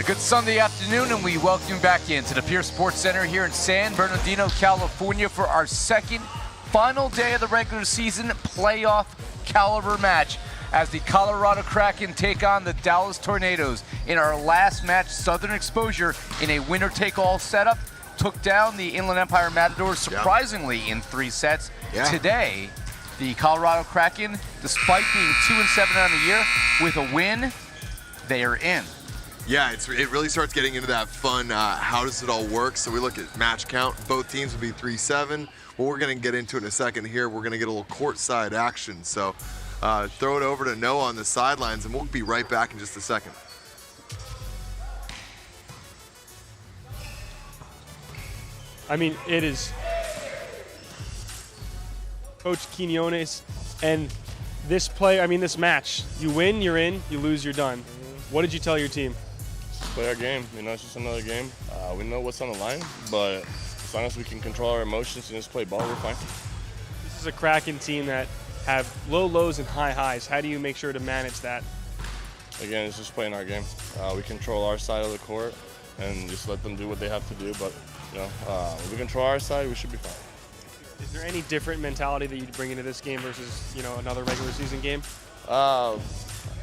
Good Sunday afternoon, and we welcome you back into the Pierce Sports Center here in San Bernardino, California for our second final day of the regular season playoff caliber match as the Colorado Kraken take on the Dallas Tornadoes. In our last match, Southern Exposure, in a winner-take-all setup, took down the Inland Empire Matadors surprisingly in 3 sets. Today, the Colorado Kraken, despite being 2-7 on the year, with a win, they are in. Yeah, it really starts getting into that fun, how does it all work? So we look at match count. Both teams will be 3-7. Well, we're going to get into it in a second here. We're going to get a little courtside action. So throw it over to Noah on the sidelines, and we'll be right back in just a second. I mean, it is Coach Quinones, and this this match, you win, you're in, you lose, you're done. What did you tell your team? Play our game. You know, it's just another game. We know what's on the line, but as long as we can control our emotions and just play ball, we're fine. This is a Kraken team that have low lows and high highs. How do you make sure to manage that? Again, it's just playing our game. We control our side of the court and just let them do what they have to do. But you know, if we control our side, we should be fine. Is there any different mentality that you'd bring into this game versus another regular season game?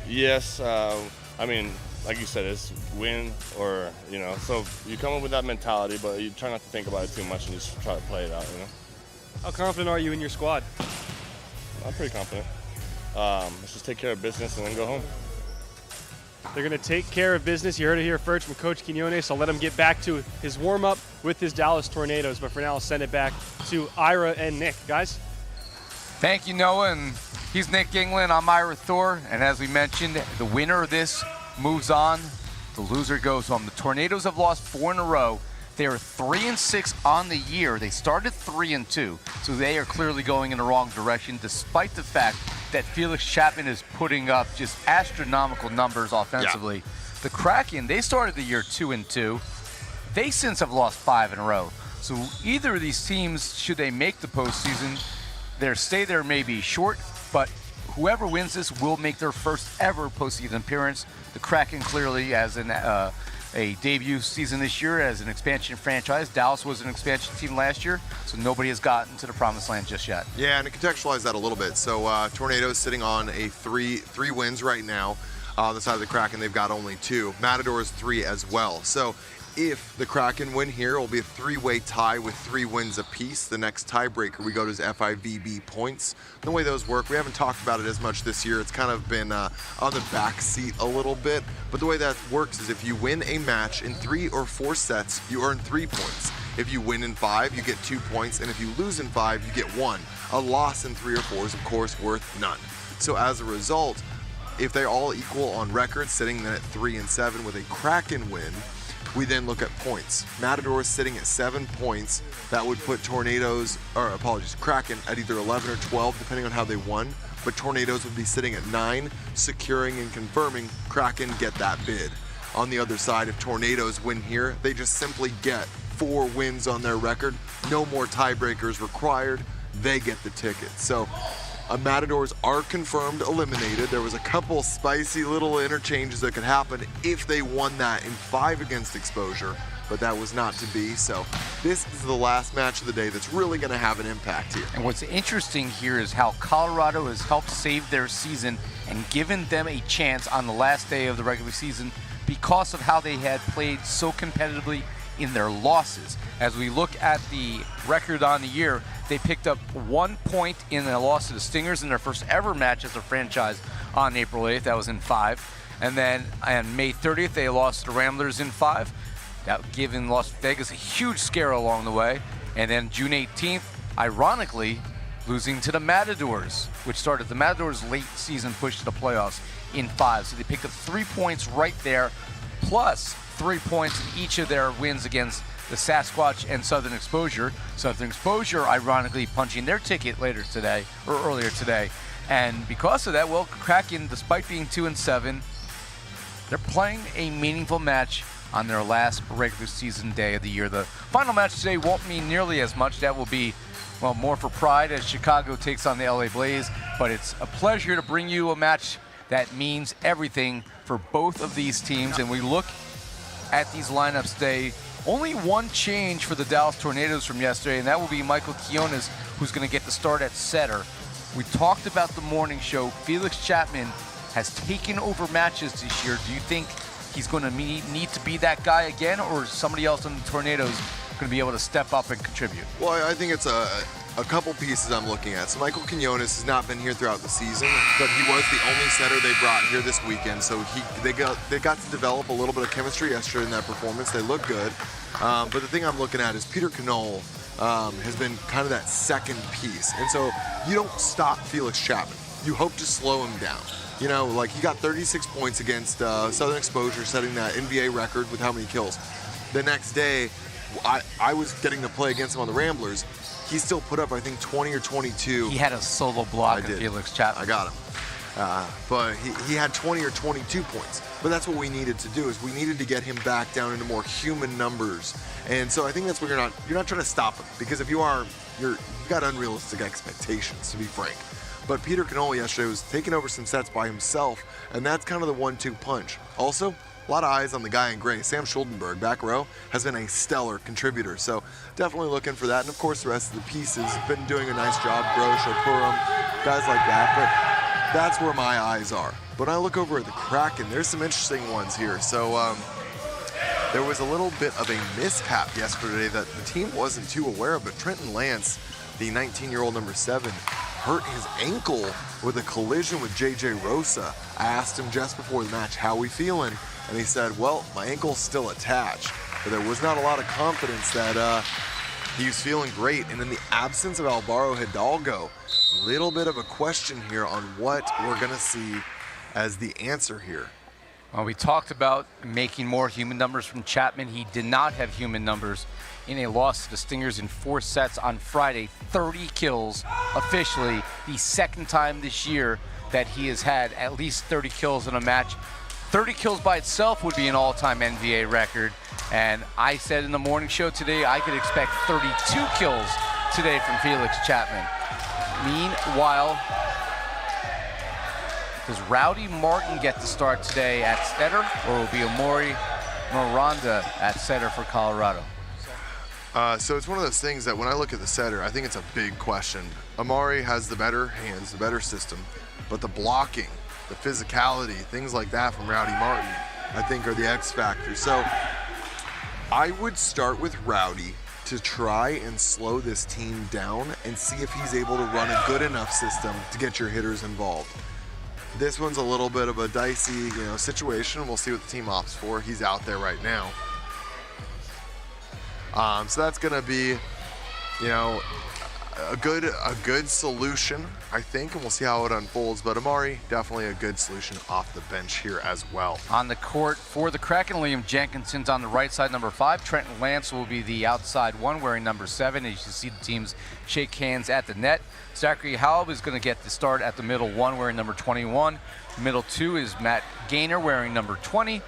Yes. I mean, like you said, it's win or, so you come up with that mentality, but you try not to think about it too much and just try to play it out, How confident are you in your squad? I'm pretty confident. Let's just take care of business and then go home. They're going to take care of business. You heard it here first from Coach Quinones. I'll let him get back to his warm-up with his Dallas Tornadoes, but for now I'll send it back to Ira and Nick. Guys? Thank you, Noah, and he's Nick England. I'm Ira Thor, and as we mentioned, the winner of this moves on. The loser goes home. The Tornadoes have lost 4 in a row. They are 3-6 on the year. They started 3-2, so they are clearly going in the wrong direction, despite the fact that Felix Chapman is putting up just astronomical numbers offensively. Yeah. The Kraken, they started the year 2-2. They since have lost 5 in a row. So either of these teams, should they make the postseason, their stay there may be short, but whoever wins this will make their first ever postseason appearance. The Kraken clearly as a debut season this year as an expansion franchise. Dallas was an expansion team last year, so nobody has gotten to the promised land just yet. Yeah, and to contextualize that a little bit, so Tornadoes sitting on a three wins right now. On the side of the Kraken, they've got only 2. Matadors 3 as well. So if the Kraken win here, it will be a 3-way tie with 3 wins apiece. The next tiebreaker we go to is FIVB points. The way those work, we haven't talked about it as much this year. It's kind of been on the back seat a little bit. But the way that works is if you win a match in 3 or 4 sets, you earn 3 points. If you win in 5, you get 2 points. And if you lose in 5, you get 1. A loss in 3 or 4 is, of course, worth none. So as a result, if they're all equal on record, sitting then at 3-7 with a Kraken win, we then look at points. Matadors sitting at 7 points. That would put Kraken at either 11 or 12, depending on how they won. But Tornadoes would be sitting at 9, securing and confirming Kraken get that bid. On the other side, if Tornadoes win here, they just simply get 4 wins on their record. No more tiebreakers required. They get the ticket. So Matadors are confirmed eliminated. There was a couple spicy little interchanges that could happen if they won that in 5 against Exposure, but that was not to be. So this is the last match of the day that's really going to have an impact here. And what's interesting here is how Colorado has helped save their season and given them a chance on the last day of the regular season because of how they had played so competitively in their losses. As we look at the record on the year, they picked up 1 point in a loss to the Stingers in their first ever match as a franchise on April 8th. That was in 5. And then on May 30th, they lost to Ramblers in 5. That giving Las Vegas a huge scare along the way. And then June 18th, ironically, losing to the Matadors, which started the Matadors' late season push to the playoffs in 5. So they picked up 3 points right there, plus 3 points in each of their wins against the Sasquatch and Southern Exposure. Southern Exposure, ironically, punching their ticket earlier today. And because of that, well, Kraken, despite being 2-7, they're playing a meaningful match on their last regular season day of the year. The final match today won't mean nearly as much. That will be, well, more for pride as Chicago takes on the LA Blaze. But it's a pleasure to bring you a match that means everything for both of these teams. And we look at these lineups today. Only one change for the Dallas Tornadoes from yesterday, and that will be Michael Quinones, who's going to get the start at setter. We talked about the morning show. Felix Chapman has taken over matches this year. Do you think he's going to need to be that guy again, or is somebody else on the Tornadoes going to be able to step up and contribute? Well, I think it's a couple pieces I'm looking at. So Michael Quinones has not been here throughout the season, but he was the only setter they brought here this weekend. So they got to develop a little bit of chemistry yesterday in that performance. They look good. But the thing I'm looking at is Peter Knoll has been kind of that second piece. And so you don't stop Felix Chapman. You hope to slow him down. You know, like he got 36 points against Southern Exposure, setting that NVA record with how many kills. The next day, I was getting to play against him on the Ramblers. He still put up, I think, 20 or 22. He had a solo block of Felix Chapman. I got him. But he had 20 or 22 points. But that's what we needed to do, is we needed to get him back down into more human numbers. And so I think that's what you're not trying to stop him, because if you are, you've got unrealistic expectations, to be frank. But Peter Knoll yesterday was taking over some sets by himself, and that's kind of the 1-2 punch. Also, a lot of eyes on the guy in gray. Sam Schuldenberg, back row, has been a stellar contributor. So definitely looking for that. And of course, the rest of the pieces have been doing a nice job. Grosh, Opurum, guys like that. But that's where my eyes are. But when I look over at the Kraken, there's some interesting ones here. So there was a little bit of a mishap yesterday that the team wasn't too aware of. But Trenton Lance, the 19-year-old number 7, hurt his ankle with a collision with JJ Rosa. I asked him just before the match, how we feeling? And he said, well, my ankle's still attached. But there was not a lot of confidence that he was feeling great. And in the absence of Alvaro Hidalgo, little bit of a question here on what we're going to see as the answer here. Well, we talked about making more human numbers from Chapman. He did not have human numbers in a loss to the Stingers in 4 sets on Friday. 30 kills officially, the second time this year that he has had at least 30 kills in a match. 30 kills by itself would be an all-time NVA record. And I said in the morning show today, I could expect 32 kills today from Felix Chapman. Meanwhile, does Rowdy Martin get the start today at setter, or will it be Amori Miranda at setter for Colorado? So it's one of those things that when I look at the setter, I think it's a big question. Amari has the better hands, the better system, but the blocking, the physicality, things like that from Rowdy Martin, I think are the X factor. So I would start with Rowdy to try and slow this team down and see if he's able to run a good enough system to get your hitters involved. This one's a little bit of a dicey, situation. We'll see what the team opts for. He's out there right now. So that's going to be, a good solution, I think, and we'll see how it unfolds. But Amari, definitely a good solution off the bench here as well. On the court for the Kraken, Liam Jenkinson's on the right side, number 5. Trenton Lance will be the outside one, wearing number 7. As you can see the teams shake hands at the net. Zachary Halb is going to get the start at the middle 1, wearing number 21. Middle 2 is Matt Gaynor, wearing number 20.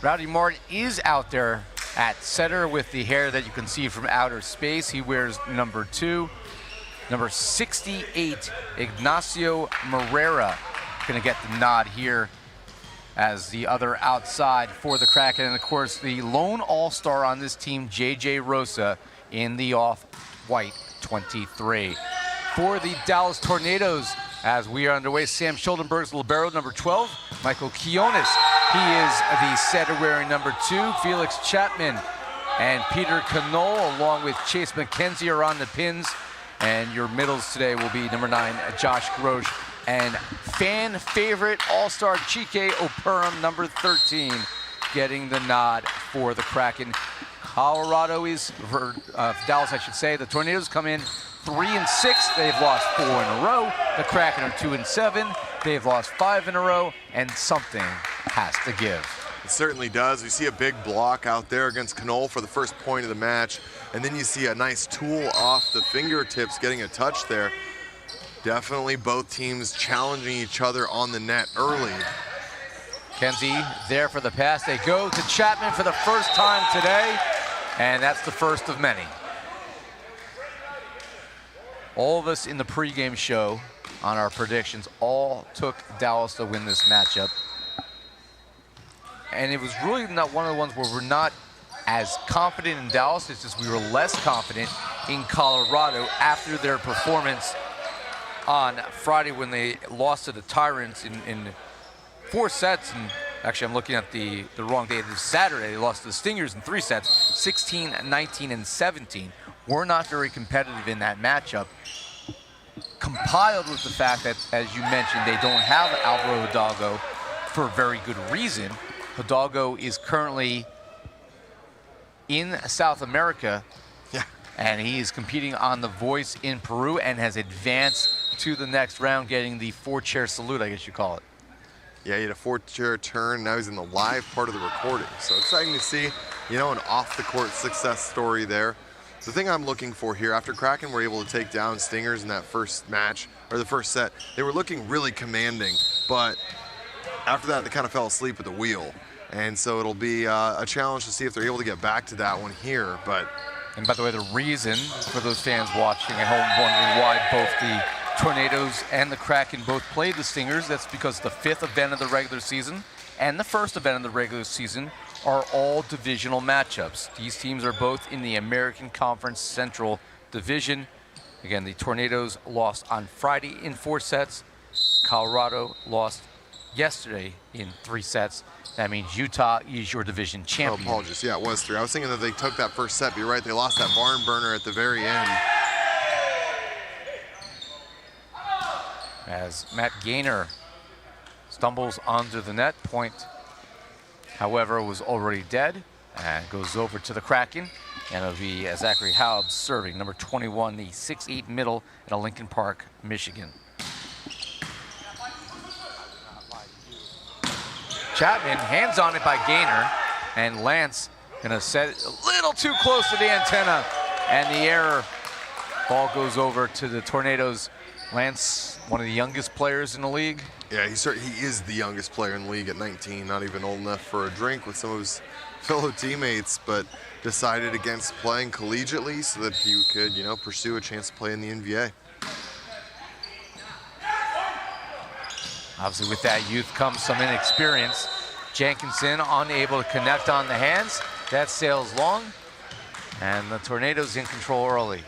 Rowdy Martin is out there at setter with the hair that you can see from outer space. He wears number 2. Number 68, Ignacio Morera, going to get the nod here as the other outside for the Kraken. And of course, the lone all-star on this team, JJ Rosa, in the off-white 23. For the Dallas Tornadoes, as we are underway, Sam Schuldenberg's Libero, number 12. Michael Quinones, he is the setter wearing number 2. Felix Chapman and Peter Knoll, along with Chase McKenzie, are on the pins. And your middles today will be number 9, Josh Grosh, and fan favorite all-star Chike Opurum, number 13, getting the nod for the Kraken. Colorado is, for Dallas I should say, the Tornadoes come in 3-6. They've lost 4 in a row. The Kraken are 2-7. They've lost 5 in a row, and something has to give. It certainly does. We see a big block out there against Knoll for the first point of the match, and then you see a nice tool off the fingertips getting a touch there. Definitely both teams challenging each other on the net early. Kenzie there for the pass. They go to Chapman for the first time today, and that's the first of many. All of us in the pregame show on our predictions all took Dallas to win this matchup. and it was really not one of the ones where we're not as confident in Dallas. It's just we were less confident in Colorado after their performance on Friday when they lost to the Tyrants in 4 sets. And actually, I'm looking at the wrong day. This Saturday, they lost to the Stingers in 3 sets, 16, 19, and 17. We're not very competitive in that matchup, compiled with the fact that, as you mentioned, they don't have Alvaro Hidalgo for very good reason. Hidalgo is currently in South America, and he is competing on The Voice in Peru and has advanced to the next round, getting the 4-chair salute, I guess you call it. Yeah, he had a 4-chair turn. Now he's in the live part of the recording. So exciting to see, you know, an off-the-court success story there. The thing I'm looking for here, after Kraken were able to take down Stingers in that first match, or the first set, they were looking really commanding. But after that, they kind of fell asleep at the wheel. And so it'll be a challenge to see if they're able to get back to that one here. And by the way, the reason for those fans watching at home wondering why both the Tornadoes and the Kraken both played the Stingers, that's because the 5th event of the regular season and the 1st event of the regular season are all divisional matchups. These teams are both in the American Conference Central Division. Again, the Tornadoes lost on Friday in 4 sets. Colorado lost yesterday in 3 sets. That means Utah is your division champion. Oh, apologies. Yeah, it was 3. I was thinking that they took that first set, but you're right. They lost that barn burner at the very end. As Matt Gaynor stumbles onto the net, point, however, was already dead, and goes over to the Kraken, and it'll be Zachary Haub serving, number 21, the 6'8" middle at Lincoln Park, Michigan. Chapman, hands on it by Gaynor, and Lance gonna set it a little too close to the antenna, and the error. Ball goes over to the Tornadoes. Lance, one of the youngest players in the league. Yeah, he is the youngest player in the league at 19, not even old enough for a drink with some of his fellow teammates, but decided against playing collegiately so that he could, you know, pursue a chance to play in the NVA. Obviously, with that youth comes some inexperience. Jenkinson unable to connect on the hands. That sails long, and the Tornadoes in control early.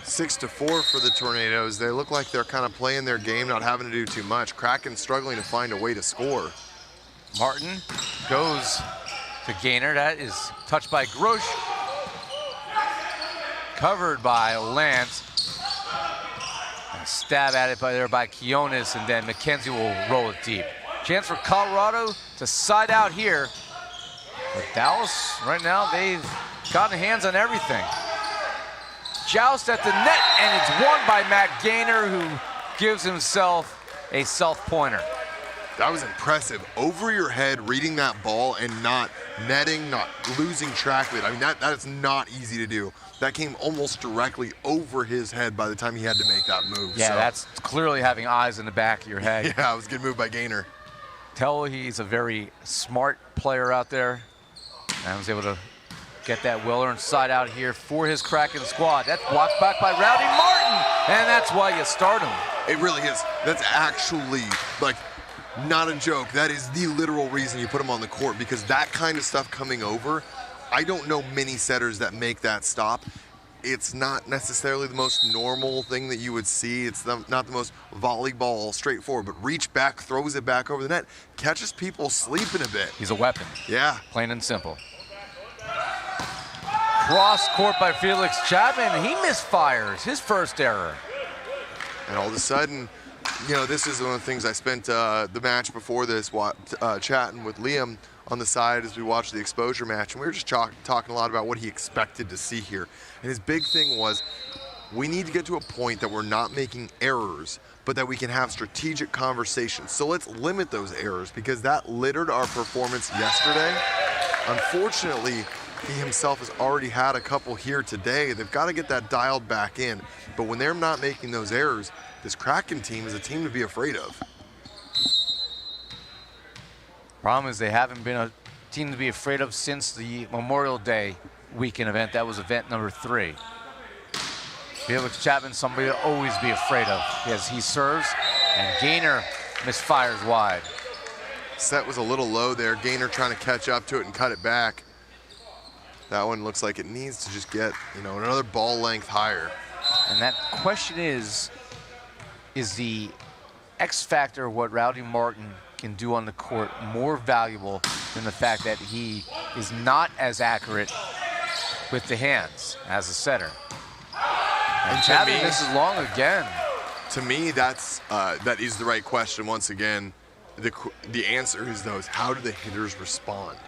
6-4 for the Tornadoes. They look like they're kind of playing their game, not having to do too much. Kraken struggling to find a way to score. Martin goes to Gaynor. That is touched by Grosh. Covered by Lance. A stab at it by Quiones, and then McKenzie will roll it deep. Chance for Colorado to side out here. But Dallas, right now, they've gotten hands on everything. Joust at the net, and it's won by Matt Gaynor, who gives himself a self-pointer. That was impressive. Over your head, reading that ball and not netting, not losing track of it. I mean, that is not easy to do. That came almost directly over his head by the time he had to make that move. Yeah, so. That's clearly having eyes in the back of your head. Yeah, it was a good move by Gaynor. Tell he's a very smart player out there, and was able to get that well-earned side out here for his Kraken squad. That's blocked back by Rowdy Martin, and that's why you start him. It really is. That's actually, like, not a joke. That is the literal reason you put him on the court, because that kind of stuff coming over, I don't know many setters that make that stop. It's not necessarily the most normal thing that you would see. It's not the most volleyball straightforward, but reach back, throws it back over the net, catches people sleeping a bit. He's a weapon. Yeah. Plain and simple. Cross court by Felix Chapman. He misfires his first error. And all of a sudden, you know, this is one of the things I spent the match before this chatting with Liam on the side as we watched the exposure match, and we were just talking a lot about what he expected to see here. And his big thing was, we need to get to a point that we're not making errors, but that we can have strategic conversations. So let's limit those errors, because that littered our performance yesterday. Unfortunately, he himself has already had a couple here today. They've got to get that dialed back in. But when they're not making those errors, this Kraken team is a team to be afraid of. Problem is they haven't been a team to be afraid of since the Memorial Day weekend event. That was event number 3. Felix Chapman, somebody to always be afraid of, as he serves, and Gaynor misfires wide. Set was a little low there. Gainer trying to catch up to it and cut it back. That one looks like it needs to just get, another ball length higher. And that question is the X factor of what Rowdy Martin can do on the court more valuable than the fact that he is not as accurate with the hands as a setter? And Chapman misses long again. To me, that is the right question. Once again, the answer is how do the hitters respond?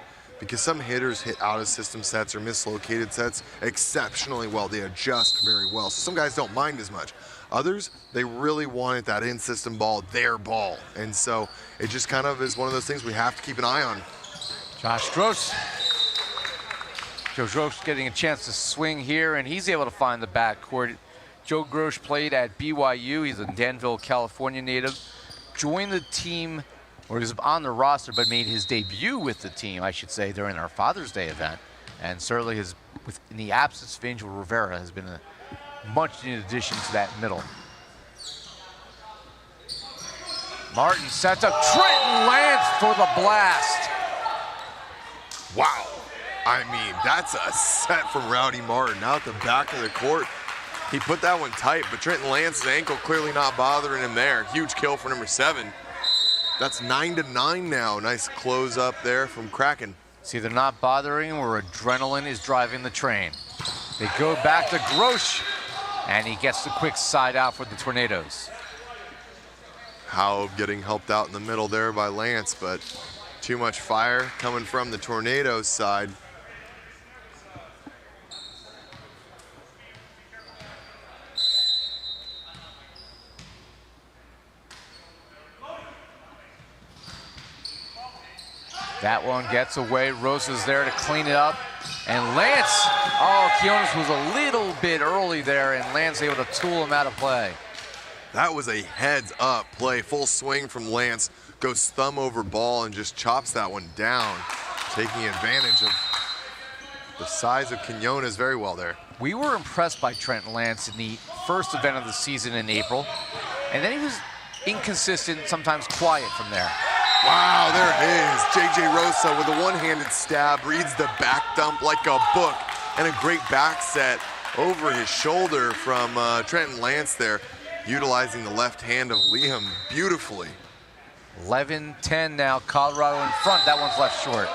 Because some hitters hit out of system sets or mislocated sets exceptionally well. They adjust very well. So some guys don't mind as much. Others, they really wanted that in-system ball, their ball. And so it just kind of is one of those things we have to keep an eye on. Josh Gross. Joe Gross getting a chance to swing here, and he's able to find the backcourt. Joe Gross played at BYU. He's a Danville, California native. Joined the team, or he was on the roster, but made his debut with the team, I should say, during our Father's Day event. And certainly in the absence of Angel Rivera, has been a much-needed addition to that middle. Martin sets up Trenton Lance for the blast. Wow. I mean, that's a set from Rowdy Martin out the back of the court. He put that one tight, but Trenton Lance's ankle clearly not bothering him there. Huge kill for number 7. That's 9-9 now. Nice close up there from Kraken. It's either not bothering him or adrenaline is driving the train. They go back to Grosh, and he gets the quick side out for the Tornadoes. Howe getting helped out in the middle there by Lance, but too much fire coming from the Tornadoes side. That one gets away. Rosa's there to clean it up. And Lance, Quinones was a little bit early there, and Lance able to tool him out of play. That was a heads-up play. Full swing from Lance. Goes thumb over ball and just chops that one down. Taking advantage of the size of Quinones very well there. We were impressed by Trent Lance in the first event of the season in April. And then he was inconsistent, sometimes quiet from there. Wow, there it is. J.J. Rosa with a one-handed stab, reads the back dump like a book, and a great back set over his shoulder from Trenton Lance there, utilizing the left hand of Liam beautifully. 11-10 now, Colorado in front. That one's left short.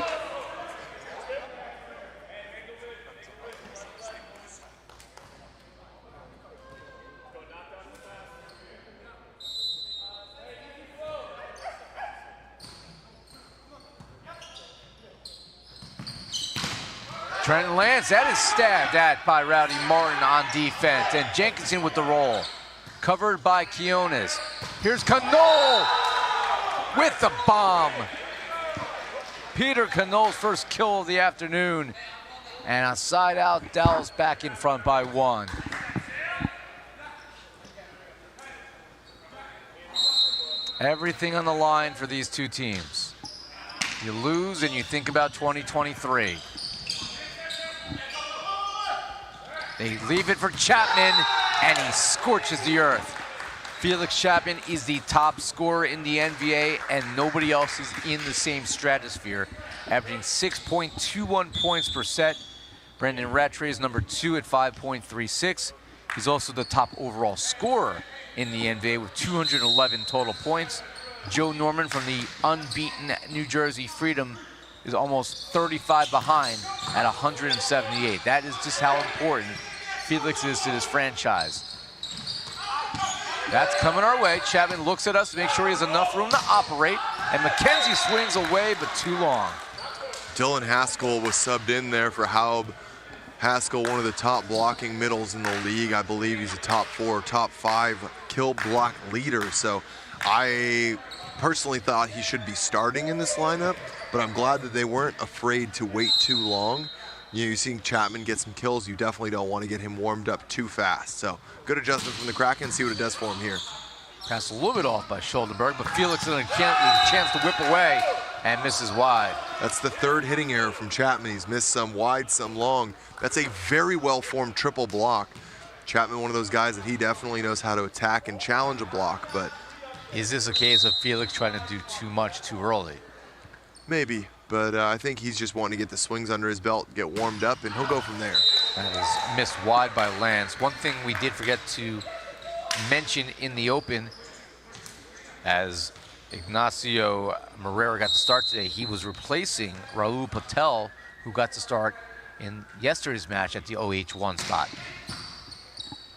Trenton Lance, that is stabbed at by Rowdy Martin on defense, and Jenkinson with the roll. Covered by Quinones. Here's Canole with the bomb. Peter Canole's first kill of the afternoon. And a side out, Dallas back in front by 1. Everything on the line for these two teams. You lose and you think about 2023. They leave it for Chapman, and he scorches the earth. Felix Chapman is the top scorer in the NVA, and nobody else is in the same stratosphere, averaging 6.21 points per set. Brendan Rattray is number 2 at 5.36. He's also the top overall scorer in the NVA with 211 total points. Joe Norman from the unbeaten New Jersey Freedom is almost 35 behind at 178. That is just how important Felix is to this franchise. That's coming our way. Chapman looks at us to make sure he has enough room to operate, and McKenzie swings away, but too long. Dylan Haskell was subbed in there for Haub. Haskell, one of the top blocking middles in the league. I believe he's a top 4, top 5 kill block leader. So I personally thought he should be starting in this lineup, but I'm glad that they weren't afraid to wait too long. You're seeing Chapman get some kills. You definitely don't want to get him warmed up too fast. So good adjustment from the Kraken. See what it does for him here. Passed a little bit off by Schuldenberg, but Felix had a chance to whip away and misses wide. That's the 3rd hitting error from Chapman. He's missed some wide, some long. That's a very well-formed triple block. Chapman, one of those guys that he definitely knows how to attack and challenge a block, but is this a case of Felix trying to do too much too early? Maybe, but I think he's just wanting to get the swings under his belt, get warmed up, and he'll go from there. That is missed wide by Lance. One thing we did forget to mention in the open, as Ignacio Moreira got to start today, he was replacing Raul Patel, who got to start in yesterday's match at the OH1 spot.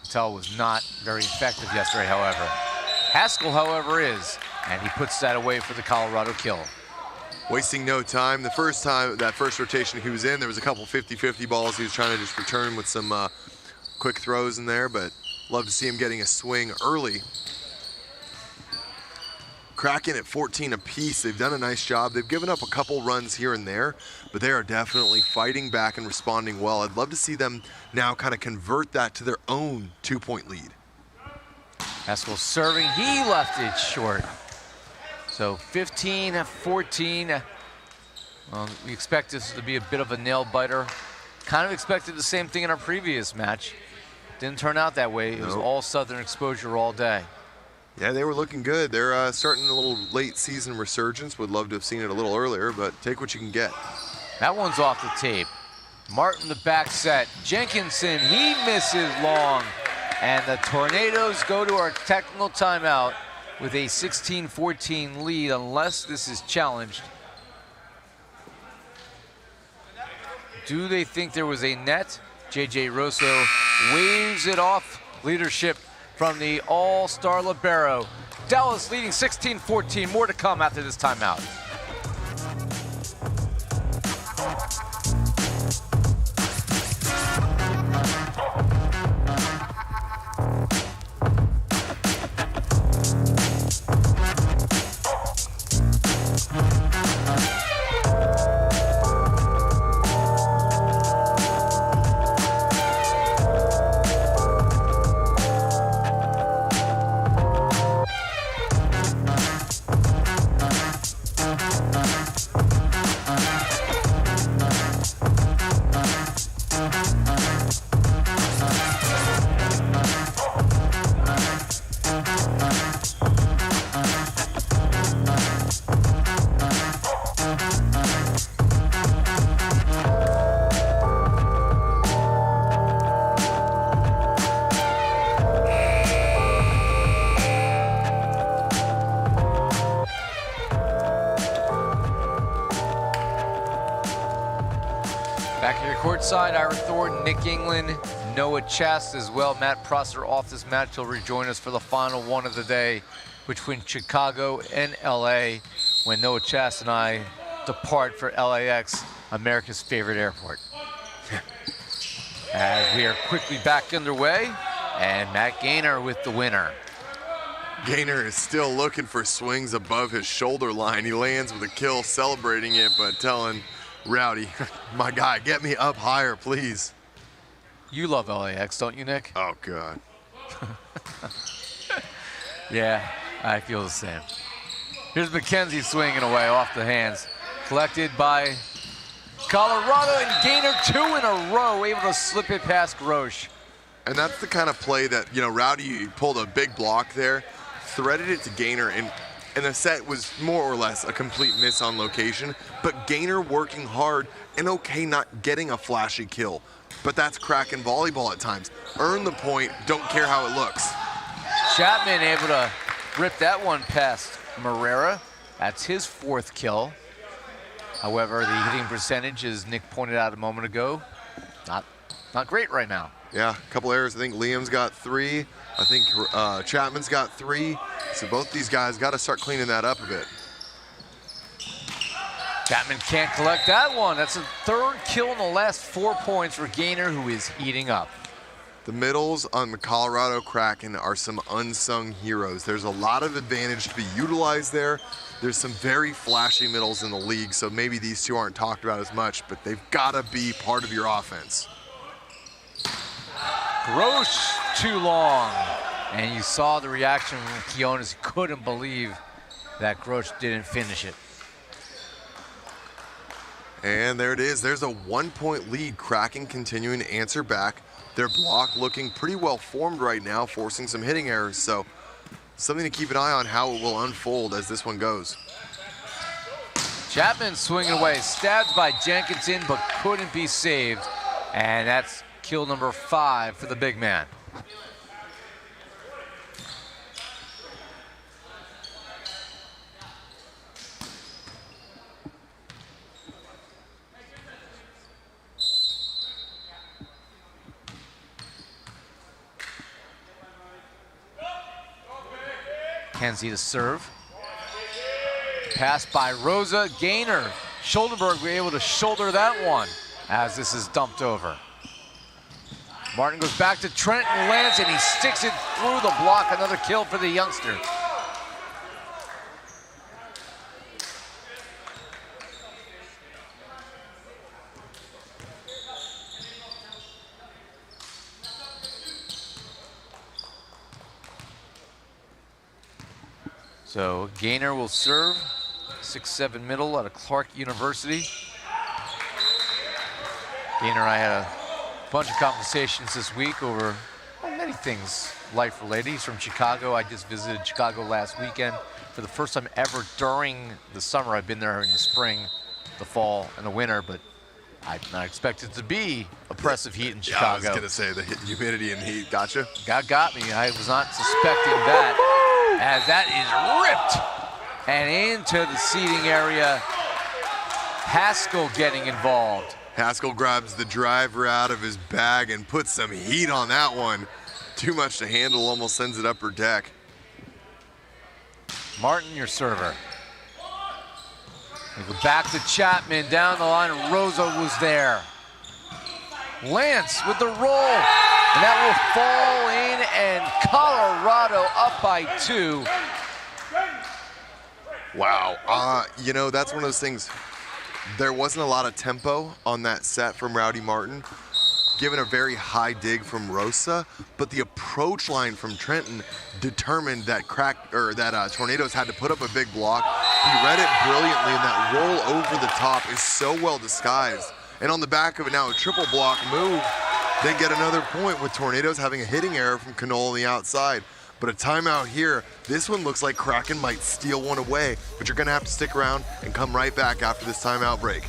Patel was not very effective yesterday, however. Haskell, however, is, and he puts that away for the Colorado kill. Wasting no time. The first time, that first rotation he was in, there was a couple 50-50 balls. He was trying to just return with some quick throws in there, but love to see him getting a swing early. Kraken at 14 apiece. They've done a nice job. They've given up a couple runs here and there, but they are definitely fighting back and responding well. I'd love to see them now kind of convert that to their own 2-point lead. Haskell serving, he left it short. So 15-14. Well, we expect this to be a bit of a nail biter. Kind of expected the same thing in our previous match. Didn't turn out that way. It was all Southern exposure all day. Yeah, they were looking good. They're starting a little late season resurgence. Would love to have seen it a little earlier, but take what you can get. That one's off the tape. Martin the back set. Jenkinson, he misses long. And the Tornadoes go to our technical timeout with a 16-14 lead, unless this is challenged. Do they think there was a net? J.J. Rosso waves it off. Leadership from the all-star Libero. Dallas leading 16-14. More to come after this timeout. Back here courtside, Ira Thornton, Nick England, Noah Chast as well. Matt Prosser off this match. He'll rejoin us for the final one of the day between Chicago and LA when Noah Chast and I depart for LAX, America's favorite airport. As we are quickly back underway, and Matt Gaynor with the winner. Gaynor is still looking for swings above his shoulder line. He lands with a kill, celebrating it, but telling Rowdy, my guy, get me up higher, please. You love LAX, don't you, Nick? Oh, God. Yeah, I feel the same. Here's McKenzie swinging away off the hands. Collected by Colorado, and Gaynor 2 in a row, able to slip it past Grosh. And that's the kind of play that, Rowdy pulled a big block there, threaded it to Gaynor, and the set was more or less a complete miss on location, but Gaynor working hard and okay not getting a flashy kill. But that's Kraken volleyball at times. Earn the point, don't care how it looks. Chapman able to rip that one past Moreira. That's his 4th kill. However, the hitting percentage, as Nick pointed out a moment ago, not great right now. Yeah, a couple errors. I think Liam's got 3. I think Chapman's got 3. So both these guys got to start cleaning that up a bit. Chapman can't collect that one. That's a 3rd kill in the last 4 points for Gaynor, who is heating up. The middles on the Colorado Kraken are some unsung heroes. There's a lot of advantage to be utilized there. There's some very flashy middles in the league, so maybe these two aren't talked about as much, but they've got to be part of your offense. Grosh too long. And you saw the reaction from Quinones. He couldn't believe that Grosh didn't finish it. And there it is. There's a 1-point lead. Kraken continuing to answer back. Their block looking pretty well formed right now, forcing some hitting errors. So something to keep an eye on how it will unfold as this one goes. Chapman swinging away, stabbed by Jenkinson, but couldn't be saved. And that's kill number 5 for the big man. Kenzie to serve. Pass by Rosa. Gainer. Schuldenberg will be able to shoulder that one as this is dumped over. Martin goes back to Trenton Lance, and he sticks it through the block. Another kill for the youngster. So Gainer will serve, 6'7" middle out of Clark University. Gainer and I had a bunch of conversations this week over many things life related. He's from Chicago. I just visited Chicago last weekend for the first time ever during the summer. I've been there in the spring, the fall, and the winter, but I did not expect it to be oppressive heat in Chicago. I was going to say the humidity and heat. Gotcha. Got me. I was not suspecting that. As that is ripped and into the seating area. Haskell getting involved. Haskell grabs the driver out of his bag and puts some heat on that one. Too much to handle, almost sends it upper deck. Martin, your server. We go back to Chapman, down the line. Rosa was there. Lance with the roll. And that will fall in, and Colorado up by 2. Wow. You know, that's one of those things. There wasn't a lot of tempo on that set from Rowdy Martin, given a very high dig from Rosa, but the approach line from Trenton determined that Tornadoes had to put up a big block. He read it brilliantly, and that roll over the top is so well disguised. And on the back of it now, a triple block move. Then get another point with Tornadoes having a hitting error from Knoll on the outside. But a timeout here. This one looks like Kraken might steal one away, but you're going to have to stick around and come right back after this timeout break.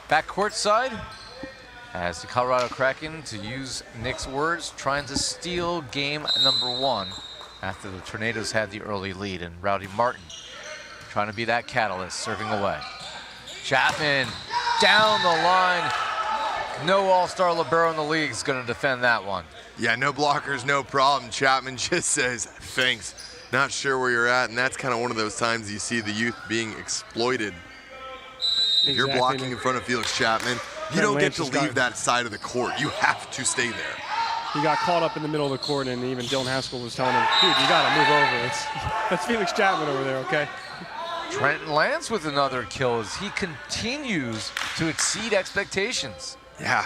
Back courtside as the Colorado Kraken, to use Nick's words, trying to steal game number 1 after the Tornadoes had the early lead, and Rowdy Martin trying to be that catalyst, serving away. Chapman down the line. No all-star libero in the league is going to defend that one. Yeah, no blockers, no problem. Chapman just says, thanks. Not sure where you're at, and that's kind of one of those times you see the youth being exploited. If you're blocking in front of Felix Chapman, you don't get to leave that side of the court. You have to stay there. He got caught up in the middle of the court, and even Dylan Haskell was telling him, dude, you got to move over. That's Felix Chapman over there, okay? Trenton Lance with another kill as he continues to exceed expectations. Yeah,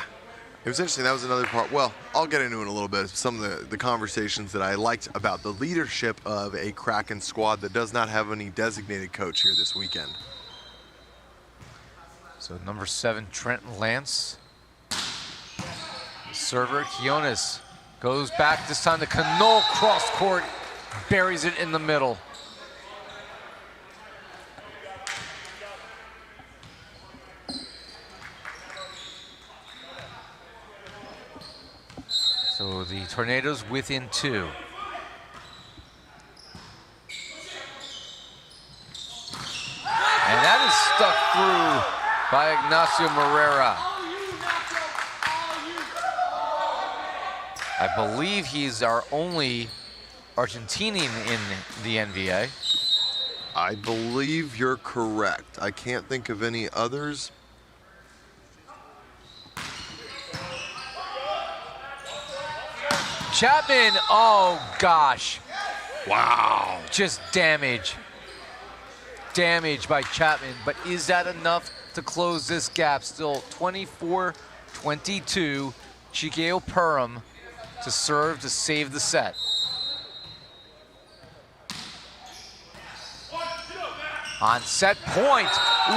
it was interesting. That was another part. Well, I'll get into it in a little bit. Some of the conversations that I liked about the leadership of a Kraken squad that does not have any designated coach here this weekend. So number 7, Trenton Lance. Server, Quiones goes back this time to Knoll, cross court, buries it in the middle. So the Tornadoes within 2. And that is stuck through by Ignacio Moreira. I believe he's our only Argentinian in the NVA. I believe you're correct. I can't think of any others. Chapman, oh gosh. Wow. Just damage. Damage by Chapman, but is that enough to close this gap? Still 24-22. Chikeo Perham to serve to save the set. On set point,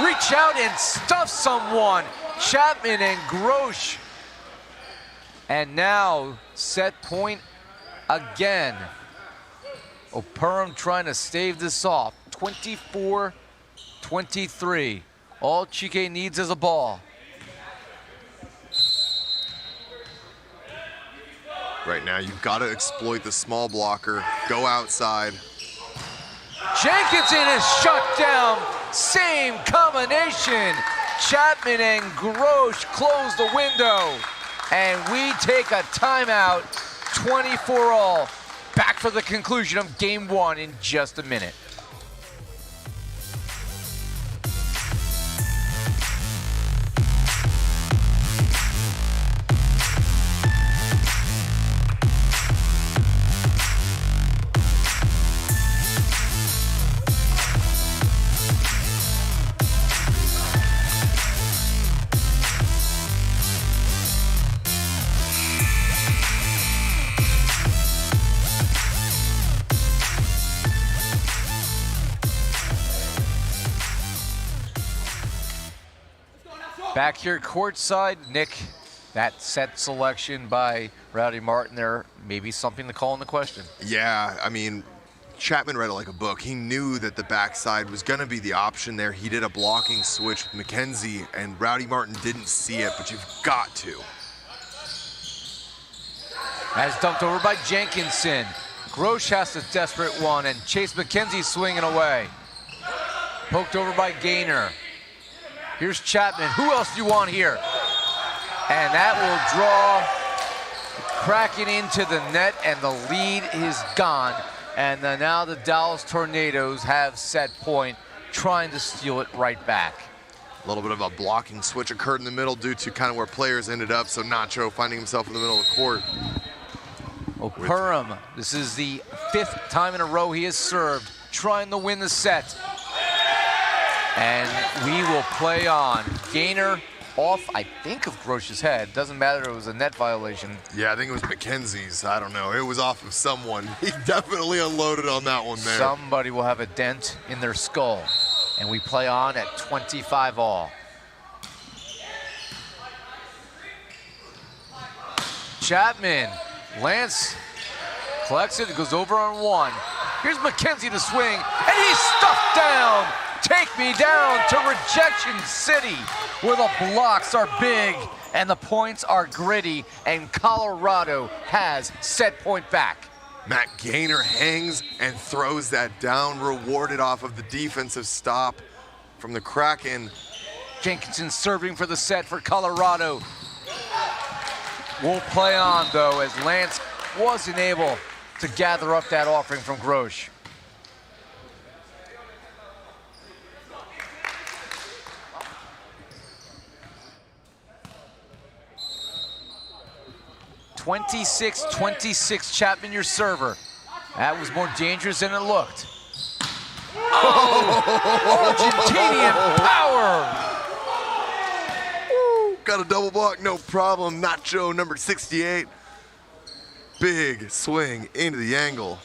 reach out and stuff someone. Chapman and Grosh. And now set point again. Perham trying to stave this off. 24-23. All Chike needs is a ball. Right now, you've got to exploit the small blocker. Go outside. Jenkinson is shut down. Same combination. Chapman and Grosh close the window. And we take a timeout. 24-all. Back for the conclusion of game one in just a minute. Back here courtside, Nick, that set selection by Rowdy Martin there, maybe something to call into question. Yeah, I mean, Chapman read it like a book. He knew that the backside was going to be the option there. He did a blocking switch with McKenzie, and Rowdy Martin didn't see it, but you've got to. As dumped over by Jenkinson. Grosh has the desperate one, and Chase McKenzie swinging away. Poked over by Gaynor. Here's Chapman. Who else do you want here? And that will draw Kraken into the net, and the lead is gone. And now the Dallas Tornadoes have set point, trying to steal it right back. A little bit of a blocking switch occurred in the middle due to kind of where players ended up, so Nacho finding himself in the middle of the court. Perham, this is the 5th time in a row he has served, trying to win the set. And we will play on. Gaynor off, I think, of Grosh's head. Doesn't matter, it was a net violation. Yeah, I think it was McKenzie's. I don't know. It was off of someone. He definitely unloaded on that one there. Somebody will have a dent in their skull. And we play on at 25-all. Chapman, Lance collects it, goes over on one. Here's McKenzie to swing, and he's stuffed down. Take me down to Rejection City, where the blocks are big and the points are gritty, and Colorado has set point back. Matt Gaynor hangs and throws that down, rewarded off of the defensive stop from the Kraken. Jenkinson serving for the set for Colorado. We'll play on, though, as Lance wasn't able to gather up that offering from Grosh. 26-26, Chapman, your server. That was more dangerous than it looked. Oh, Argentinian power! Got a double block, no problem. Nacho, number 68. Big swing into the angle.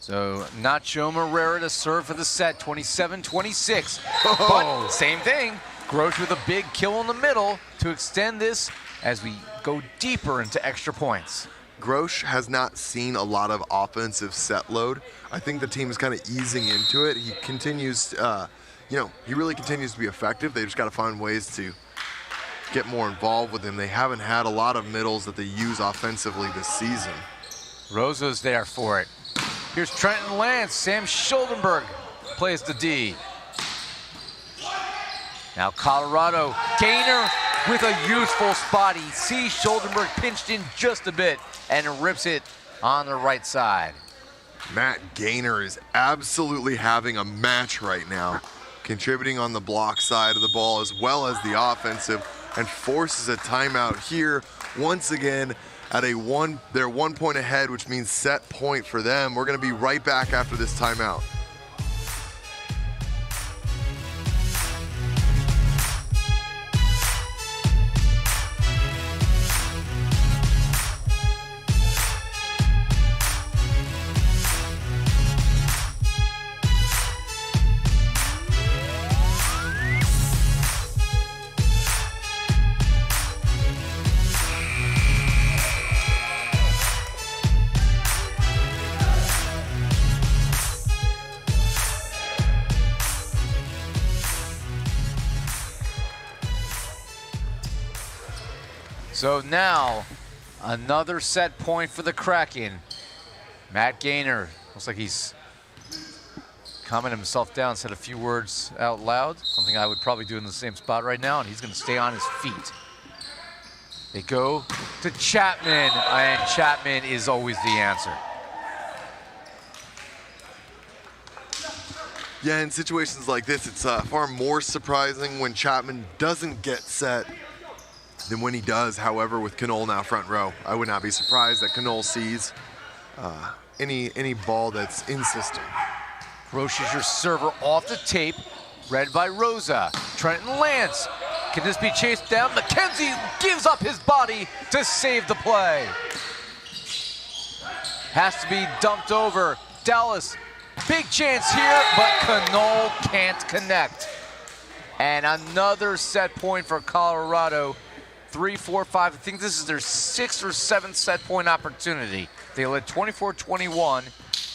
So Nacho Morera to serve for the set, 27-26. Oh. But same thing, Grosh with a big kill in the middle to extend this as we go deeper into extra points. Grosh has not seen a lot of offensive set load. I think the team is kind of easing into it. He continues, he really continues to be effective. They just got to find ways to get more involved with him. They haven't had a lot of middles that they use offensively this season. Rozo's there for it. Here's Trenton Lance. Sam Schuldenberg plays the D. Now Colorado, Gaynor with a useful spot. He sees Schuldenberg pinched in just a bit and rips it on the right side. Matt Gaynor is absolutely having a match right now. contributing on the block side of the ball as well as the offensive, and forces a timeout here once again at they're 1 point ahead, which means set point for them. We're going to be right back after this timeout. So now, another set point for the Kraken. Matt Gaynor, looks like he's calming himself down, said a few words out loud, something I would probably do in the same spot right now, and he's gonna stay on his feet. They go to Chapman, and Chapman is always the answer. Yeah, in situations like this, it's far more surprising when Chapman doesn't get set than when he does. However, with Knoll now front row, I would not be surprised that Knoll sees any ball that's in system. Roche is your server off the tape, read by Rosa. Trenton Lance, can this be chased down? McKenzie gives up his body to save the play. Has to be dumped over. Dallas, big chance here, but Knoll can't connect. And another set point for Colorado. 3, 4, 5, I think this is their 6th or 7th set point opportunity. They led 24-21,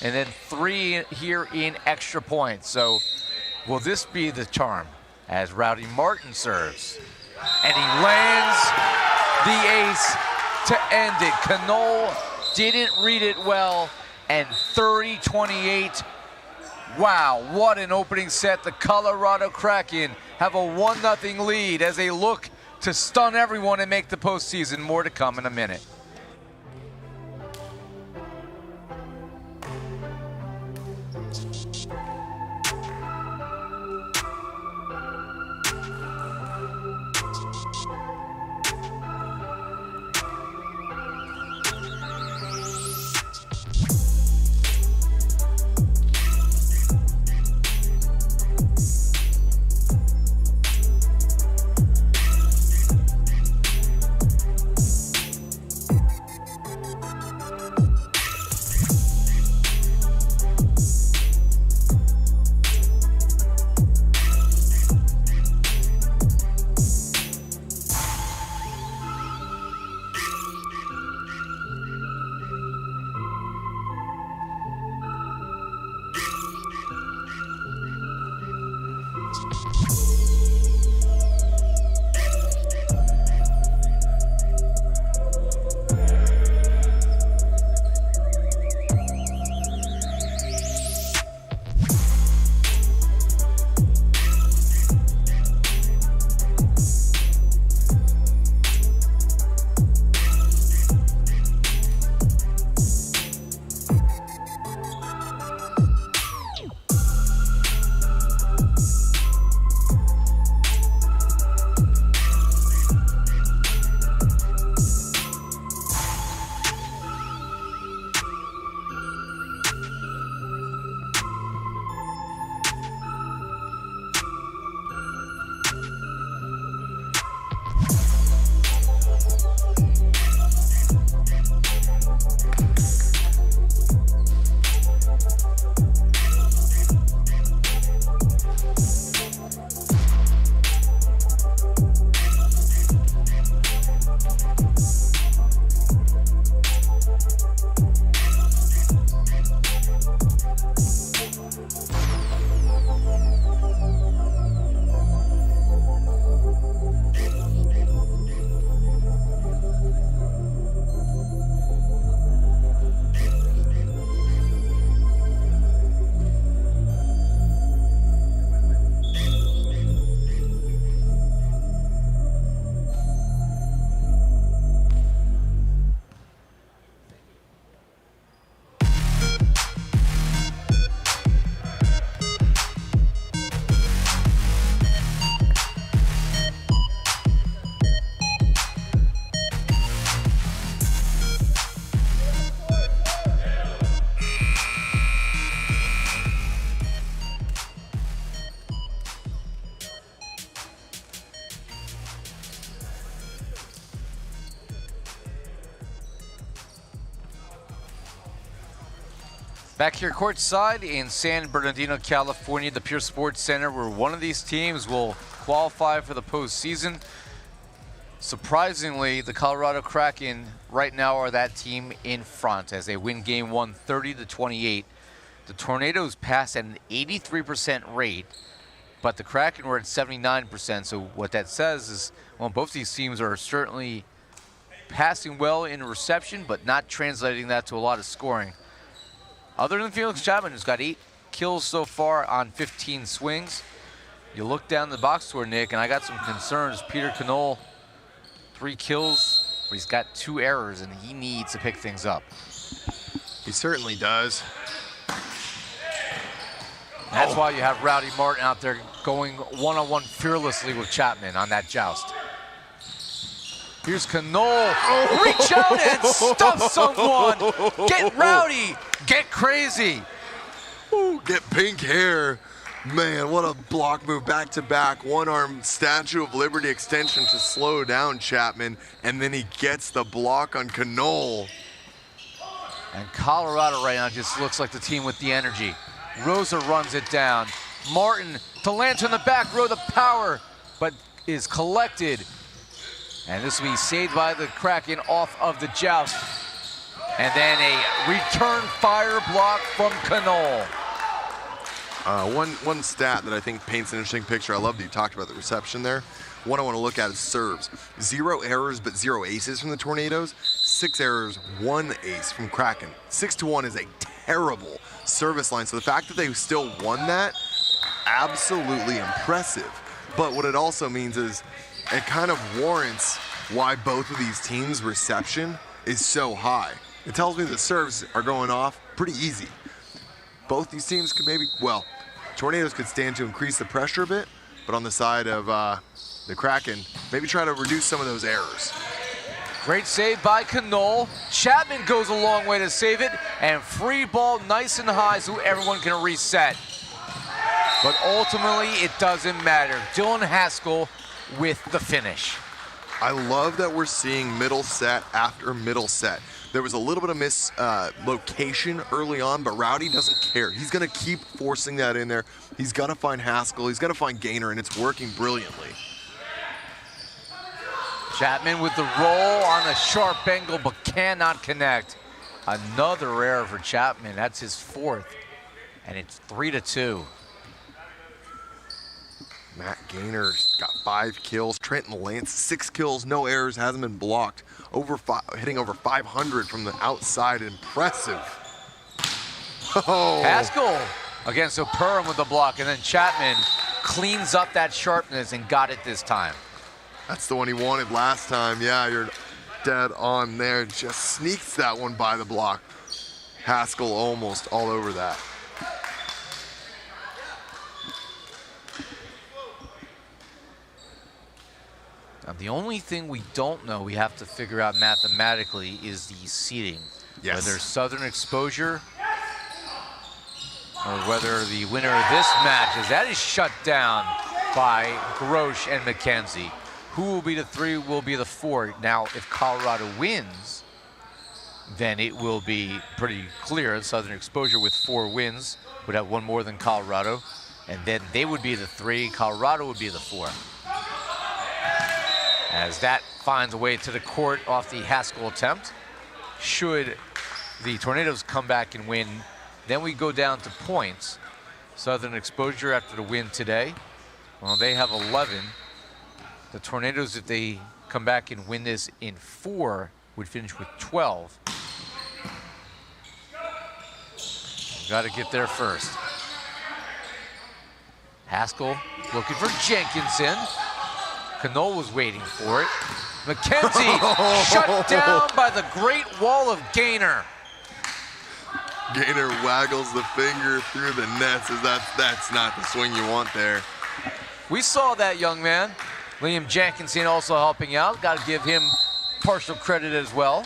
and then 3 here in extra points. So will this be the charm as Rowdy Martin serves? And he lands the ace to end it. Knoll didn't read it well, and 30-28. Wow, what an opening set. The Colorado Kraken have a 1-0 lead as they look to stun everyone and make the postseason. More to come in a minute. Back here courtside in San Bernardino, California, the Pure Sports Center, where one of these teams will qualify for the postseason. Surprisingly, the Colorado Kraken right now are that team in front as they win game one 30-28. The Tornadoes pass at an 83% rate, but the Kraken were at 79%. So what that says is, well, both these teams are certainly passing well in reception, but not translating that to a lot of scoring. Other than Felix Chapman, who's got 8 kills so far on 15 swings. You look down the box score, Nick, and I got some concerns. Peter Knoll, 3 kills, but he's got 2 errors, and he needs to pick things up. He certainly does. That's why you have Rowdy Martin out there going one-on-one fearlessly with Chapman on that joust. Here's Knoll. Reach out and stuff someone. Get rowdy. Get crazy. Ooh, get pink hair. Man, what a block move back-to-back. One-arm Statue of Liberty extension to slow down Chapman, and then he gets the block on Knoll. And Colorado right now just looks like the team with the energy. Rosa runs it down. Martin to Lancer in the back row, the power, but is collected. And this will be saved by the Kraken off of the joust. And then a return fire block from Knoll. One stat that I think paints an interesting picture. I love that you talked about the reception there. One I want to look at is serves. 0 errors but 0 aces from the Tornadoes. 6 errors, 1 ace from Kraken. 6-1 is a terrible service line. So the fact that they still won that, absolutely impressive. But what it also means is it kind of warrants why both of these teams' reception is so high. It tells me that serves are going off pretty easy. Both these teams could maybe, well, Tornadoes could stand to increase the pressure a bit, but on the side of the Kraken, maybe try to reduce some of those errors. Great save by Knoll. Chapman goes a long way to save it, and free ball nice and high so everyone can reset. But ultimately, it doesn't matter. Dylan Haskell with the finish. I love that we're seeing middle set after middle set. There was a little bit of mislocation early on, but Rowdy doesn't care. He's going to keep forcing that in there. He's going to find Haskell. He's going to find Gaynor, and it's working brilliantly. Chapman with the roll on a sharp angle, but cannot connect. Another error for Chapman. That's his 4th, and it's 3-2. Matt Gaynor's got 5 kills. Trenton Lance, 6 kills, no errors, hasn't been blocked. Hitting over 500 from the outside. Impressive. Oh. Haskell against O'Perrin with the block, and then Chapman cleans up that sharpness and got it this time. That's the one he wanted last time. Yeah, you're dead on there. Just sneaks that one by the block. Haskell almost all over that. Now, the only thing we don't know, we have to figure out mathematically, is the seeding. Yes. Whether Southern Exposure or whether the winner of this match that is shut down by Grosh and McKenzie. Who will be the 3 will be the 4. Now, if Colorado wins, then it will be pretty clear. Southern Exposure with 4 wins would have 1 more than Colorado, and then they would be the 3. Colorado would be the 4. As that finds a way to the court off the Haskell attempt. Should the Tornadoes come back and win, then we go down to points. Southern Exposure after the win today, well, they have 11. The Tornadoes, if they come back and win this in 4, would finish with 12. Got to get there first. Haskell looking for Jenkinson. Knoll was waiting for it. McKenzie shut down by the great wall of Gaynor. Gaynor waggles the finger through the nets as that's not the swing you want there. We saw that, young man. Liam Jenkinson also helping out. Got to give him partial credit as well.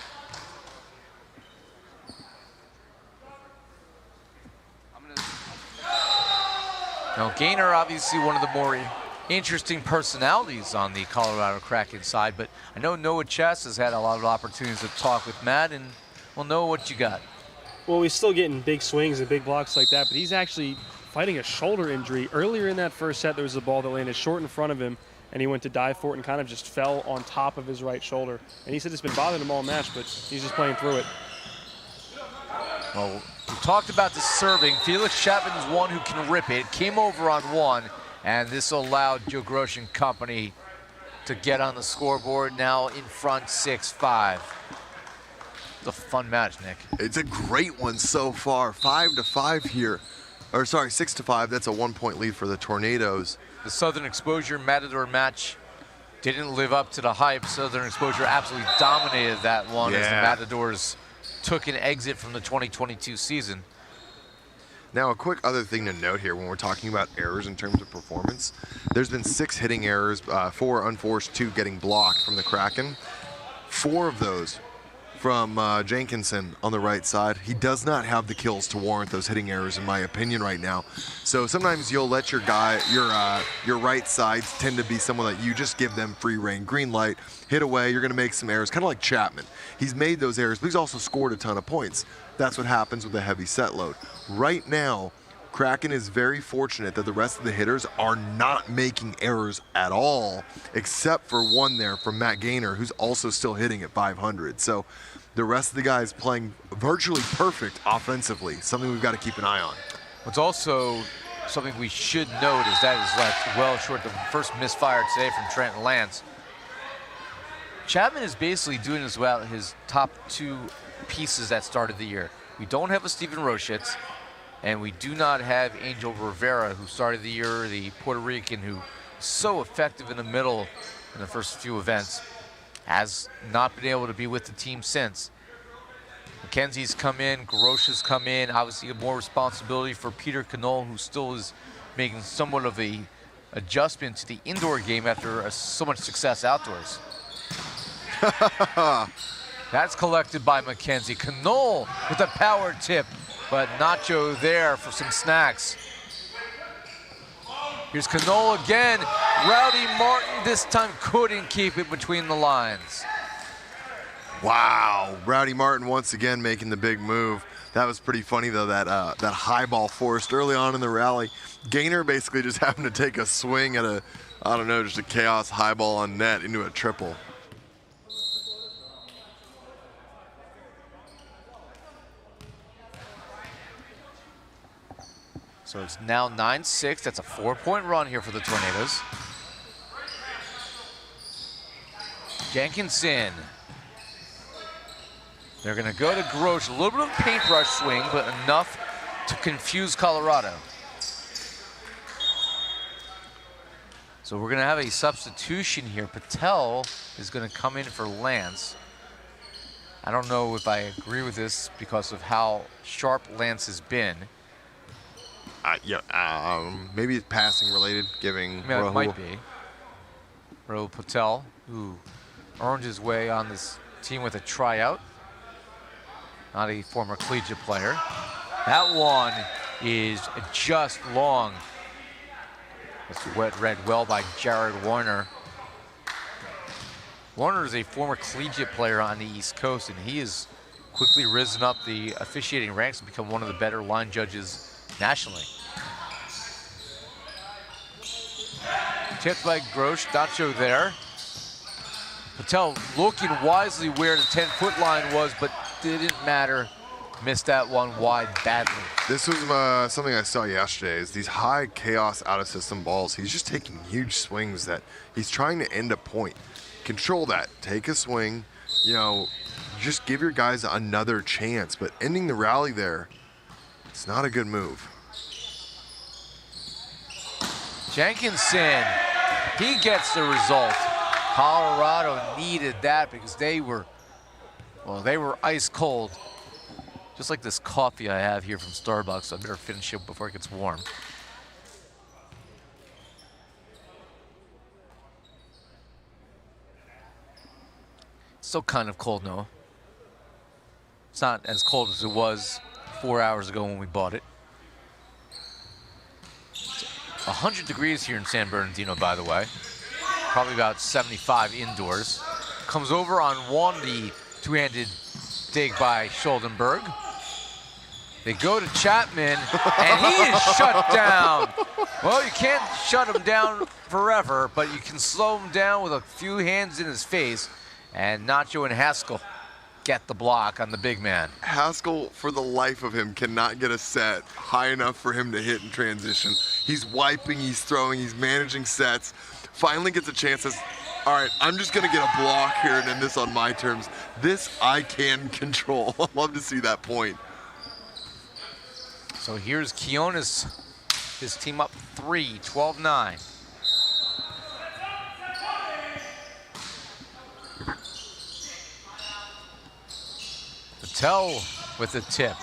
Now, Gaynor, obviously one of the more interesting personalities on the Colorado Kraken side, but I know Noah Chess has had a lot of opportunities to talk with Matt, and well, Noah, what you got? Well, he's still getting big swings and big blocks like that, but he's actually fighting a shoulder injury. Earlier in that first set, there was a ball that landed short in front of him, and he went to dive for it and kind of just fell on top of his right shoulder. And he said it's been bothering him all match, but he's just playing through it. Well, we talked about the serving. Felix Chapman is one who can rip it. Came over on one, and this allowed Joe Grosh and company to get on the scoreboard, now in front 6-5. It's a fun match, Nick. It's a great one so far. 5-5 here. Or sorry, 6-5. That's a 1-point lead for the Tornadoes. The Southern Exposure Matador match didn't live up to the hype. Southern Exposure absolutely dominated that one as the Matadors took an exit from the 2022 season. Now, a quick other thing to note here when we're talking about errors in terms of performance, there's been 6 hitting errors, 4 unforced, 2 getting blocked from the Kraken. 4 of those from Jenkinson on the right side. He does not have the kills to warrant those hitting errors, in my opinion, right now. So sometimes you'll let your right sides tend to be someone that you just give them free rein, green light, hit away. You're going to make some errors, kind of like Chapman. He's made those errors, but he's also scored a ton of points. That's what happens with a heavy set load. Right now, Kraken is very fortunate that the rest of the hitters are not making errors at all, except for one there from Matt Gaynor, who's also still hitting at 500. So the rest of the guys playing virtually perfect offensively, something we've got to keep an eye on. What's also something we should note is that is left well short. The first misfire today from Trent Lance. Chapman is basically doing as well his top 2 pieces that started the year. We don't have a Steven Roschitz, and we do not have Angel Rivera, who started the year, the Puerto Rican, who is so effective in the middle in the first few events, has not been able to be with the team since. McKenzie's come in, Grosh has come in, obviously more responsibility for Peter Knoll, who still is making somewhat of a adjustment to the indoor game after so much success outdoors. That's collected by McKenzie. Knoll with a power tip, but Nacho there for some snacks. Here's Knoll again. Rowdy Martin this time couldn't keep it between the lines. Wow, Rowdy Martin once again making the big move. That was pretty funny though, that high ball forced early on in the rally. Gaynor basically just happened to take a swing at just a chaos high ball on net into a triple. So it's now 9-6. That's a 4-point run here for the Tornadoes. Jenkinson. They're going to go to Grosh. A little bit of a paintbrush swing, but enough to confuse Colorado. So we're going to have a substitution here. Patel is going to come in for Lance. I don't know if I agree with this because of how sharp Lance has been. Maybe it's passing related, giving Yeah, it might be. Rahul Patel, who earned his way on this team with a tryout. Not a former collegiate player. That one is just long. That's read well by Jared Warner. Warner is a former collegiate player on the East Coast, and he has quickly risen up the officiating ranks and become one of the better line judges nationally. Tipped by Grosh, Nacho there. Patel looking wisely where the 10-foot line was, but didn't matter. Missed that one wide badly. This was something I saw yesterday, is these high chaos out-of-system balls. He's just taking huge swings that he's trying to end a point. Control that. Take a swing. Just give your guys another chance. But ending the rally there, it's not a good move. Jenkinson, he gets the result. Colorado needed that because they were ice cold. Just like this coffee I have here from Starbucks, so I better finish it before it gets warm. It's still kind of cold, Noah. It's not as cold as it was 4 hours ago when we bought it. It's 100 degrees here in San Bernardino, by the way. Probably about 75 indoors. Comes over on one, the two-handed dig by Schuldenberg. They go to Chapman, and he is shut down. Well, you can't shut him down forever, but you can slow him down with a few hands in his face. And Nacho and Haskell get the block on the big man. Haskell, for the life of him, cannot get a set high enough for him to hit in transition. He's wiping, he's throwing, he's managing sets. Finally gets a chance. Says, all right, I'm just going to get a block here and end this on my terms. This I can control. I'd love to see that point. So here's Quinones, his team up 3, 12-9. Patel with the tip.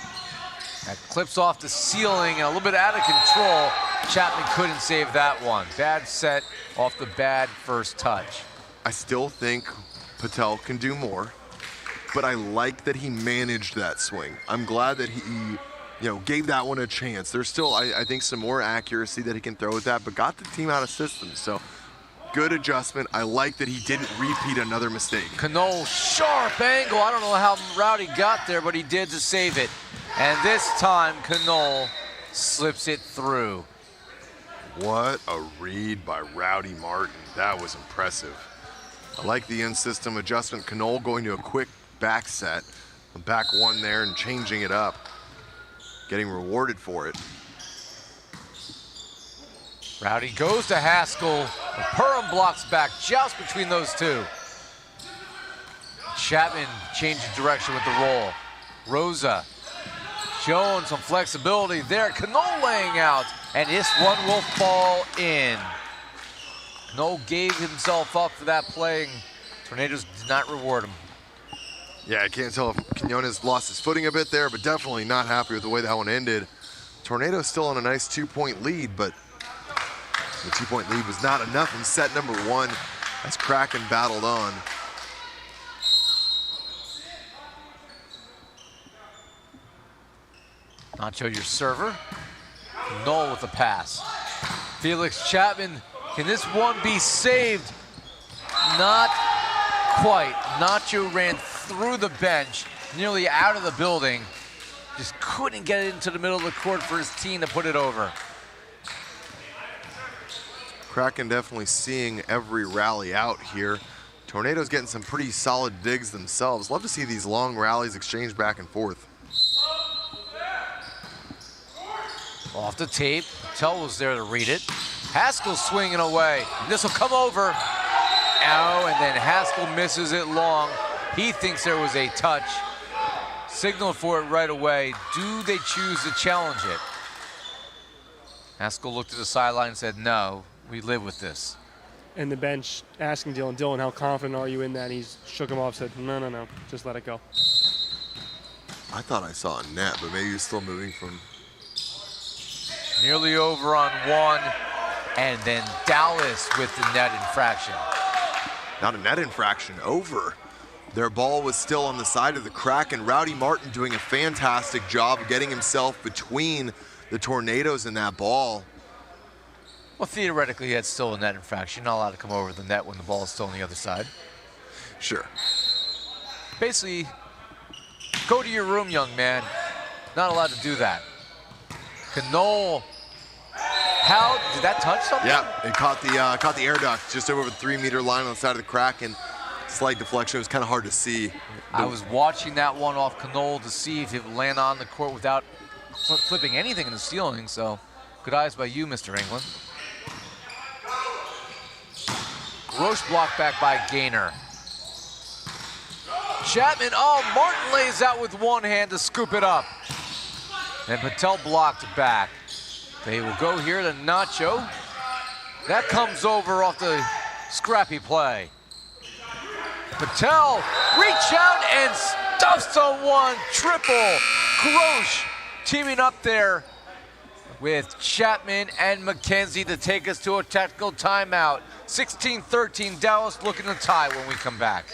That clips off the ceiling and a little bit out of control. Chapman couldn't save that one. Bad set off the bad first touch. I still think Patel can do more, but I like that he managed that swing. I'm glad that he gave that one a chance. There's still, I think, some more accuracy that he can throw with that, but got the team out of system. So good adjustment. I like that he didn't repeat another mistake. Knoll, sharp angle. I don't know how Rowdy got there, but he did to save it. And this time, Knoll slips it through. What a read by Rowdy Martin. That was impressive. I like the in-system adjustment. Knoll going to a quick back set. Back one there and changing it up. Getting rewarded for it. Rowdy goes to Haskell. Perham blocks back, joust between those two. Chapman changing direction with the roll. Rosa showing some flexibility there. Knoll laying out, and this one will fall in. Knoll gave himself up for that play, and Tornadoes did not reward him. Yeah, I can't tell if Quinones lost his footing a bit there, but definitely not happy with the way that one ended. Tornado's still on a nice 2-point lead, but the 2-point lead was not enough in set number 1 as Kraken battled on. Nacho, your server. Knoll with the pass. Felix Chapman, can this one be saved? Not quite. Nacho ran through the bench, nearly out of the building. Just couldn't get it into the middle of the court for his team to put it over. Kraken definitely seeing every rally out here. Tornado's getting some pretty solid digs themselves. Love to see these long rallies exchanged back and forth. Off the tape, Patel was there to read it. Haskell swinging away. This will come over. Ow, and then Haskell misses it long. He thinks there was a touch. Signaled for it right away. Do they choose to challenge it? Haskell looked at the sideline and said, no, we live with this. And the bench asking Dylan, how confident are you in that? And he shook him off, said, no, just let it go. I thought I saw a net, but maybe he's still moving from... Nearly over on one, and then Dallas with the net infraction. Not a net infraction, over. Their ball was still on the side of the Kraken. Rowdy Martin doing a fantastic job of getting himself between the Tornadoes and that ball. Well, theoretically, it's still a net infraction. You're not allowed to come over the net when the ball is still on the other side. Sure. Basically, go to your room, young man. Not allowed to do that. Knoll, how did that touch something? Yeah, it caught the air duct just over the 3-meter line on the side of the Kraken. Slight deflection. It was kind of hard to see. I was watching that one off Knoll to see if it would land on the court without flipping anything in the ceiling. So, good eyes by you, Mr. England. Gross block back by Gaynor. Chapman, Martin lays out with one hand to scoop it up. And Patel blocked back. They will go here to Nacho. That comes over off the scrappy play. Patel, reach out and stuffs on one, triple. Grosh teaming up there with Chapman and McKenzie to take us to a tactical timeout. 16-13, Dallas looking to tie when we come back.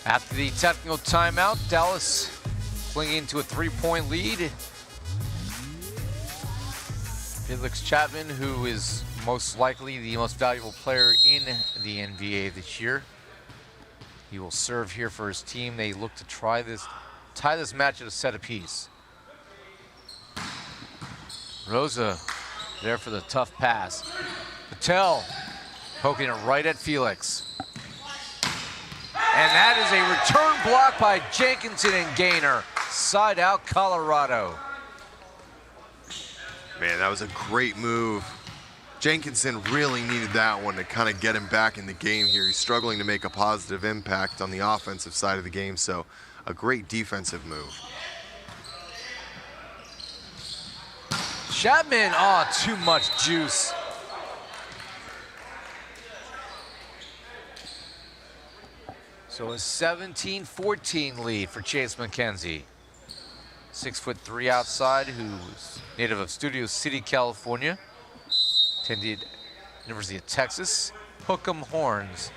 After the technical timeout, Dallas clinging to a 3-point lead. Felix Chapman, who is most likely the most valuable player in the NVA this year. He will serve here for his team. They look to tie this match at a set apiece. Rosa there for the tough pass. Patel poking it right at Felix. And that is a return block by Jenkinson and Gaynor. Side out Colorado. Man, that was a great move. Jenkinson really needed that one to kind of get him back in the game here. He's struggling to make a positive impact on the offensive side of the game, so a great defensive move. Chapman, oh, too much juice. So a 17-14 lead for Chase McKenzie. 6'3" outside, who's native of Studio City, California. Attended University of Texas. Hook'em Horns.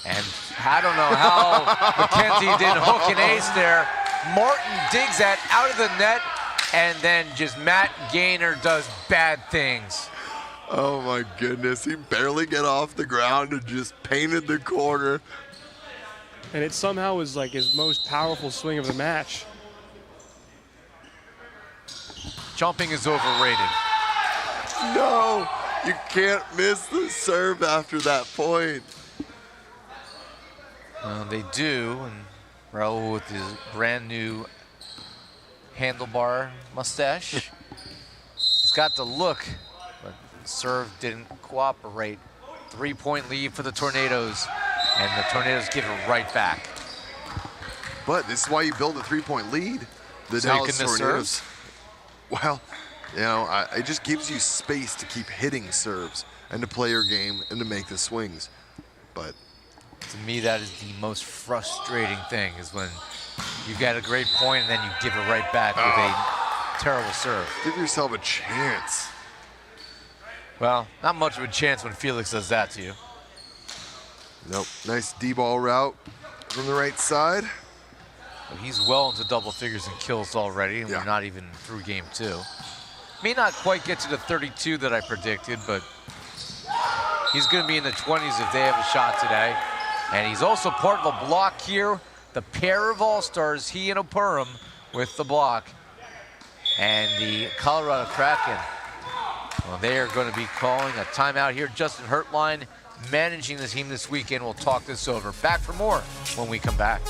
And I don't know how McKenzie didn't hook an ace there. Martin digs that out of the net, and then just Matt Gaynor does bad things. Oh my goodness, he barely got off the ground and just painted the corner. And it somehow was like his most powerful swing of the match. Jumping is overrated. No, you can't miss the serve after that point. They do, and Raul with his brand new handlebar mustache. He's got the look, but serve didn't cooperate. 3-point lead for the Tornadoes, and the Tornadoes give it right back. But this is why you build a 3-point lead. The Dallas Taking the Tornadoes. serves? Well, you know, it just gives you space to keep hitting serves and to play your game and to make the swings. But to me, that is the most frustrating thing, is when you get a great point and then you give it right back with a terrible serve. Give yourself a chance. Well, not much of a chance when Felix does that to you. Nope. Nice D-ball route from the right side. He's well into double figures in kills already, and we're not even through game 2. May not quite get to the 32 that I predicted, but he's going to be in the 20s if they have a shot today. And he's also part of a block here. The pair of all-stars, he and Opurum, with the block. And the Colorado Kraken, well, they are going to be calling a timeout here. Justin Hertline managing the team this weekend. We'll talk this over. Back for more when we come back.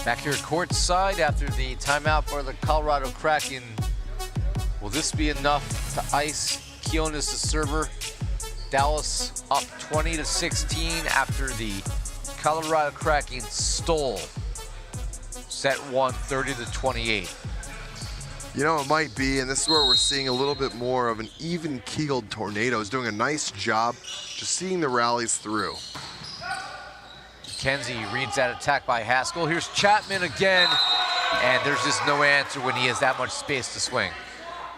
Back here courtside after the timeout for the Colorado Kraken. Will this be enough to ice Kionis, the server? Dallas up 20-16 after the Colorado Kraken stole set 1, 30-28. You know, it might be, and this is where we're seeing a little bit more of an even-keeled Tornadoes doing a nice job just seeing the rallies through. McKenzie reads that attack by Haskell. Here's Chapman again, and there's just no answer when he has that much space to swing.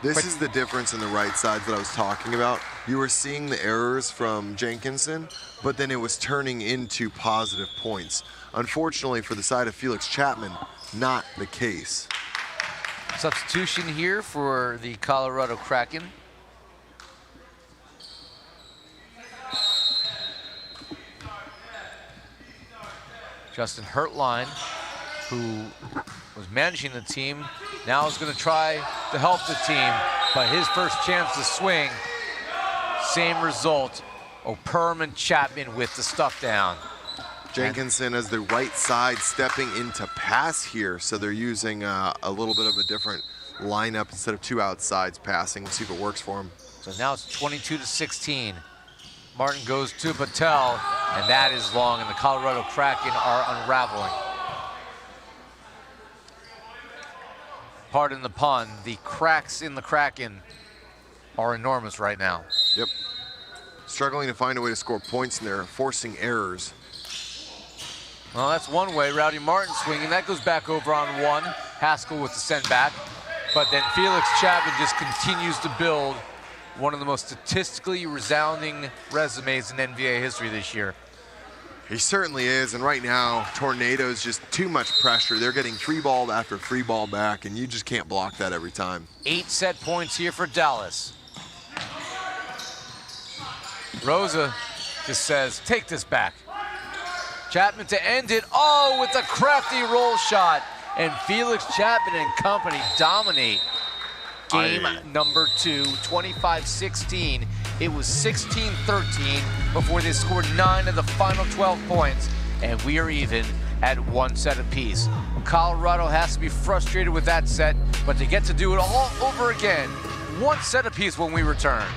This is the difference in the right side that I was talking about. You were seeing the errors from Jenkinson, but then it was turning into positive points. Unfortunately for the side of Felix Chapman, not the case. Substitution here for the Colorado Kraken. Justin Hertline, who was managing the team, now is going to try to help the team, but his first chance to swing, same result. Opurum and Chapman with the stuff down. Jenkinson as the right side stepping into pass here. So they're using a little bit of a different lineup instead of two outsides passing. We'll see if it works for him. So now it's 22-16. Martin goes to Patel, and that is long, and the Colorado Kraken are unraveling. Pardon the pun, the cracks in the Kraken are enormous right now. Yep. Struggling to find a way to score points, and they're forcing errors. Well, that's one way. Rowdy Martin swinging. That goes back over on one. Haskell with the send back. But then Felix Chapman just continues to build one of the most statistically resounding resumes in NVA history this year. He certainly is, and right now, Tornado's just too much pressure. They're getting free ball after free ball back, and you just can't block that every time. 8 set points here for Dallas. Rosa just says, take this back. Chapman to end it. Oh, with a crafty roll shot. And Felix Chapman and company dominate game number 2, 25-16. It was 16-13 before they scored 9 of the final 12 points. And we are even at 1 set apiece. Colorado has to be frustrated with that set, but they get to do it all over again. 1 set apiece when we return.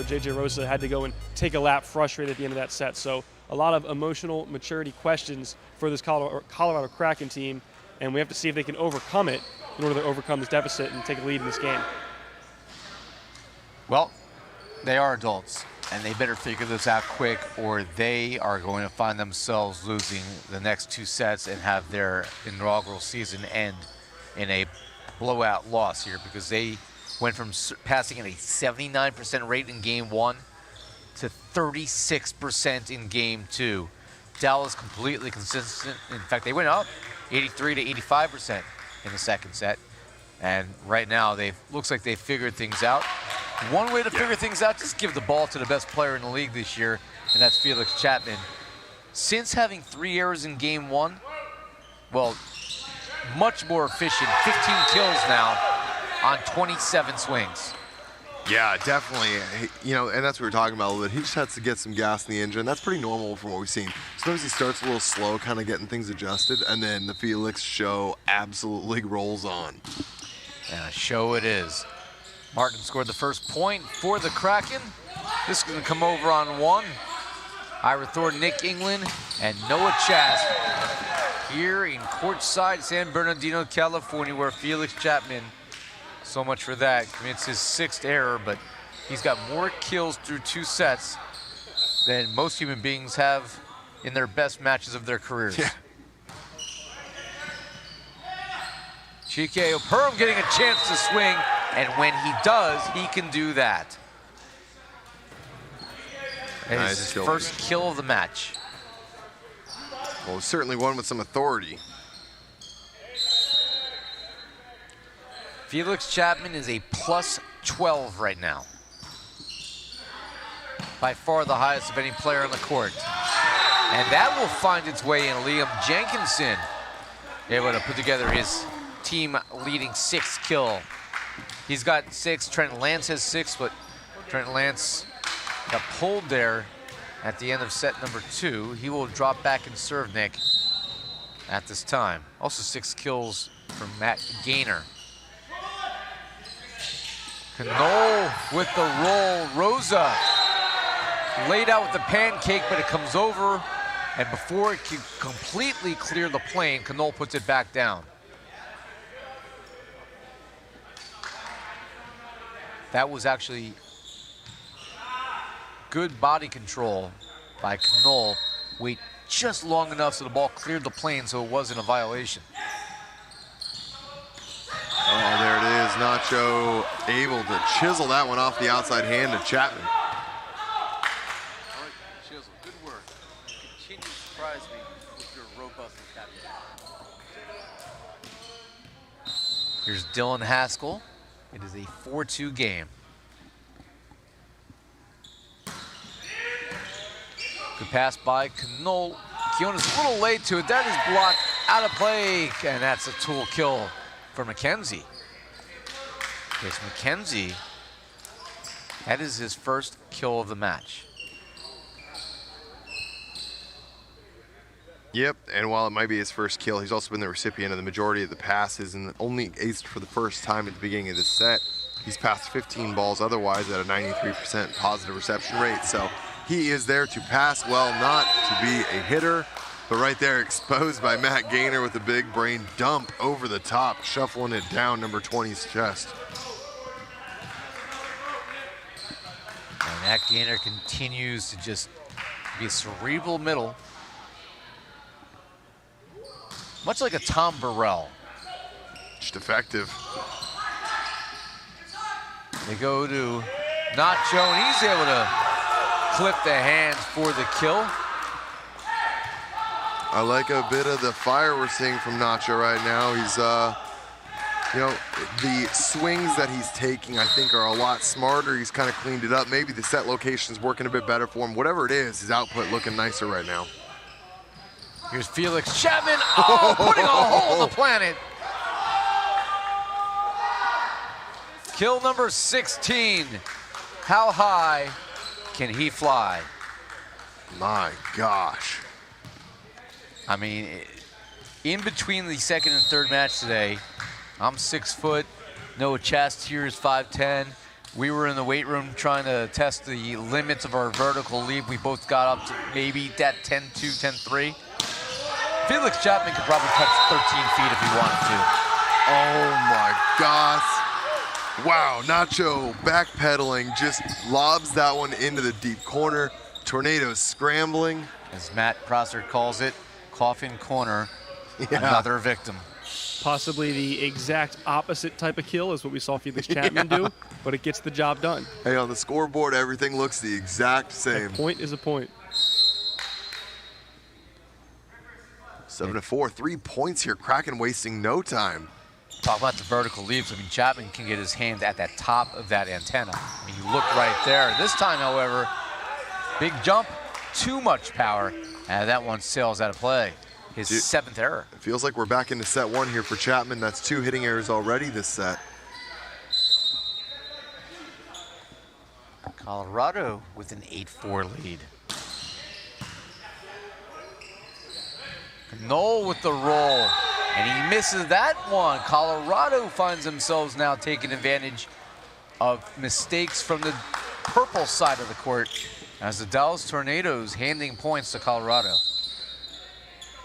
JJ Rosa had to go and take a lap frustrated at the end of that set. So a lot of emotional maturity questions for this Colorado Kraken team, and we have to see if they can overcome it in order to overcome this deficit and take a lead in this game. Well, they are adults, and they better figure this out quick, or they are going to find themselves losing the next 2 sets and have their inaugural season end in a blowout loss here, because they went from passing at a 79% rate in game 1 to 36% in game 2. Dallas completely consistent. In fact, they went up 83 to 85% in the second set. And right now, looks like they figured things out. One way to figure things out, just give the ball to the best player in the league this year, and that's Felix Chapman. Since having 3 errors in game 1, well, much more efficient, 15 kills now on 27 swings. Yeah, definitely. You know, and that's what we were talking about a little bit. He just has to get some gas in the engine. That's pretty normal from what we've seen. Sometimes he starts a little slow, kind of getting things adjusted, and then the Felix show absolutely rolls on. And a show it is. Martin scored the first point for the Kraken. This is going to come over on 1. Ira Thor, Nick England, and Noah Chast here in courtside San Bernardino, California, where Felix Chapman, so much for that, commits his 6th error, but he's got more kills through 2 sets than most human beings have in their best matches of their careers. Yeah. Chike Operum getting a chance to swing, and when he does, he can do that. And Nice it's his kill. first kill of the match. Well, certainly one with some authority. Felix Chapman is a plus 12 right now. By far the highest of any player on the court. And that will find its way in. Liam Jenkinson able to put together his team-leading 6th kill. He's got 6. Trent Lance has 6, but Trent Lance got pulled there at the end of set number 2. He will drop back and serve Nick at this time. Also 6 kills from Matt Gaynor. Knoll with the roll. Rosa laid out with the pancake, but it comes over, and before it can completely clear the plane, Knoll puts it back down. That was actually good body control by Knoll. Wait just long enough so the ball cleared the plane so it wasn't a violation. Oh, there it is. Nacho able to chisel that one off the outside hand of Chapman. Chisel, good work. You continue to surprise me with your robust vocabulary. Here's Dylan Haskell. It is a 4-2 game. Good pass by Knoll. Keona's a little late to it. That is blocked out of play, and that's a tool kill for McKenzie. Yes, McKenzie, that is his first kill of the match. Yep, and while it might be his first kill, he's also been the recipient of the majority of the passes and only aced for the first time at the beginning of this set. He's passed 15 balls otherwise at a 93% positive reception rate, so he is there to pass well, not to be a hitter. But right there, exposed by Matt Gaynor with a big brain dump over the top, shuffling it down number 20's chest. And Matt Gaynor continues to just be a cerebral middle. Much like a Tom Burrell. Just effective. They go to Nacho, and he's able to clip the hands for the kill. I like a bit of the fire we're seeing from Nacho right now. He's, you know, the swings that he's taking, I think, are a lot smarter. He's kind of cleaned it up. Maybe the set location's working a bit better for him. Whatever it is, his output looking nicer right now. Here's Felix Chapman, oh, putting a hole in the planet. Kill number 16. How high can he fly? My gosh. I mean, in between the second and third match today, I'm 6 foot, Noah Chastier is 5'10". We were in the weight room trying to test the limits of our vertical leap. We both got up to maybe that 10'2", 10'3". Felix Chapman could probably touch 13 feet if he wanted to. Oh my gosh. Wow, Nacho backpedaling, just lobs that one into the deep corner. Tornado scrambling. As Matt Prosser calls it, coffin corner, another victim. Possibly the exact opposite type of kill is what we saw Felix Chapman do, but it gets the job done. Hey, on the scoreboard, everything looks the exact same. A point is a point. 7-4, 3 points here. Kraken wasting no time. Talk about the vertical leaps. I mean, Chapman can get his hand at that top of that antenna. I mean, you look right there. This time, however, big jump, too much power, and that one sails out of play. His seventh error. It feels like we're back into set one here for Chapman. That's 2 hitting errors already this set. Colorado with an 8-4 lead. Knoll with the roll, and he misses that one. Colorado finds themselves now taking advantage of mistakes from the purple side of the court as the Dallas Tornadoes handing points to Colorado.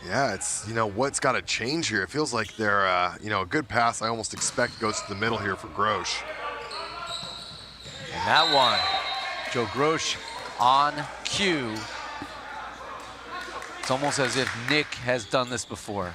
Yeah, it's, you know, what's got to change here. It feels like they're, you know, a good pass I almost expect goes to the middle here for Grosh. And that one, Joe Grosh on cue. It's almost as if Nick has done this before.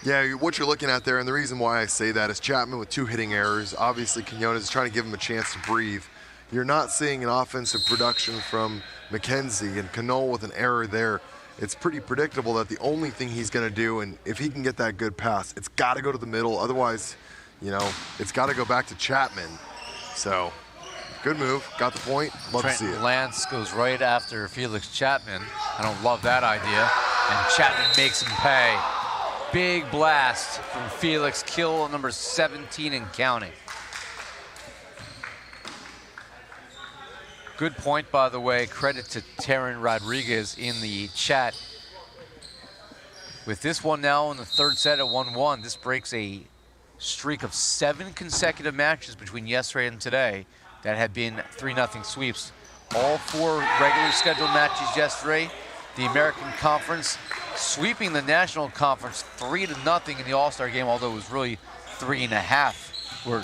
Yeah, what you're looking at there, and the reason why I say that is Chapman with 2 hitting errors. Obviously, Quinones is trying to give him a chance to breathe. You're not seeing an offensive production from McKenzie, and Knoll with an error there. It's pretty predictable that the only thing he's going to do, and if he can get that good pass, it's got to go to the middle. Otherwise, you know, it's got to go back to Chapman. So, good move. Got the point. Love to see it. Lance goes right after Felix Chapman. I don't love that idea. And Chapman makes him pay. Big blast from Felix. Kill number 17 and counting. Good point, by the way. Credit to Taryn Rodriguez in the chat. With this one now in the third set at 1-1, this breaks a streak of 7 consecutive matches between yesterday and today that had been 3-0 sweeps. All 4 regular scheduled matches yesterday. The American Conference sweeping the National Conference 3-0 in the All-Star game, although it was really 3.5. Or,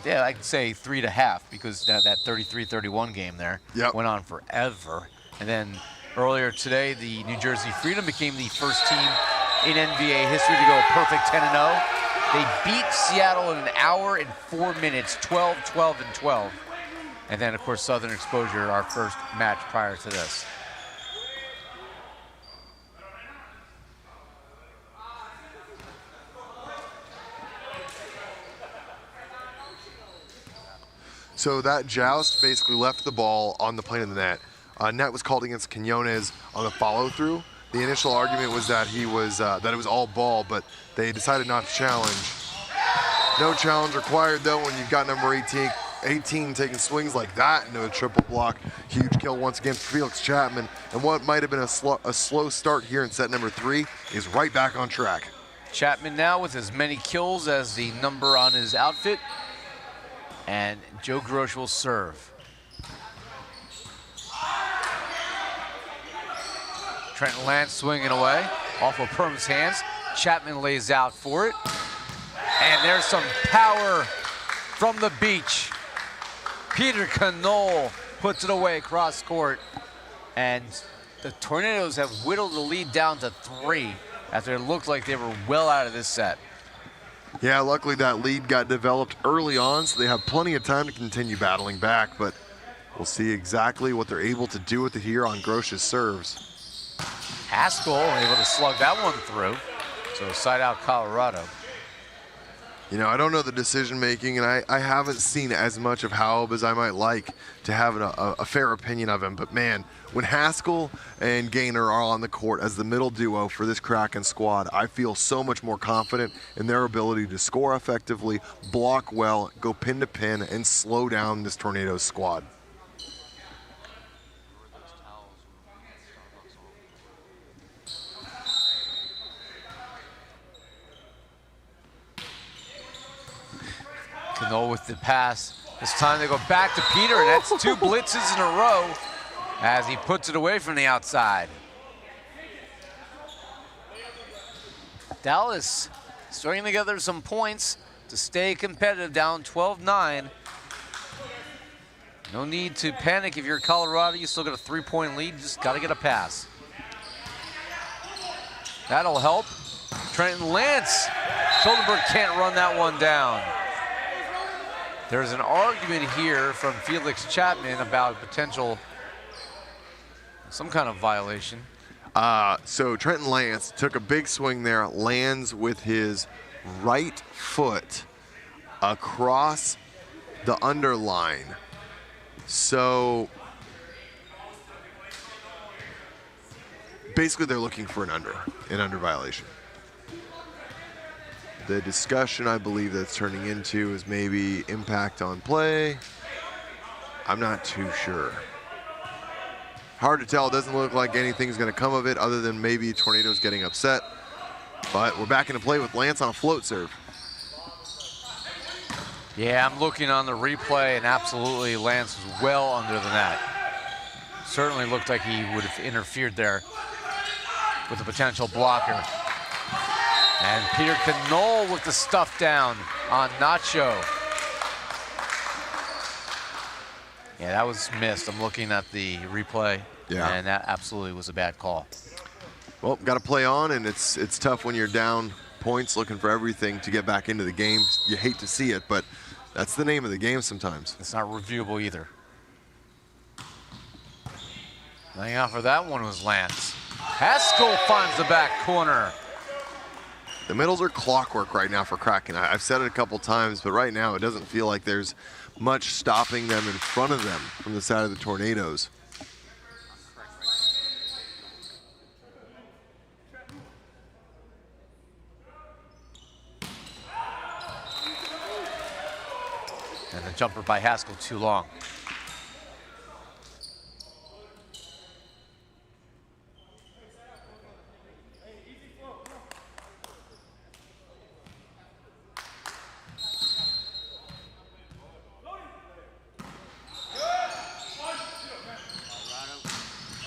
yeah, I'd say 3.5 because that 33-31 game there went on forever. And then earlier today, the New Jersey Freedom became the first team in NVA history to go a perfect 10-0. They beat Seattle in an hour and 4 minutes, 12, 12, and 12. And then, of course, Southern Exposure, our first match prior to this. So that joust basically left the ball on the plane of the net. Net was called against Quinones on the follow-through. The initial argument was that he was that it was all ball, but they decided not to challenge. No challenge required though when you've got number 18 taking swings like that into a triple block. Huge kill once again for Felix Chapman. And what might have been a slow start here in set number 3 is right back on track. Chapman now with as many kills as the number on his outfit. And Joe Grosh will serve. Trenton Lance swinging away off of Perm's hands. Chapman lays out for it. And there's some power from the beach. Peter Canole puts it away across court. And the Tornadoes have whittled the lead down to 3 after it looked like they were well out of this set. Yeah, luckily that lead got developed early on, so they have plenty of time to continue battling back, but we'll see exactly what they're able to do with it here on Grosh's serves. Haskell able to slug that one through. So side out Colorado. You know, I don't know the decision making, and I haven't seen as much of Haub as I might like to have a fair opinion of him. But man, when Haskell and Gaynor are on the court as the middle duo for this Kraken squad, I feel so much more confident in their ability to score effectively, block well, go pin to pin, and slow down this Tornadoes squad. Cano with the pass. This time they go back to Peter, and that's 2 blitzes in a row as he puts it away from the outside. Dallas stringing together some points to stay competitive, down 12-9. No need to panic if you're Colorado. You still got a 3-point lead. You just got to get a pass. That'll help. Trenton Lance. Schuldenberg can't run that one down. There's an argument here from Felix Chapman about potential, some kind of violation. So Trenton Lance took a big swing there, lands with his right foot across the underline. So basically they're looking for an under violation. The discussion I believe that's turning into is maybe impact on play. I'm not too sure. Hard to tell. It doesn't look like anything's going to come of it other than maybe Tornadoes getting upset. But we're back into play with Lance on a float serve. Yeah, I'm looking on the replay, and absolutely Lance was well under the net. Certainly looked like he would have interfered there with a potential blocker. And Peter Canole with the stuff down on Nacho. Yeah, that was missed. I'm looking at the replay, and that absolutely was a bad call. Well, got to play on, and it's tough when you're down points looking for everything to get back into the game. You hate to see it, but that's the name of the game sometimes. It's not reviewable either. Laying out for that one was Lance. Haskell finds the back corner. The middles are clockwork right now for Kraken. I've said it a couple times, but right now it doesn't feel like there's much stopping them in front of them from the side of the Tornadoes. And the jumper by Haskell too long.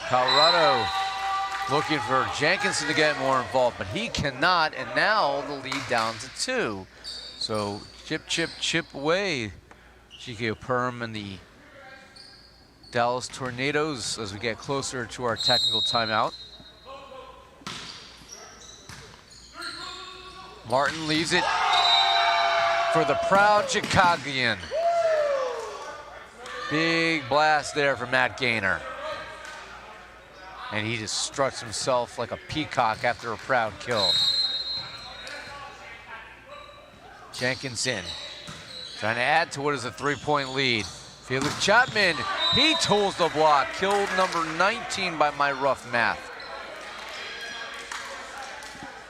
Colorado looking for Jenkinson to get more involved, but he cannot, and now the lead down to 2. So chip away. GKO Perm and the Dallas Tornadoes as we get closer to our technical timeout. Martin leaves it for the proud Chicagoan. Big blast there for Matt Gaynor. And he just struts himself like a peacock after a proud kill. Jenkins in, trying to add to what is a 3-point lead. Felix Chapman, he tools the block. Killed number 19 by my rough math.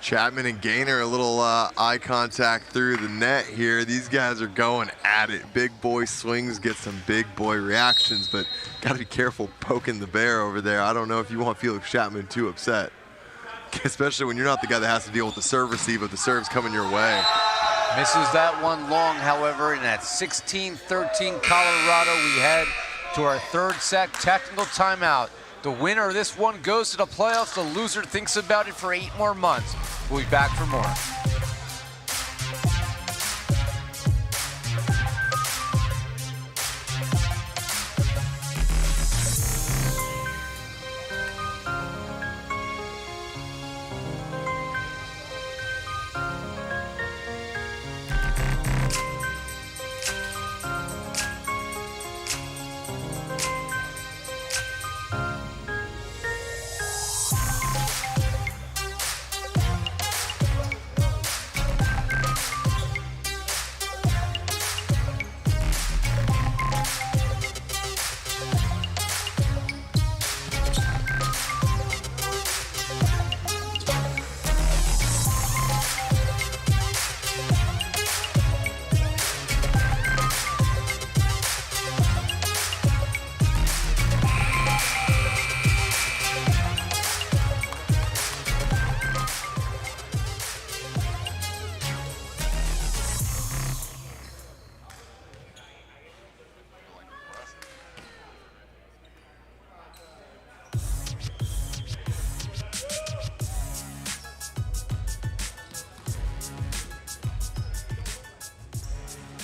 Chapman and Gaynor, a little eye contact through the net here. These guys are going at it. Big boy swings get some big boy reactions, but got to be careful poking the bear over there. I don't know if you want Felix Chapman too upset, especially when you're not the guy that has to deal with the serve receive if the serve's coming your way. Misses that one long, however, and at 16-13 Colorado, we head to our third set technical timeout. The winner of this one goes to the playoffs. The loser thinks about it for 8 more months. We'll be back for more.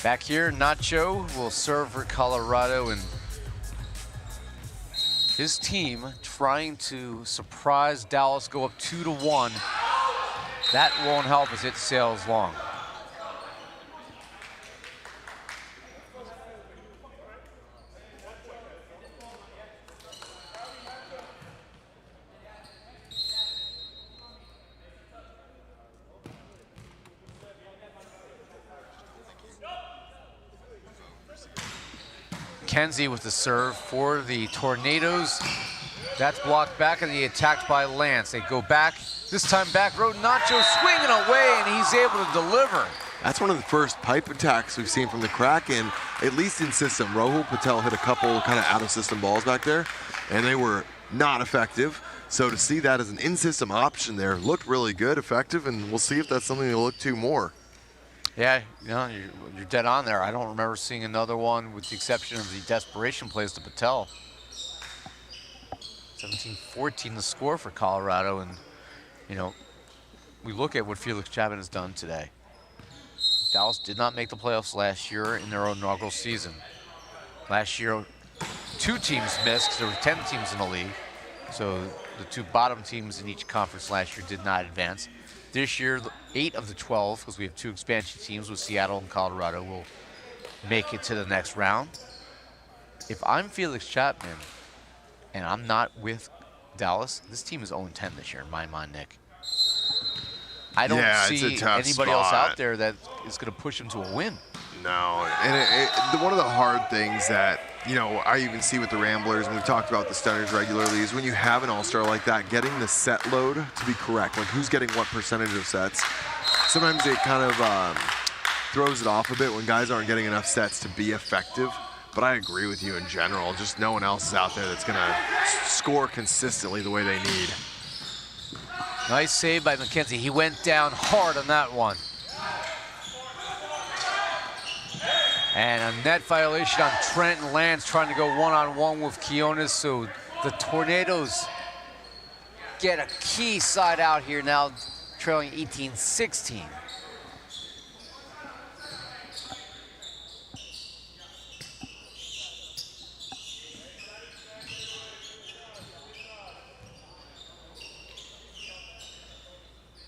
Back here, Nacho will serve for Colorado, and his team trying to surprise Dallas, go up 2-1. That won't help as it sails long. Kenzie with the serve for the Tornadoes. That's blocked back and he attacked by Lance. They go back, this time back row. Nacho swinging away and he's able to deliver. That's one of the first pipe attacks we've seen from the Kraken, at least in system. Rahul Patel hit a couple kind of out of system balls back there and they were not effective. So to see that as an in-system option there looked really good, effective, and we'll see if that's something to look to more. Yeah, you know, you're dead on there. I don't remember seeing another one with the exception of the desperation plays to Patel. 17-14 the score for Colorado, and you know, we look at what Felix Chapman has done today. Dallas did not make the playoffs last year in their inaugural season. Last year, 2 teams missed because there were 10 teams in the league. So the 2 bottom teams in each conference last year did not advance. This year, 8 of the 12, because we have 2 expansion teams with Seattle and Colorado, will make it to the next round. If I'm Felix Chapman and I'm not with Dallas, this team is 0-10 this year in my mind, Nick. I don't see anybody else out there that is going to push him to a win. No, and one of the hard things that, you know, I even see with the Ramblers, and we've talked about the Stunners regularly, is when you have an all-star like that, getting the set load to be correct, like who's getting what percentage of sets. Sometimes it kind of throws it off a bit when guys aren't getting enough sets to be effective. But I agree with you in general. Just no one else is out there that's going to score consistently the way they need. Nice save by McKenzie. He went down hard on that one. And a net violation on Trenton Lance trying to go one-on-one with Quiones. So the Tornadoes get a key side out here now, trailing 18-16.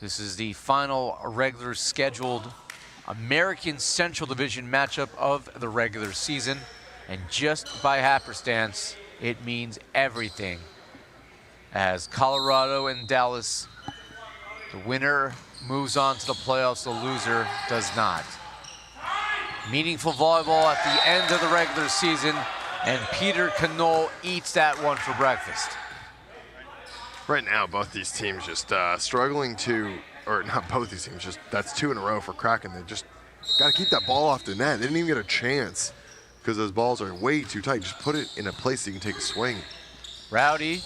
This is the final regular scheduled American Central Division matchup of the regular season. And just by happenstance, it means everything. As Colorado and Dallas, the winner moves on to the playoffs, the loser does not. Meaningful volleyball at the end of the regular season, and Peter Knoll eats that one for breakfast. Right now, both these teams just struggling to, or not both these teams, just that's 2 in a row for Kraken. They just got to keep that ball off the net. They didn't even get a chance because those balls are way too tight. Just put it in a place so you can take a swing. Rowdy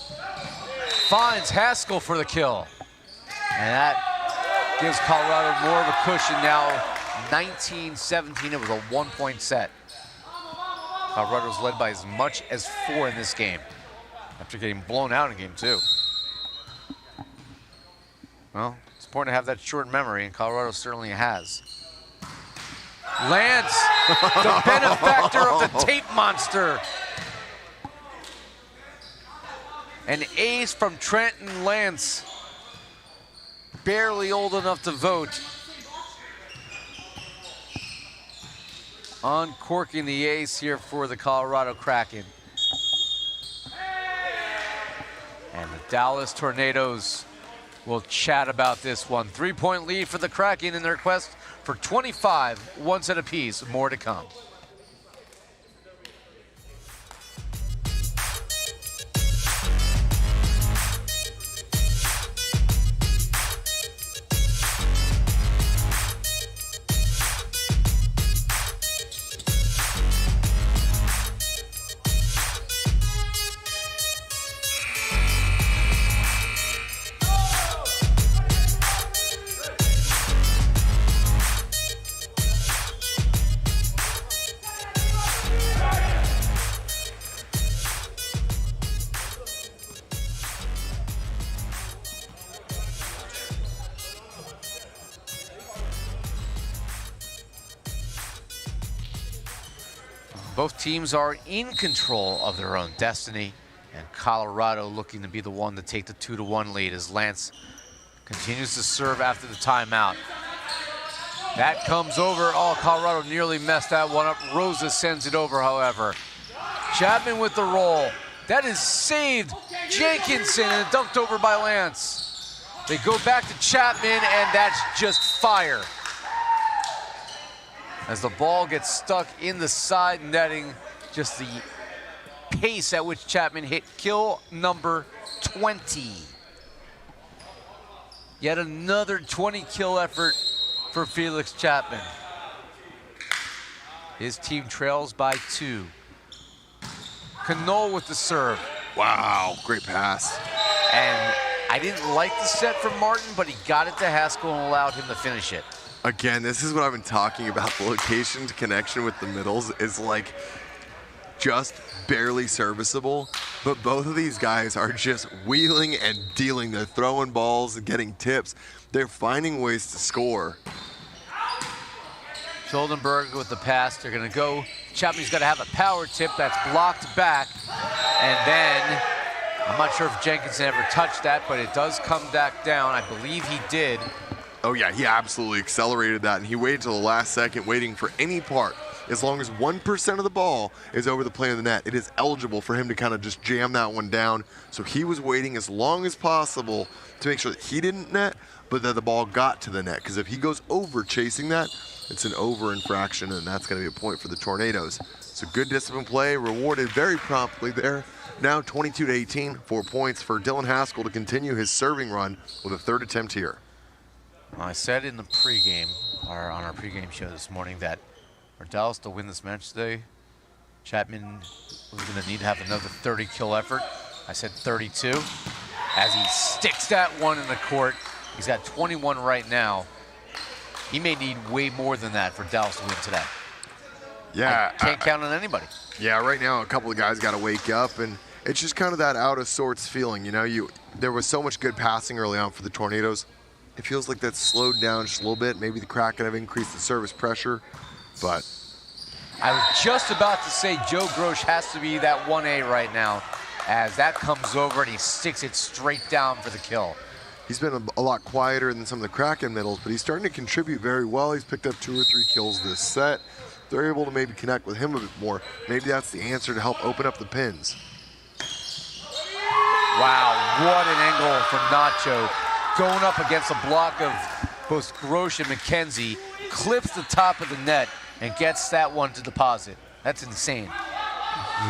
finds Haskell for the kill. And that gives Colorado more of a cushion now. 19-17, it was a 1-point set. Colorado's led by as much as 4 in this game, after getting blown out in game 2. Well, it's important to have that short memory, and Colorado certainly has. Lance, the benefactor of the tape monster. An ace from Trenton Lance. Barely old enough to vote. Uncorking the ace here for the Colorado Kraken. And the Dallas Tornadoes will chat about this one. 3-point lead for the Kraken in their quest for 25, 1 set apiece. More to come. Both teams are in control of their own destiny, and Colorado looking to be the one to take the 2-1 lead as Lance continues to serve after the timeout. That comes over. Oh, Colorado nearly messed that one up. Rosa sends it over, however. Chapman with the roll. That is saved. Jenkinson and dunked over by Lance. They go back to Chapman, and that's just fire. As the ball gets stuck in the side netting, just the pace at which Chapman hit kill number 20. Yet another 20 kill effort for Felix Chapman. His team trails by 2. Knoll with the serve. Wow, great pass. And I didn't like the set from Martin, but he got it to Haskell and allowed him to finish it. Again, this is what I've been talking about. The location to connection with the middles is like just barely serviceable, but both of these guys are just wheeling and dealing. They're throwing balls and getting tips. They're finding ways to score. Schuldenberg with the pass. They're going to go. Chapman's got to have a power tip that's blocked back. And then, I'm not sure if Jenkinson ever touched that, but it does come back down. I believe he did. Oh yeah, he absolutely accelerated that, and he waited till the last second waiting for any part. As long as 1% of the ball is over the plane of the net, it is eligible for him to kind of just jam that one down. So he was waiting as long as possible to make sure that he didn't net, but that the ball got to the net. Because if he goes over chasing that, it's an over infraction, and that's going to be a point for the Tornadoes. So good discipline play, rewarded very promptly there. Now 22-18, 4 points for Dylan Haskell to continue his serving run with a third attempt here. Well, I said in the pregame, or on our pregame show this morning, that for Dallas to win this match today, Chapman was going to need to have another 30 kill effort. I said 32. As he sticks that one in the court, he's got 21 right now. He may need way more than that for Dallas to win today. Yeah, I can't count on anybody. Yeah, right now a couple of guys got to wake up, and it's just kind of that out of sorts feeling. You know, there was so much good passing early on for the Tornadoes. It feels like that's slowed down just a little bit. Maybe the Kraken have increased the service pressure, but. I was just about to say Joe Grosh has to be that 1A right now, as that comes over and he sticks it straight down for the kill. He's been a lot quieter than some of the Kraken middles, but he's starting to contribute very well. He's picked up 2 or 3 kills this set. They're able to maybe connect with him a bit more. Maybe that's the answer to help open up the pins. Wow, what an angle from Nacho. Going up against a block of both Grosh and McKenzie, clips the top of the net and gets that one to deposit. That's insane.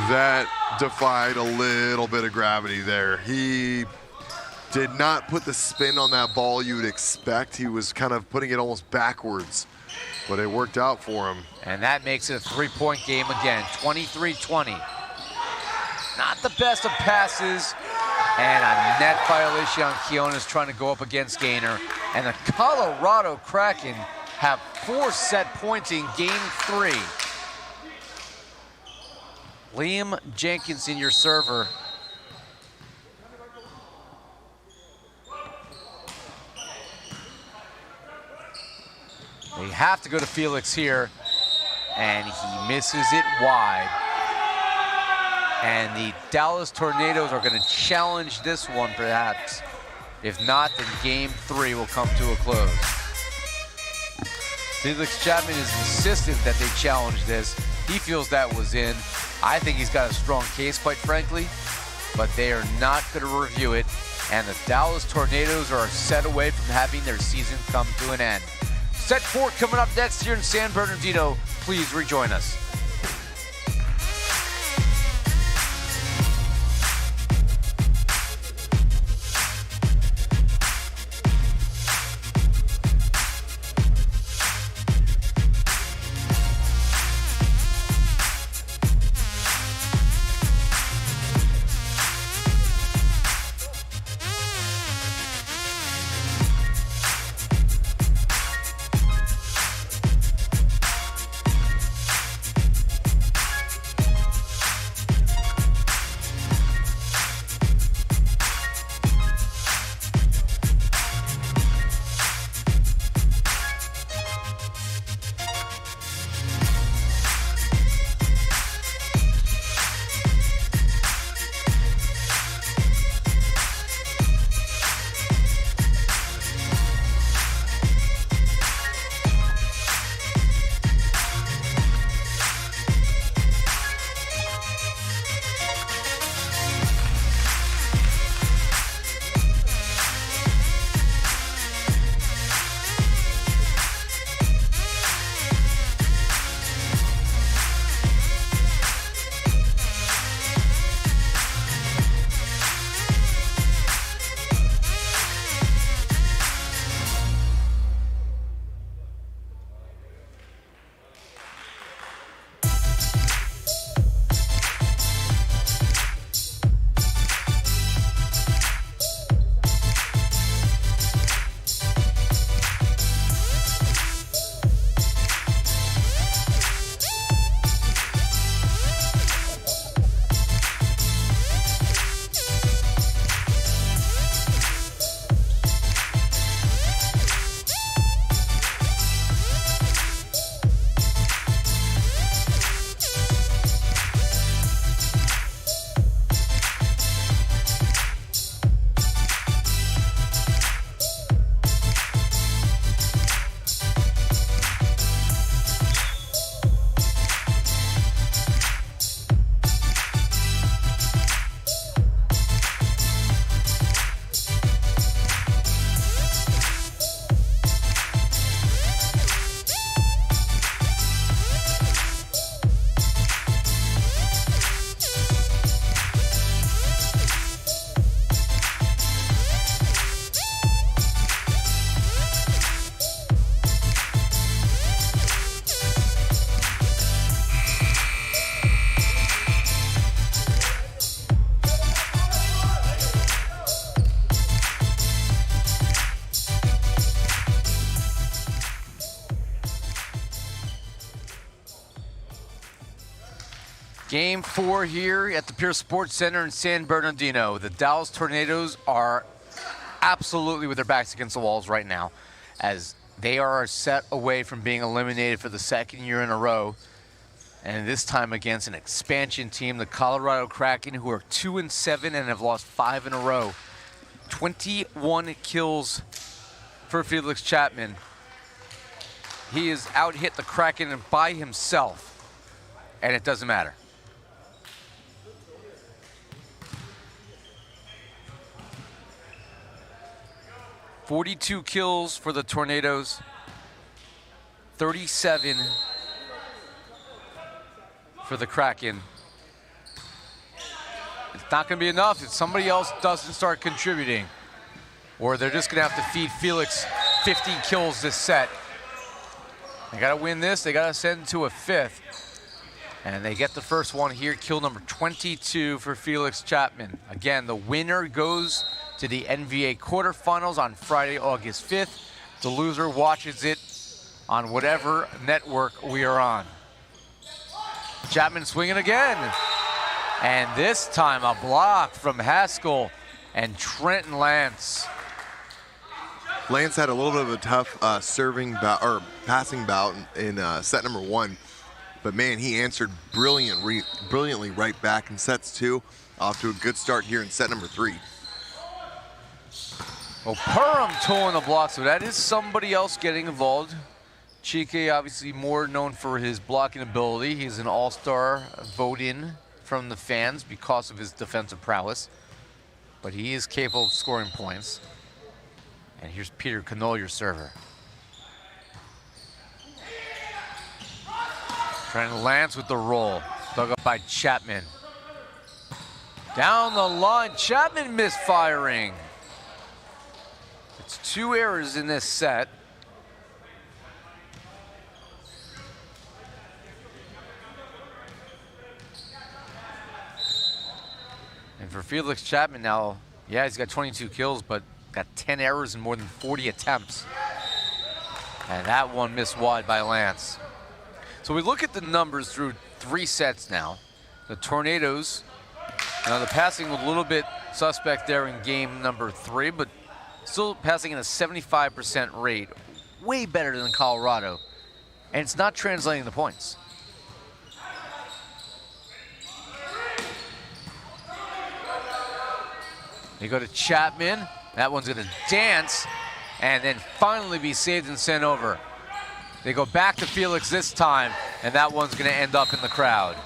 That defied a little bit of gravity there. He did not put the spin on that ball you would expect. He was kind of putting it almost backwards, but it worked out for him. And that makes it a 3-point game again, 23-20. Not the best of passes, and a net violation on Keonis trying to go up against Gaynor. And the Colorado Kraken have 4 set points in game 3. Liam Jenkinson, your server. They have to go to Felix here, and he misses it wide. And the Dallas Tornadoes are going to challenge this one, perhaps. If not, then game 3 will come to a close. Felix Chapman is insistent that they challenge this. He feels that was in. I think he's got a strong case, quite frankly, but they are not going to review it. And the Dallas Tornadoes are set away from having their season come to an end. Set 4 coming up next here in San Bernardino. Please rejoin us. Game 4 here at the Pierce Sports Center in San Bernardino. The Dallas Tornadoes are absolutely with their backs against the walls right now, as they are a set away from being eliminated for the 2nd year in a row. And this time against an expansion team, the Colorado Kraken, who are 2-7 and have lost 5 in a row. 21 kills for Felix Chapman. He has out-hit the Kraken by himself, and it doesn't matter. "42 kills for the Tornadoes, 37 for the Kraken. It's not going to be enough if somebody else doesn't start contributing, or they're just going to have to feed Felix 50 kills this set. They got to win this. They got to send to a 5th. And they get the first one here, kill number 22 for Felix Chapman. Again, the winner goes to the NVA quarterfinals on Friday, August 5th. The loser watches it on whatever network we are on. Chapman swinging again. And this time a block from Haskell and Trenton Lance. Lance had a little bit of a tough serving bout or passing bout in set number 1, but man, he answered brilliantly right back in sets 2. Off to a good start here in set number 3. Well, Perham towing the block, so that is somebody else getting involved. Chike, obviously more known for his blocking ability. He's an all-star vote-in from the fans because of his defensive prowess, but he is capable of scoring points. And here's Peter Knoll, your server. Trying to Lance with the roll. Dug up by Chapman. Down the line, Chapman misfiring. It's 2 errors in this set. And for Felix Chapman now, yeah, he's got 22 kills, but got 10 errors and more than 40 attempts. And that one missed wide by Lance. So we look at the numbers through 3 sets now. The Tornadoes, the passing was a little bit suspect there in game number 3, but still passing at a 75% rate. Way better than Colorado. And it's not translating to points. They go to Chapman. That one's going to dance and then finally be saved and sent over. They go back to Felix this time, and that one's going to end up in the crowd.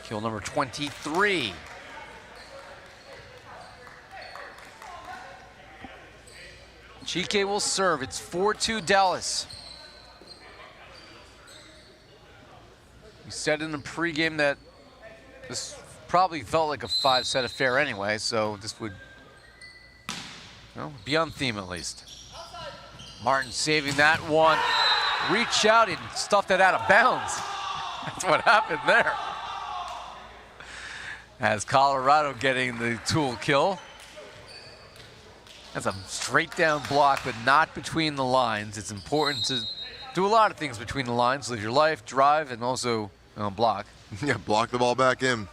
Kill number 23. Chike will serve. It's 4-2 Dallas. We said in the pregame that this probably felt like a 5-set affair anyway, so this would be on theme at least. Martin saving that one. Reach out and stuffed it out of bounds. That's what happened there. As Colorado getting the tool kill. That's a straight down block, but not between the lines. It's important to do a lot of things between the lines. Live your life, drive, and also block. Yeah, block the ball back in.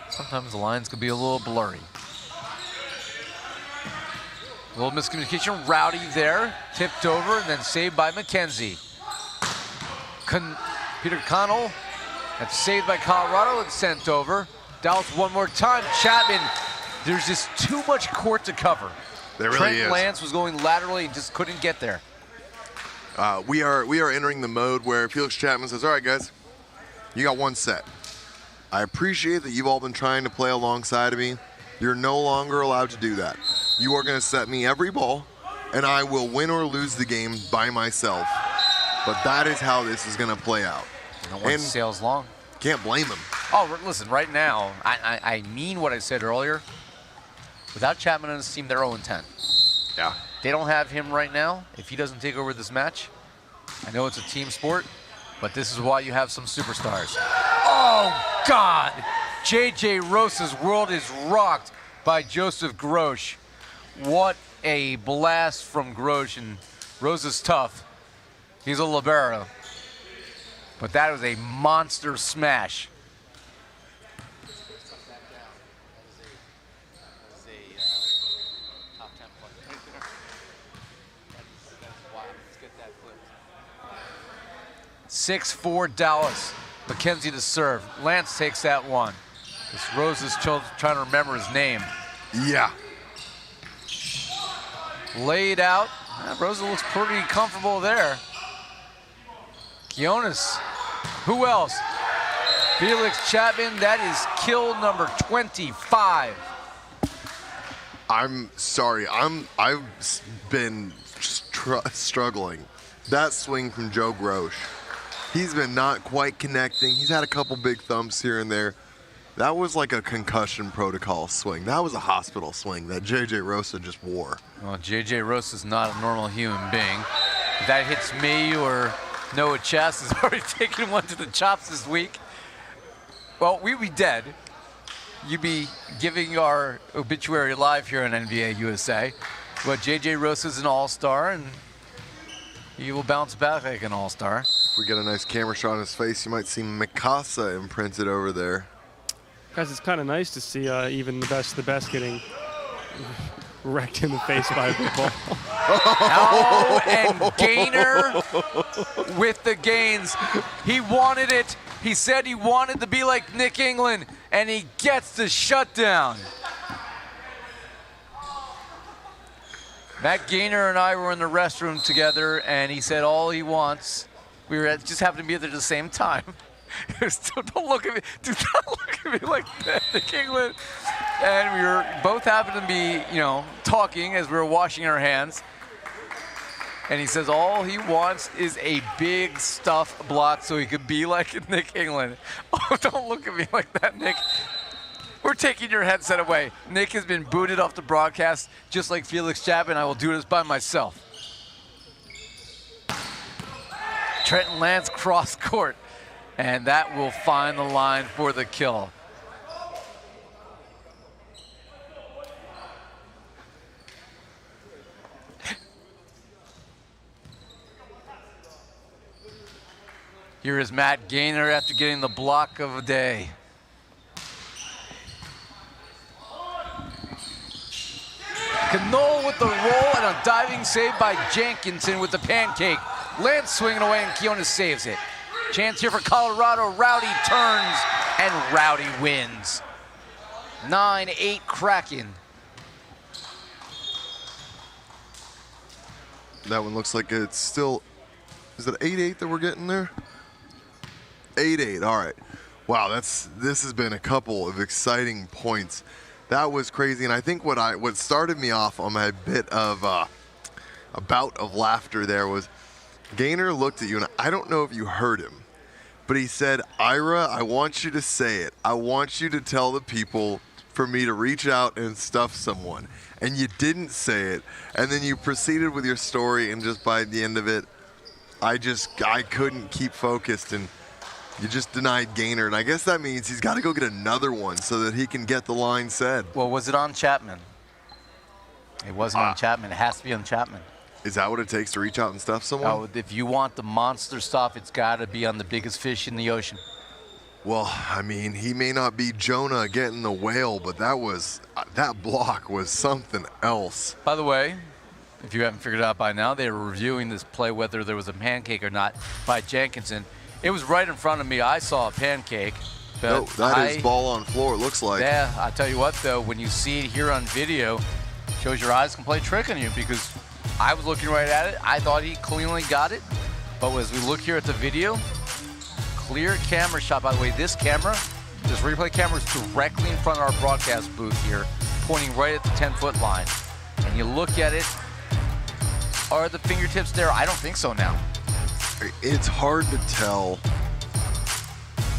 Sometimes the lines can be a little blurry. A little miscommunication. Rowdy there, tipped over, and then saved by McKenzie. Peter Connell, that's saved by Colorado and sent over. Dallas one more time. Chapman, there's just too much court to cover. There really Trent is. Lance was going laterally and just couldn't get there. We are entering the mode where Felix Chapman says, all right, guys, you got 1 set. I appreciate that you've all been trying to play alongside of me. You're no longer allowed to do that. You are going to set me every ball, and I will win or lose the game by myself. But that is how this is going to play out. No one sails long. Can't blame him. Oh, listen, right now, I mean what I said earlier. Without Chapman on his team, they're 0-10. Yeah. They don't have him right now. If he doesn't take over this match, I know it's a team sport, but this is why you have some superstars. Oh, God! J.J. Rosa's world is rocked by Joseph Grosh. What a blast from Grosh, and Rosa's tough. He's a libero. But that was a monster smash. Top 10 player. 6-4 Dallas. McKenzie to serve. Lance takes that one. This Rose is trying to remember his name. Yeah. Laid out. Rosa looks pretty comfortable there. Quinones. Who else? Felix Chapman. That is kill number 25. I'm sorry. I've been struggling. That swing from Joe Grosh. He's been not quite connecting. He's had a couple big thumps here and there. That was like a concussion protocol swing. That was a hospital swing that J.J. Rosa just wore. Well, J.J. Rosa's not a normal human being. If that hits me or Noah Chess has already taken one to the chops this week, well, we'd be dead. You'd be giving our obituary live here on NVA USA. But J.J. Rosa's an all-star, and he will bounce back like an all-star. If we get a nice camera shot on his face, you might see Mikasa imprinted over there. Guys, it's kind of nice to see even the best getting wrecked in the face by a big ball. Oh, and Gainer with the gains. He wanted it. He said he wanted to be like Nick England, and he gets the shutdown. Matt Gainer and I were in the restroom together, and he said all he wants. We were just happened to be there at the same time. Don't look at me. Do not look at me like that, Nick England. And we were both happened to be, talking as we were washing our hands. And he says all he wants is a big stuffed block so he could be like Nick England. Oh, don't look at me like that, Nick. We're taking your headset away. Nick has been booted off the broadcast just like Felix Chapman. I will do this by myself. Trenton Lance cross court. And that will find the line for the kill. Here is Matt Gainer after getting the block of a day. Cano with the roll and a diving save by Jenkinson with the pancake. Lance swinging away and Quinones saves it. Chance here for Colorado. Rowdy turns and Rowdy wins. 9-8 Kraken. That one looks like it's still, is it 8-8 that we're getting there? 8-8, all right. Wow, this has been a couple of exciting points. That was crazy, and I think what started me off on my bit of a bout of laughter there was Gainer looked at you, and I don't know if you heard him, but he said, Ira, I want you to say it. I want you to tell the people for me to reach out and stuff someone. And you didn't say it. And then you proceeded with your story, and just by the end of it, I couldn't keep focused, and you just denied Gainer. And I guess that means he's got to go get another one so that he can get the line said. Well, was it on Chapman? It wasn't on Chapman. It has to be on Chapman. Is that what it takes to reach out and stuff someone? Oh, if you want the monster stuff, it's got to be on the biggest fish in the ocean. Well, I mean, he may not be Jonah getting the whale, but that block was something else. By the way, if you haven't figured it out by now, they were reviewing this play, whether there was a pancake or not, by Jenkinson. It was right in front of me. I saw a pancake. No, that is ball on floor, it looks like. Yeah, I tell you what, though, when you see it here on video, shows your eyes can play trick on you, because I was looking right at it. I thought he cleanly got it. But as we look here at the video, clear camera shot. By the way, this replay camera is directly in front of our broadcast booth here, pointing right at the 10-foot line. And you look at it, are the fingertips there? I don't think so now. It's hard to tell.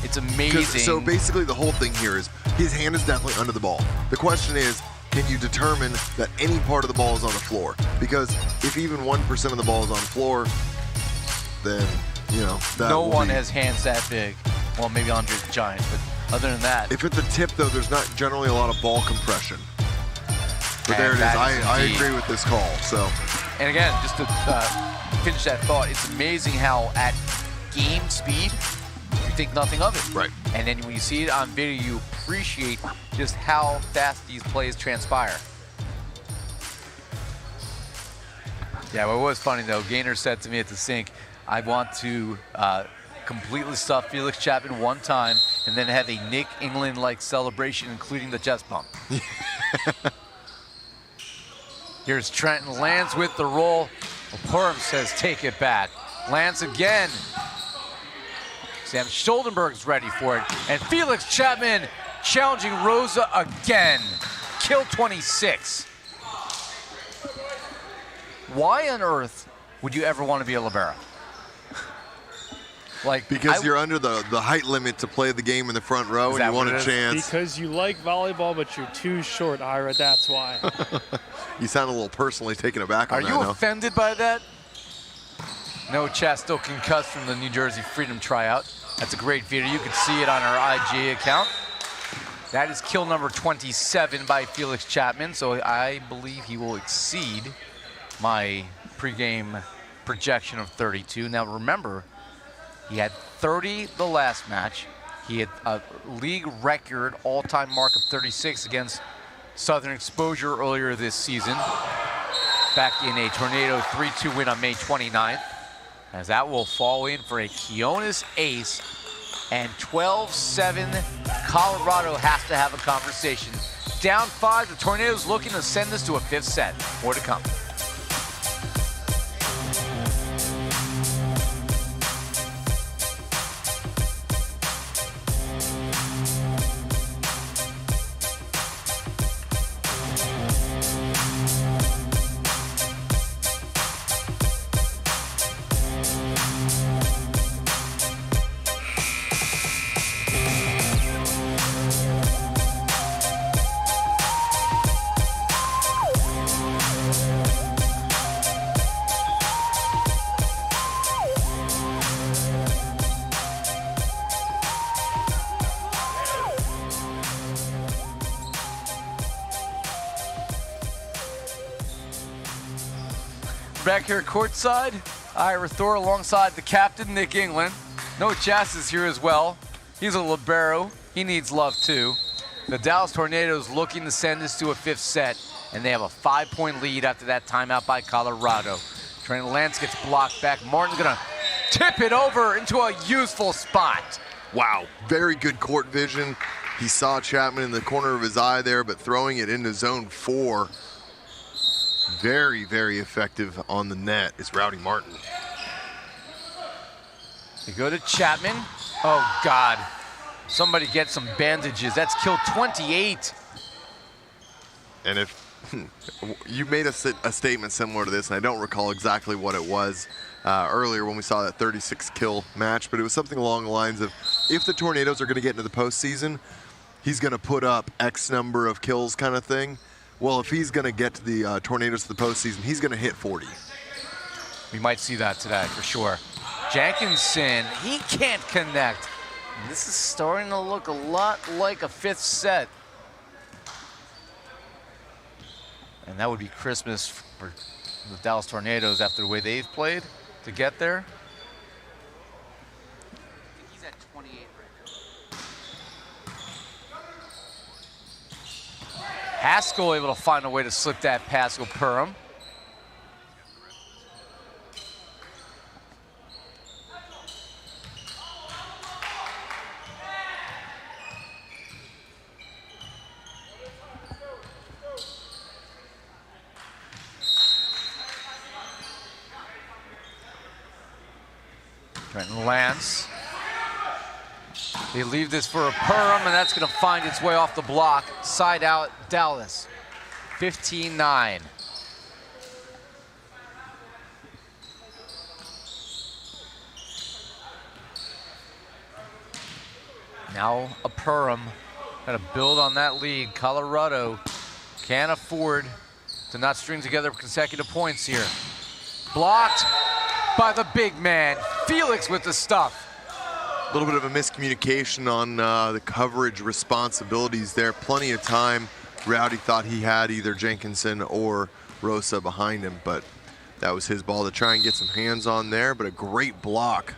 It's amazing. So basically the whole thing here is his hand is definitely under the ball. The question is, can you determine that any part of the ball is on the floor? Because if even 1% of the ball is on the floor, then, that no one has hands that big. Well, maybe Andre's giant, but other than that. If at the tip, though, there's not generally a lot of ball compression. But there it is. I agree with this call. So. And again, just to finish that thought, it's amazing how at game speed, you think nothing of it. Right. And then when you see it on video, you appreciate just how fast these plays transpire. Yeah, what was funny, though, Gainer said to me at the sink, I want to completely stuff Felix Chapman one time and then have a Nick England-like celebration, including the chest bump. Here's Trenton Lance with the roll. Perham says, take it back. Lance again. Sam Stoltenberg's ready for it. And Felix Chapman challenging Rosa again. Kill 26. Why on earth would you ever want to be a libero? Like, because you're under the height limit to play the game in the front row and you want a chance. Because you like volleyball, but you're too short, Ira, that's why. You sound a little personally taken aback on that. Are you offended by that? No, Chad still concussed from the New Jersey Freedom tryout. That's a great video. You can see it on our IG account. That is kill number 27 by Felix Chapman, so I believe he will exceed my pregame projection of 32. Now remember, he had 30 the last match. He had a league record all-time mark of 36 against Southern Exposure earlier this season, back in a Tornado 3-2 win on May 29th. As that will fall in for a Kionis ace, and 12-7, Colorado has to have a conversation. Down 5, the Tornadoes looking to send this to a 5th set. More to come. Back here courtside, Ira Thor alongside the captain, Nick England. No Chas is here as well. He's a libero. He needs love too. The Dallas Tornadoes looking to send this to a 5th set, and they have a 5-point lead after that timeout by Colorado. Trent Lance gets blocked back. Martin's gonna tip it over into a useful spot. Wow, very good court vision. He saw Chapman in the corner of his eye there, but throwing it into zone 4. Very, very effective on the net is Rowdy Martin. They go to Chapman. Oh, God. Somebody get some bandages. That's kill 28. And if you made a statement similar to this, and I don't recall exactly what it was earlier when we saw that 36 kill match, but it was something along the lines of, if the Tornadoes are going to get into the postseason, he's going to put up X number of kills kind of thing. Well, if he's going to get to the Tornadoes to the postseason, he's going to hit 40. We might see that today for sure. Jenkinson, he can't connect. This is starting to look a lot like a 5th set. And that would be Christmas for the Dallas Tornadoes after the way they've played to get there. I think he's at 28 right now. Haskell able to find a way to slip that past Perham. Trenton Lance. They leave this for a Perham, and that's going to find its way off the block. Side out, Dallas. 15-9. Now a Perham. Got to build on that lead. Colorado can't afford to not string together consecutive points here. Blocked by the big man. Felix with the stuff. A little bit of a miscommunication on the coverage responsibilities there. Plenty of time. Rowdy thought he had either Jenkinson or Rosa behind him, but that was his ball to try and get some hands on there, but a great block.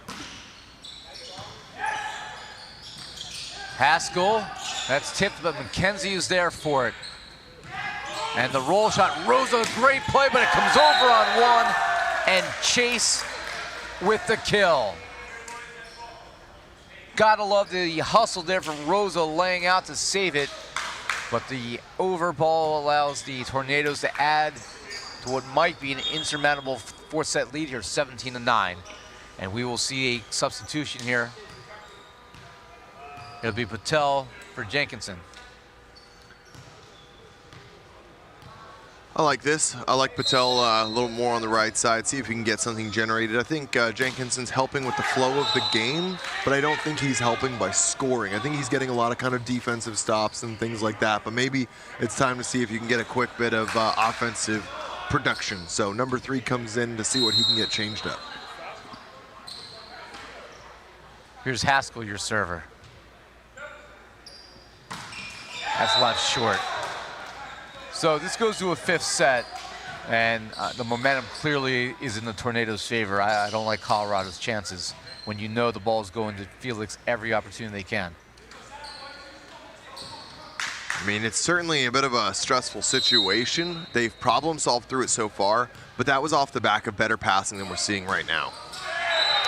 Haskell, that's tipped, but McKenzie is there for it. And the roll shot, Rosa, great play, but it comes over on one, and Chase with the kill. Gotta love the hustle there from Rosa laying out to save it. But the over ball allows the Tornadoes to add to what might be an insurmountable fourth set lead here, 17-9. And we will see a substitution here. It'll be Patel for Jenkinson. I like this. I like Patel a little more on the right side, see if he can get something generated. I think Jenkinson's helping with the flow of the game, but I don't think he's helping by scoring. I think he's getting a lot of kind of defensive stops and things like that, but maybe it's time to see if you can get a quick bit of offensive production. So number 3 comes in to see what he can get changed up. Here's Haskell, your server. That's left short. So this goes to a 5th set, and the momentum clearly is in the Tornadoes' favor. I don't like Colorado's chances when you know the ball is going to Felix every opportunity they can. I mean, it's certainly a bit of a stressful situation. They've problem solved through it so far, but that was off the back of better passing than we're seeing right now.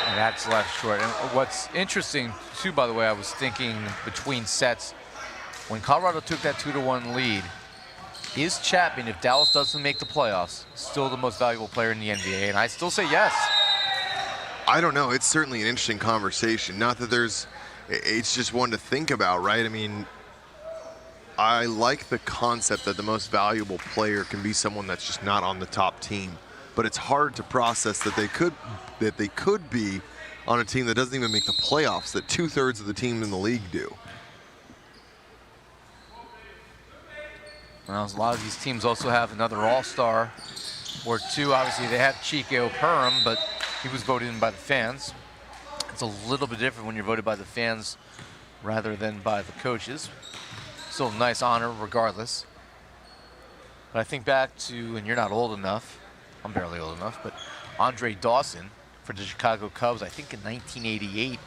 And that's left short. And what's interesting, too, by the way, I was thinking between sets, when Colorado took that 2-1 lead, is Chapman, if Dallas doesn't make the playoffs, still the most valuable player in the NVA? And I still say yes. I don't know. It's certainly an interesting conversation. Not that it's just one to think about, right? I mean, I like the concept that the most valuable player can be someone that's just not on the top team. But it's hard to process that they could be on a team that doesn't even make the playoffs, that 2/3 of the teams in the league do. Well, a lot of these teams also have another all-star or two. Obviously, they have Chico Perham, but he was voted in by the fans. It's a little bit different when you're voted by the fans rather than by the coaches. Still a nice honor regardless. But I think back to, and you're not old enough, I'm barely old enough, but Andre Dawson for the Chicago Cubs, I think in 1988,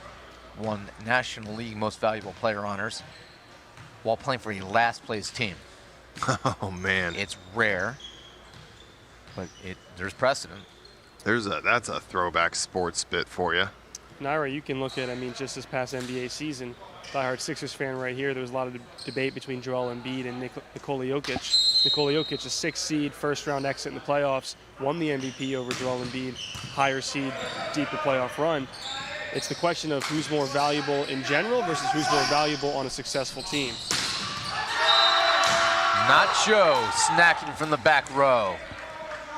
won National League Most Valuable Player honors while playing for a last-place team. Oh, man. It's rare, but there's precedent. That's a throwback sports bit for you. Naira, you can look at, I mean, just this past NBA season, diehard Sixers fan right here, there was a lot of debate between Joel Embiid and Nikola Jokic. Nikola Jokic, a 6th seed, first-round exit in the playoffs, won the MVP over Joel Embiid, higher seed, deeper playoff run. It's the question of who's more valuable in general versus who's more valuable on a successful team. Nacho snacking from the back row.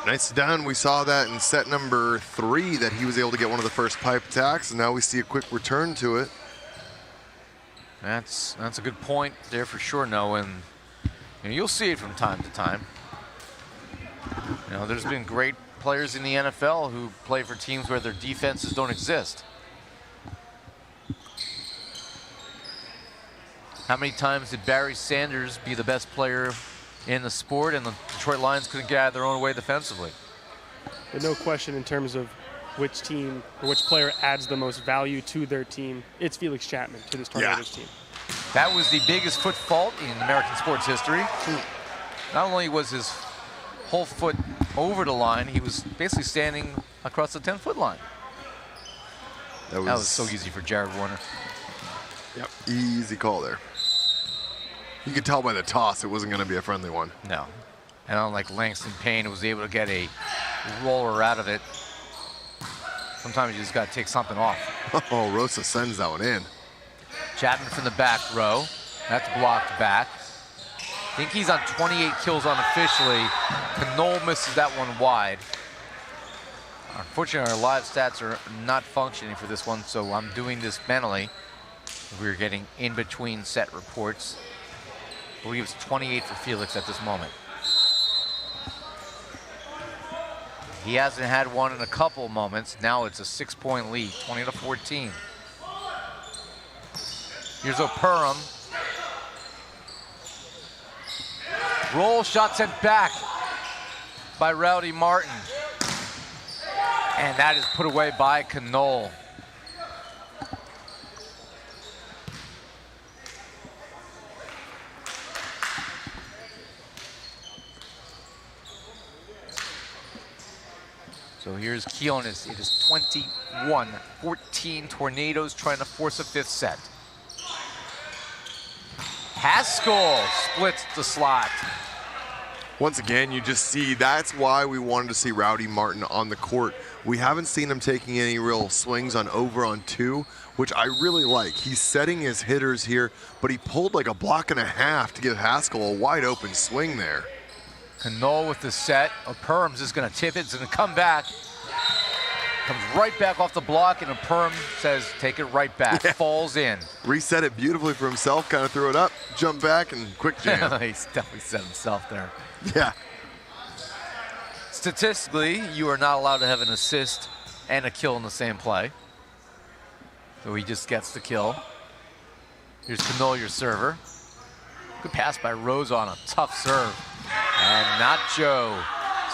Nice done. We saw that in set number 3 that he was able to get one of the first pipe attacks, and now we see a quick return to it. That's a good point there for sure, Noah, and you'll see it from time to time. There's been great players in the NFL who play for teams where their defenses don't exist. How many times did Barry Sanders be the best player in the sport and the Detroit Lions couldn't get out of their own way defensively? But no question in terms of which team or which player adds the most value to their team, it's Felix Chapman to this Tornadoes team. That was the biggest foot fault in American sports history. Not only was his whole foot over the line, he was basically standing across the 10-foot line. That was so easy for Jared Warner. Yep, easy call there. You could tell by the toss it wasn't going to be a friendly one. No. And unlike Langston Payne, who was able to get a roller out of it, sometimes you just got to take something off. Oh, Rosa sends that one in. Chapman from the back row. That's blocked back. I think he's on 28 kills unofficially. Knoll misses that one wide. Unfortunately, our live stats are not functioning for this one, so I'm doing this mentally. We're getting in-between set reports. I believe it's 28 for Felix at this moment. He hasn't had one in a couple moments. Now it's a 6-point lead, 20-14. Here's O'Perham. Roll shot sent back by Rowdy Martin. And that is put away by Knoll. So here's Keonis. It is 21-14. Tornadoes trying to force a 5th set. Haskell splits the slot. Once again, you just see that's why we wanted to see Rowdy Martin on the court. We haven't seen him taking any real swings on over on 2, which I really like. He's setting his hitters here, but he pulled like a block and a half to give Haskell a wide open swing there. Knoll with the set. Perms is going to tip it. It's going to come back. Comes right back off the block, and Perm says, take it right back. Yeah. Falls in. Reset it beautifully for himself, kind of threw it up, jump back, and quick jam. He's definitely set himself there. Yeah. Statistically, you are not allowed to have an assist and a kill in the same play. So he just gets the kill. Here's Knoll, your server. Good pass by Rose on a tough serve. And Nacho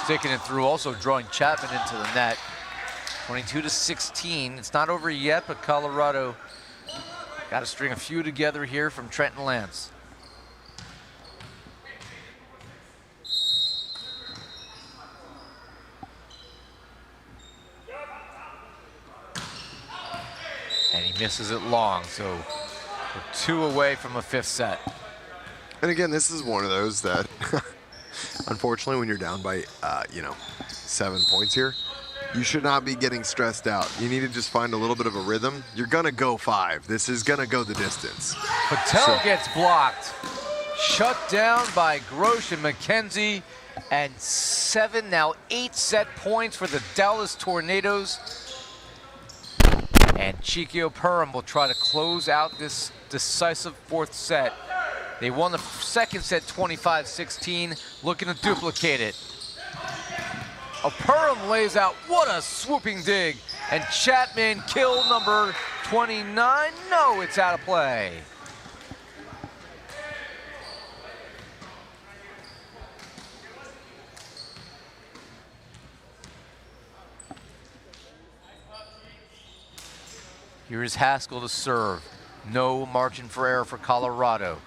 sticking it through, also drawing Chapman into the net. 22-16. It's not over yet, but Colorado got to string a few together here from Trenton Lance. And he misses it long, so we're 2 away from a 5th set. And again, this is one of those that, unfortunately, when you're down by, 7 points here, you should not be getting stressed out. You need to just find a little bit of a rhythm. You're going to go 5. This is going to go the distance. Patel gets blocked. Shut down by Grosh and McKenzie. And 7, now 8 set points for the Dallas Tornadoes. And Chiquio Perm will try to close out this decisive 4th set. They won the 2nd set 25-16, looking to duplicate it. Perm lays out, what a swooping dig. And Chapman, kill number 29. No, it's out of play. Here's Haskell to serve. No margin for error for Colorado.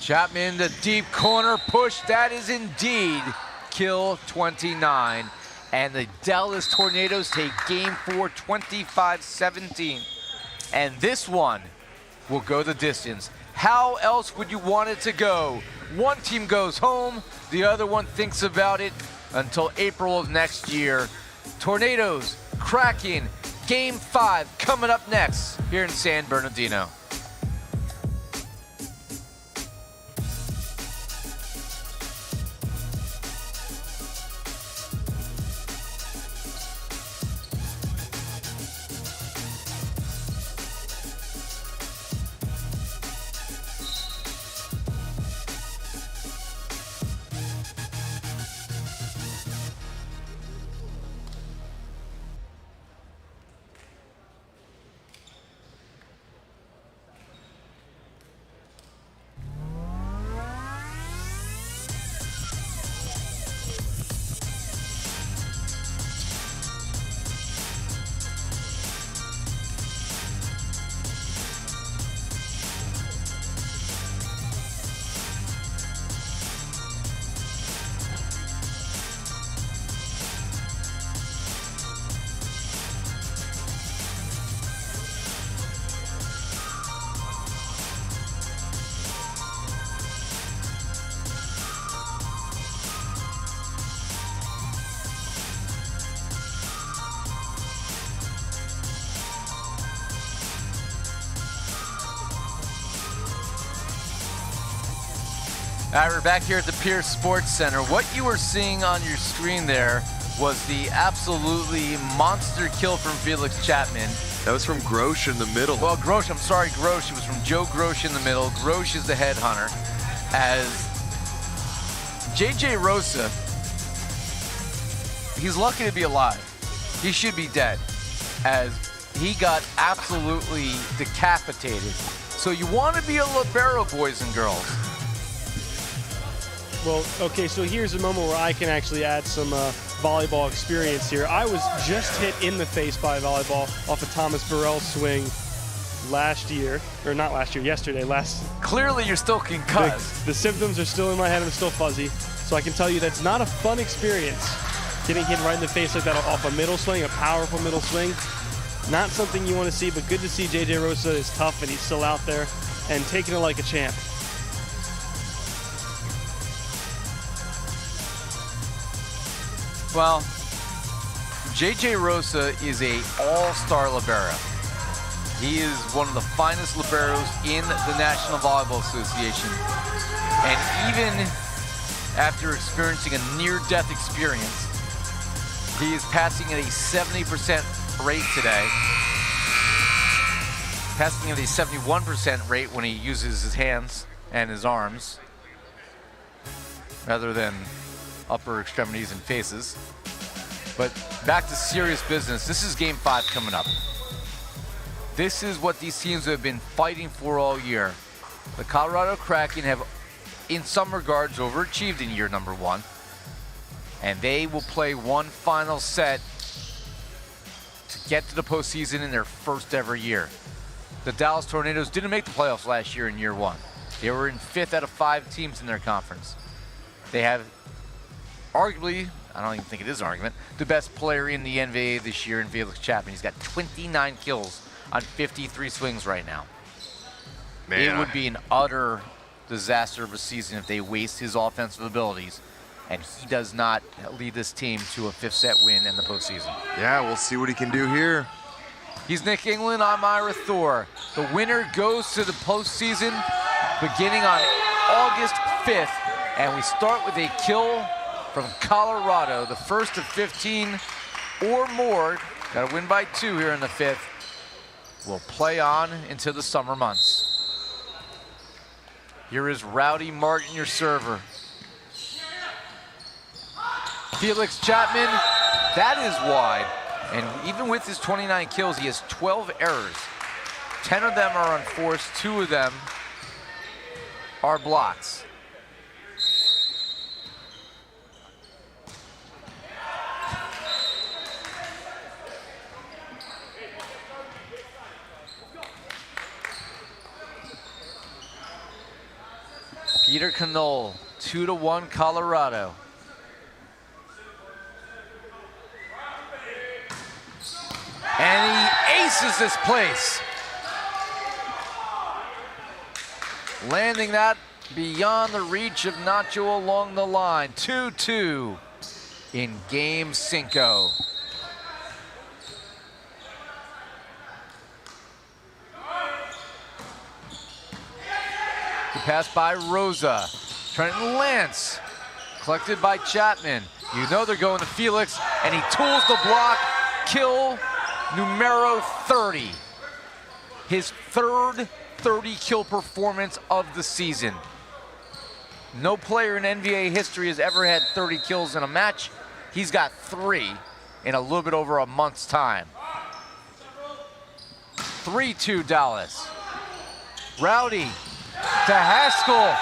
Chapman, the deep corner push. That is indeed kill 29. And the Dallas Tornadoes take game 4, 25-17. And this one will go the distance. How else would you want it to go? One team goes home, the other one thinks about it until April of next year. Tornadoes, Kraken, game 5 coming up next here in San Bernardino. All right, we're back here at the Pierce Sports Center. What you were seeing on your screen there was the absolutely monster kill from Felix Chapman. That was from Grosh in the middle. Well, Grosh, I'm sorry, Grosh. It was from Joe Grosh in the middle. Grosh is the headhunter. As J.J. Rosa, he's lucky to be alive. He should be dead, as he got absolutely decapitated. So you want to be a libero, boys and girls. Well, okay, so here's a moment where I can actually add some volleyball experience here. I was just hit in the face by a volleyball off of Thomas Burrell's swing yesterday. Clearly you're still concussed. The symptoms are still in my head. I'm still fuzzy. So I can tell you that's not a fun experience. Getting hit right in the face like that off a middle swing, a powerful middle swing. Not something you want to see, but good to see JJ Rosa is tough and he's still out there and taking it like a champ. Well, JJ Rosa is a all-star libero. He is one of the finest liberos in the National Volleyball Association. And even after experiencing a near-death experience, he is passing at a 70% rate today. Passing at a 71% rate when he uses his hands and his arms, rather than upper extremities and faces. But back to serious business. This is game 5 coming up. This is what these teams have been fighting for all year. The Colorado Kraken have, in some regards, overachieved in year number 1. And they will play one final set to get to the postseason in their first ever year. The Dallas Tornadoes didn't make the playoffs last year in year 1. They were in 5th out of 5 teams in their conference. They have arguably, I don't even think it is an argument, the best player in the NVA this year in Felix Chapman. He's got 29 kills on 53 swings right now. Man, it would be an utter disaster of a season if they waste his offensive abilities and he does not lead this team to a 5th set win in the postseason. Yeah, we'll see what he can do here. He's Nick England, I'm Ira Thor. The winner goes to the postseason beginning on August 5th, and we start with a kill from Colorado, the first of 15 or more. Got to win by 2 here in the 5th. We'll play on into the summer months. Here is Rowdy Martin, your server. Felix Chapman, that is wide. And even with his 29 kills, he has 12 errors. 10 of them are unforced, 2 of them are blocks. Peter Knoll, 2-1 Colorado. And he aces this place. Landing that beyond the reach of Nacho along the line. 2-2 in game 5. The pass by Rosa. Trenton Lance, collected by Chapman. You know they're going to Felix, and he tools the block. Kill numero 30. His 3rd 30-kill performance of the season. No player in NVA history has ever had 30 kills in a match. He's got 3 in a little bit over a month's time. 3-2 Dallas. Rowdy to Haskell,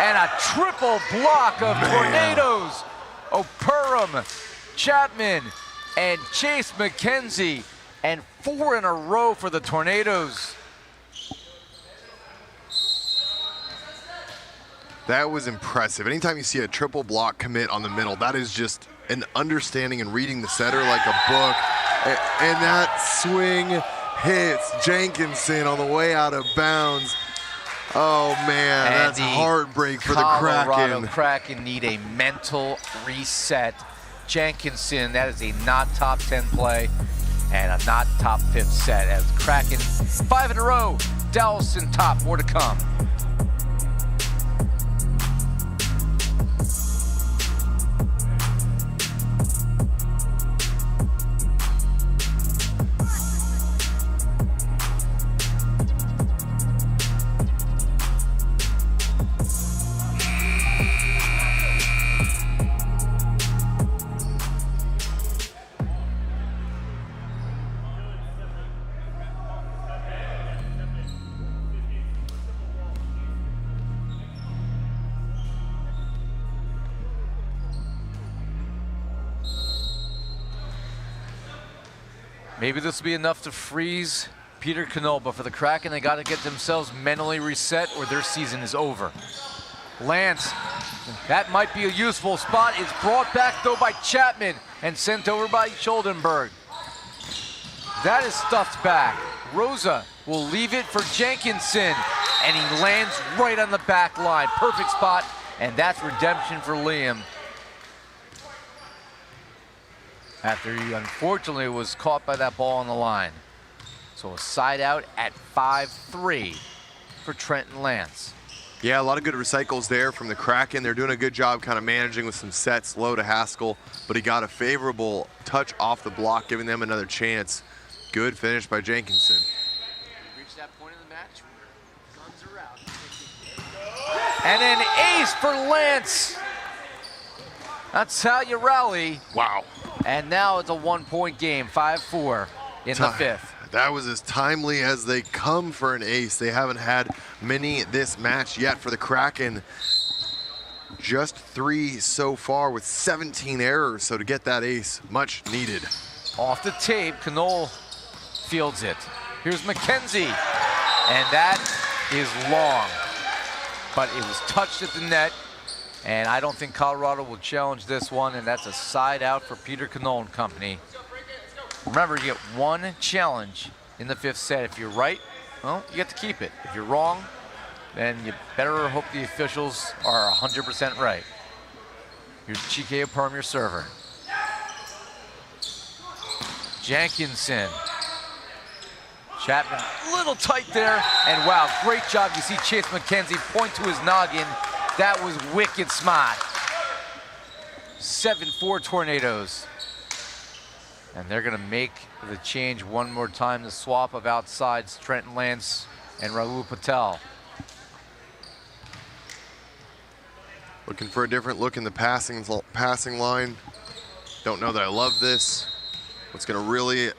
and a triple block of Tornadoes. O'Purum, Chapman, and Chase McKenzie, and 4 in a row for the Tornadoes. That was impressive. Anytime you see a triple block commit on the middle, that is just an understanding and reading the setter like a book. And that swing hits Jenkinson on the way out of bounds. Oh man, and that's heartbreak for the Colorado Kraken. need a mental reset. Jenkinson, that is a not top 10 play and a not top 5th set as Kraken 5 in a row. Dallas in top, more to come. Maybe this will be enough to freeze Peter Knoll, but for the Kraken, they got to get themselves mentally reset or their season is over. Lance, that might be a useful spot. It's brought back though by Chapman and sent over by Schuldenberg. That is stuffed back. Rosa will leave it for Jenkinson, and he lands right on the back line. Perfect spot, and that's redemption for Liam. After he unfortunately was caught by that ball on the line. So a side out at 5-3 for Trenton Lance. Yeah, a lot of good recycles there from the Kraken. They're doing a good job kind of managing with some sets low to Haskell, but he got a favorable touch off the block, giving them another chance. Good finish by Jenkinson. Reached that point in the match where guns are out. And an ace for Lance. That's how you rally. Wow. And now it's a 1-point game, 5-4 in the fifth. That was as timely as they come for an ace. They haven't had many this match yet for the Kraken. Just 3 so far with 17 errors, so to get that ace, much needed. Off the tape, Knoll fields it. Here's McKenzie, and that is long, but it was touched at the net, and I don't think Colorado will challenge this one, and that's a side out for Peter Knoll and company. Remember, you get 1 challenge in the 5th set. If you're right, well, you get to keep it. If you're wrong, then you better hope the officials are 100% right. Here's Chike Perm, your server. Jenkinson. Chapman, a little tight there, and wow, great job. You see Chase McKenzie point to his noggin. That was wicked smart. 7-4 Tornadoes. And they're gonna make the change one more time, the swap of outsides, Trenton Lance and Raul Patel. Looking for a different look in the passing line. Don't know that I love this. What's gonna really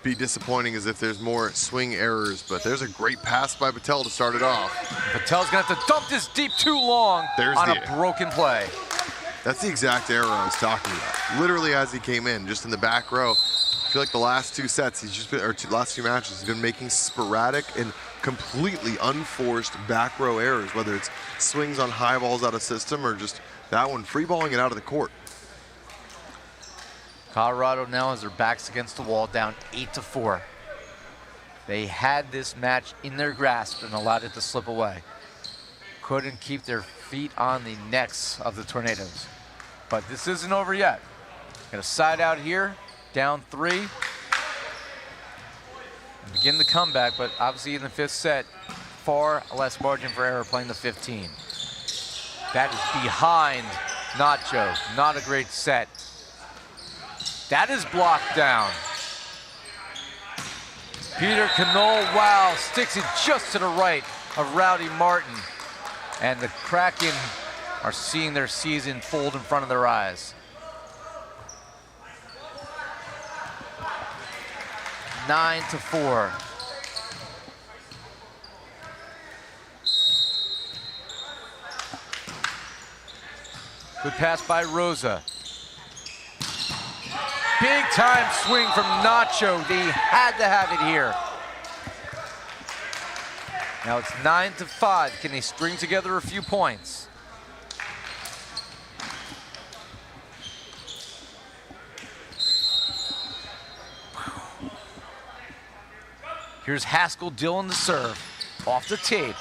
be disappointing is if there's more swing errors, but there's a great pass by Patel to start it off. Patel's gonna have to dump this deep too long on a broken play. That's the exact error I was talking about. Literally as he came in, just in the back row. I feel like the last 2 sets, last 2 matches, he's been making sporadic and completely unforced back row errors, whether it's swings on high balls out of system or just that one free balling it out of the court. Colorado now has their backs against the wall, down 8-4. They had this match in their grasp and allowed it to slip away. Couldn't keep their feet on the necks of the Tornadoes. But this isn't over yet. Got a side out here, down 3. Begin the comeback, but obviously in the 5th set, far less margin for error playing the 15. That is behind Nacho. Not a great set. That is blocked down. Peter Knoll, wow, sticks it just to the right of Rowdy Martin. And the Kraken are seeing their season fold in front of their eyes. 9-4. Good pass by Rosa. Big time swing from Nacho. They had to have it here. Now it's 9-5. Can they string together a few points? Here's Haskell Dillon to serve. Off the tape.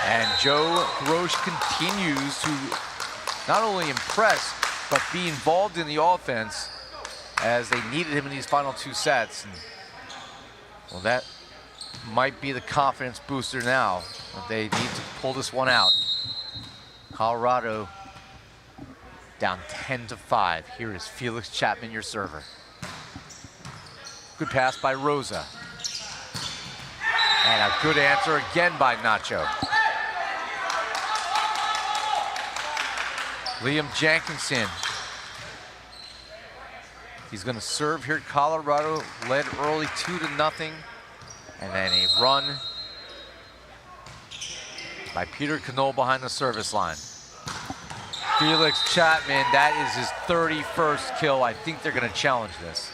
And Joe Grosh continues to not only impress, but be involved in the offense as they needed him in these final 2 sets. And, well, that might be the confidence booster now. But they need to pull this one out. Colorado down 10-5. Here is Felix Chapman, your server. Good pass by Rosa. And a good answer again by Nacho. Liam Jenkinson. He's going to serve here. Colorado led early 2-0. And then a run by Peter Knoll behind the service line. Felix Chapman, that is his 31st kill. I think they're going to challenge this.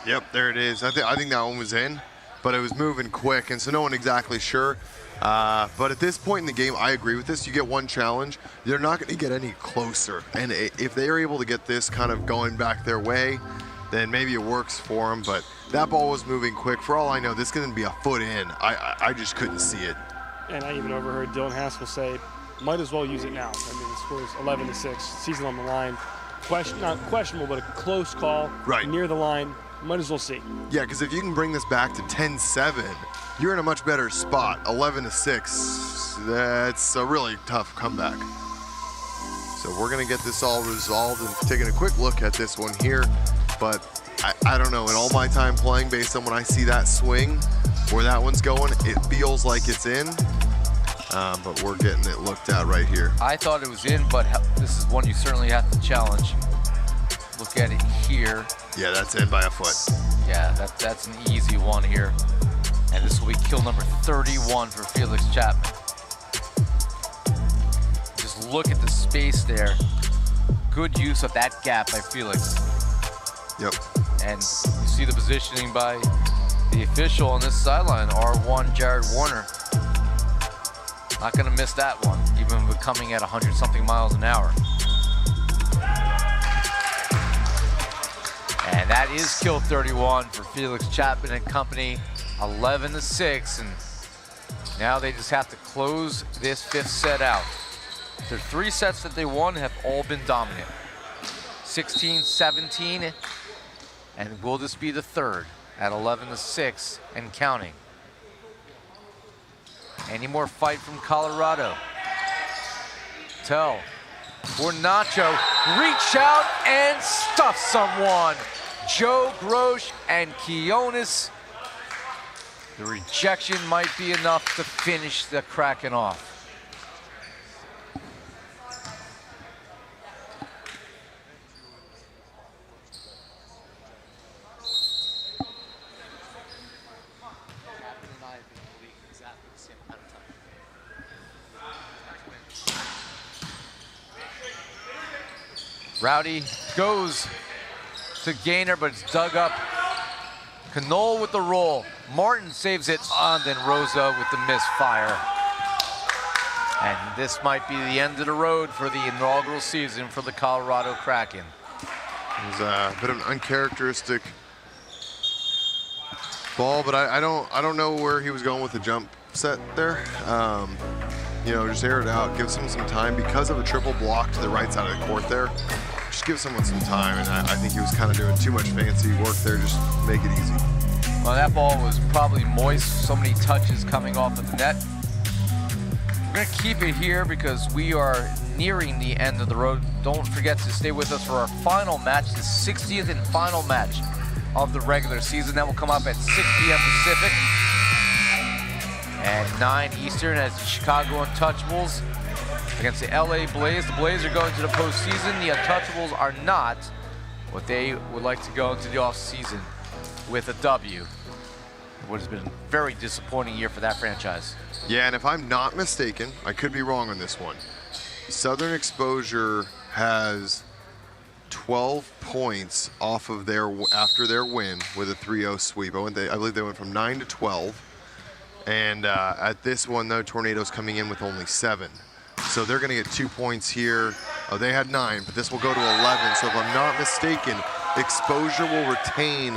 Yep, there it is. I think that one was in, but it was moving quick, and so no one exactly sure. But at this point in the game, I agree with this. You get one challenge, they're not going to get any closer. And if they are able to get this kind of going back their way, then maybe it works for them. But that ball was moving quick. For all I know, this is going to be a foot in. I just couldn't see it. And I even overheard Dylan Haskell say, might as well use it now. I mean, the score is 11-6, season on the line. Not questionable, but a close call. Right. Near the line, might as well see. Yeah, because if you can bring this back to 10-7, you're in a much better spot. 11-6, that's a really tough comeback. So we're going to get this all resolved and taking a quick look at this one here. But I don't know, in all my time playing, based on when I see that swing, where that one's going, it feels like it's in. But we're getting it looked at right here. I thought it was in, but this is one you certainly have to challenge. Look at it here. Yeah, that's in by a foot. Yeah, that's an easy one here. And this will be kill number 31 for Felix Chapman. Just look at the space there. Good use of that gap by Felix. Yep. And you see the positioning by the official on this sideline, R1 Jared Warner. Not gonna miss that one, even with coming at 100-something miles an hour. And that is kill 31 for Felix Chapman and company, 11-6, and now they just have to close this 5th set out. Their 3 sets that they won have all been dominant. 16-17, and will this be the 3rd at 11-6 and counting? Any more fight from Colorado? Tell for Nacho, reach out and stuff someone. Joe Grosh and Quiones. The rejection might be enough to finish the Kraken off. Rowdy goes to Gaynor, but it's dug up. Knoll with the roll. Martin saves it on, then Rosa with the misfire. And this might be the end of the road for the inaugural season for the Colorado Kraken. It was a bit of an uncharacteristic ball, but I don't know where he was going with the jump set there. You know, just air it out, give someone some time. Because of a triple block to the right side of the court there, just give someone some time, and I think he was kind of doing too much fancy work there, just make it easy. Well, that ball was probably moist, so many touches coming off of the net. We're gonna keep it here because we are nearing the end of the road. Don't forget to stay with us for our final match, the 60th and final match of the regular season. That will come up at 6 p.m. Pacific and 9 Eastern as the Chicago Untouchables against the LA Blaze. The Blaze are going to the postseason. The Untouchables are not, but they would like to go into the offseason with a W. What has been a very disappointing year for that franchise. Yeah, and if I'm not mistaken, I could be wrong on this one. Southern Exposure has 12 points off of after their win with a 3-0 sweep. I believe they went from 9 to 12. And at this one, though, Tornado's coming in with only 7. So they're going to get 2 points here. Oh, they had 9, but this will go to 11. So if I'm not mistaken, Exposure will retain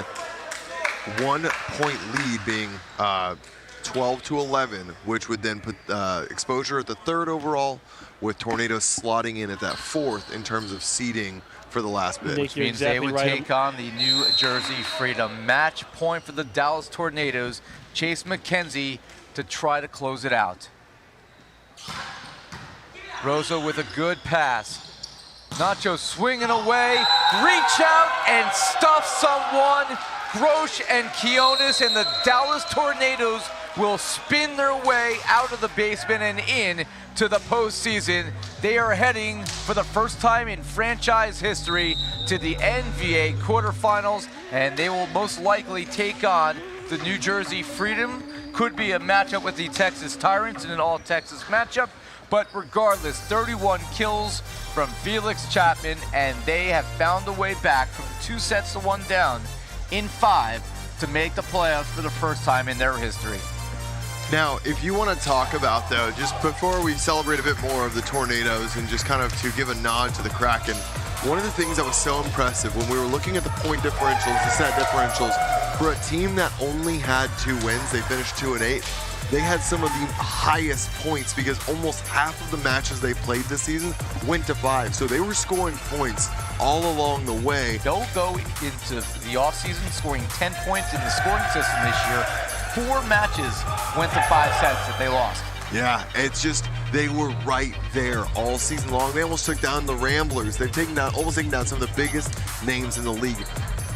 1 point lead, being 12 to 11, which would then put Exposure at the 3rd overall, with Tornado slotting in at that 4th in terms of seeding for the last bit. Which means they would take on the New Jersey Freedom. Match point for the Dallas Tornadoes. Chase McKenzie to try to close it out. Rosa with a good pass. Nacho swinging away, reach out and stuff someone. Grosh and Quiones and the Dallas Tornadoes will spin their way out of the basement and in to the postseason. They are heading for the first time in franchise history to the NVA quarterfinals, and they will most likely take on the New Jersey Freedom. Could be a matchup with the Texas Tyrants in an all-Texas matchup, but regardless, 31 kills from Felix Chapman, and they have found a way back from 2 sets to 1 down in 5 to make the playoffs for the first time in their history. Now, if you want to talk about, though, just before we celebrate a bit more of the Tornadoes and just kind of to give a nod to the Kraken, one of the things that was so impressive when we were looking at the point differentials, the set differentials, for a team that only had 2 wins, they finished 2-8, they had some of the highest points because almost half of the matches they played this season went to 5. So they were scoring points all along the way. They'll go into the offseason scoring 10 points in the scoring system this year. 4 matches went to 5 sets that they lost. Yeah, it's just, they were right there all season long. They almost took down the Ramblers. They've almost taken down some of the biggest names in the league.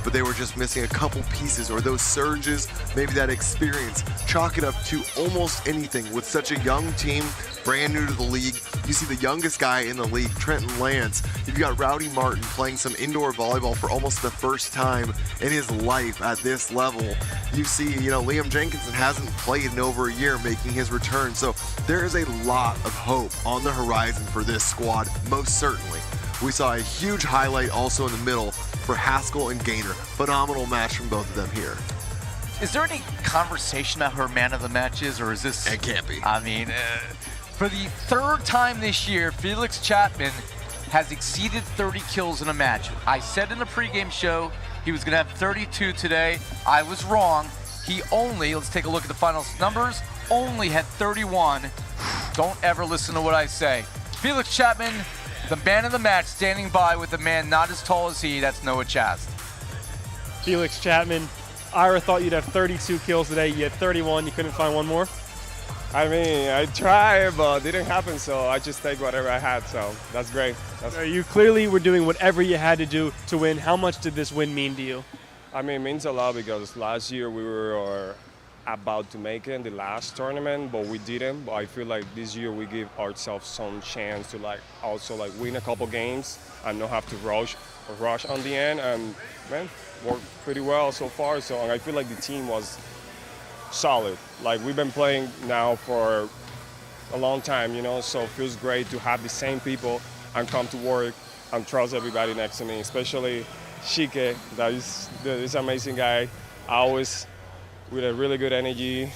But they were just missing a couple pieces, or those surges, maybe that experience. Chalk it up to almost anything with such a young team, brand new to the league. You see the youngest guy in the league, Trenton Lance. You've got Rowdy Martin playing some indoor volleyball for almost the first time in his life at this level. You see, Liam Jenkinson hasn't played in over a year, making his return. So there is a lot of hope on the horizon for this squad, most certainly. We saw a huge highlight also in the middle for Haskell and Gaynor. Phenomenal match from both of them here. Is there any conversation about who our man of the match is, or is this? It can't be. I mean, for the 3rd time this year, Felix Chapman has exceeded 30 kills in a match. I said in the pregame show he was going to have 32 today. I was wrong. He only, let's take a look at the final numbers, only had 31. Don't ever listen to what I say. Felix Chapman, the man of the match, standing by with a man not as tall as he, that's Noah Chast. Felix Chapman, Ira thought you'd have 32 kills today. You had 31. You couldn't find one more? I mean, I tried, but it didn't happen, so I just take whatever I had, so that's great. You clearly were doing whatever you had to do to win. How much did this win mean to you? I mean, it means a lot because last year we were about to make it in the last tournament, but we didn't. But I feel like this year we give ourselves some chance to also win a couple games and not have to rush on the end. And man, worked pretty well so far. So I feel like the team was solid. Like we've been playing now for a long time, so it feels great to have the same people and come to work and trust everybody next to me, especially Shike, that is this amazing guy. Always with a really good energy,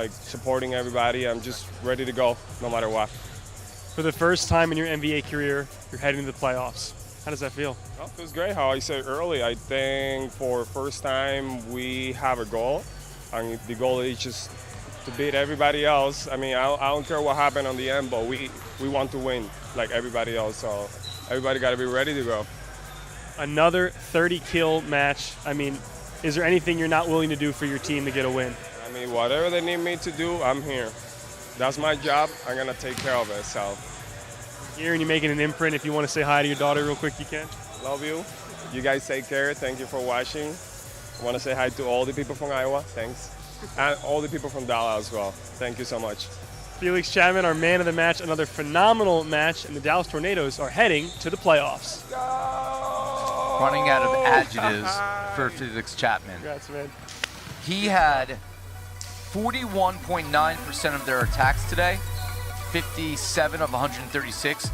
supporting everybody. I'm just ready to go no matter what. For the first time in your NBA career, you're heading to the playoffs. How does that feel? Well, it feels great. How I said earlier, I think for first time we have a goal, and the goal is just to beat everybody else. I mean, I don't care what happened on the end, but we want to win like everybody else. So everybody got to be ready to go. Another 30-kill match. I mean, is there anything you're not willing to do for your team to get a win? I mean, whatever they need me to do, I'm here. That's my job. I'm going to take care of it. So Here, and you're making an imprint. If you want to say hi to your daughter real quick, you can. Love you. You guys take care. Thank you for watching. I want to say hi to all the people from Iowa. Thanks. And all the people from Dallas as well. Thank you so much. Felix Chapman, our man of the match. Another phenomenal match, and the Dallas Tornadoes are heading to the playoffs. Running out of adjectives for Felix Chapman. Congrats, man. He had 41.9% of their attacks today, 57 of 136,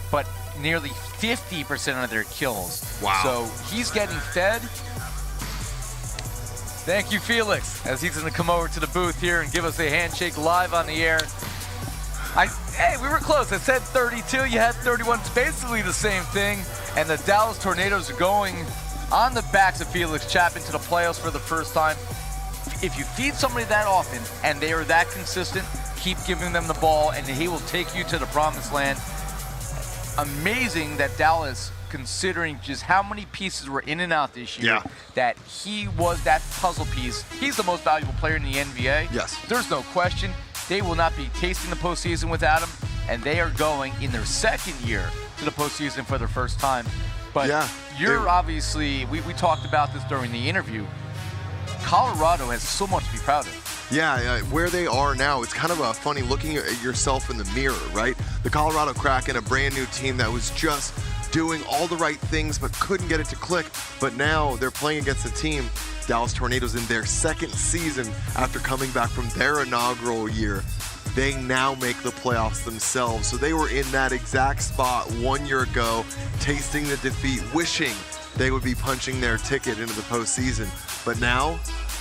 but nearly 50% of their kills. Wow. So he's getting fed. Thank you, Felix, as he's going to come over to the booth here and give us a handshake live on the air. Hey, we were close. I said 32. You had 31. It's basically the same thing. And the Dallas Tornadoes are going on the backs of Felix Chapman to the playoffs for the first time. If you feed somebody that often and they are that consistent, keep giving them the ball and he will take you to the promised land. Amazing that Dallas, considering just how many pieces were in and out this year, that he was that puzzle piece. He's the most valuable player in the NVA. Yes. There's no question. They will not be tasting the postseason without him, and they are going in their second year to the postseason for their first time. But you're obviously, we talked about this during the interview, Colorado has so much to be proud of. Yeah, where they are now, it's kind of a funny looking at yourself in the mirror, right? The Colorado Kraken, a brand new team that was just doing all the right things but couldn't get it to click. But now they're playing against a team, Dallas Tornadoes, in their second season after coming back from their inaugural year. They now make the playoffs themselves. So they were in that exact spot 1 year ago, tasting the defeat, wishing they would be punching their ticket into the postseason. But now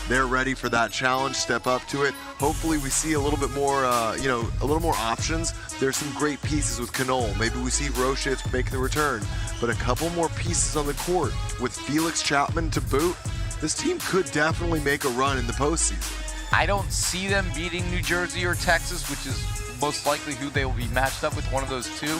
they're ready for that challenge, step up to it. Hopefully we see a little bit more, a little more options. There's some great pieces with Knoll. Maybe we see Roshitz make the return. But a couple more pieces on the court with Felix Chapman to boot, this team could definitely make a run in the postseason. I don't see them beating New Jersey or Texas, which is most likely who they will be matched up with, one of those two.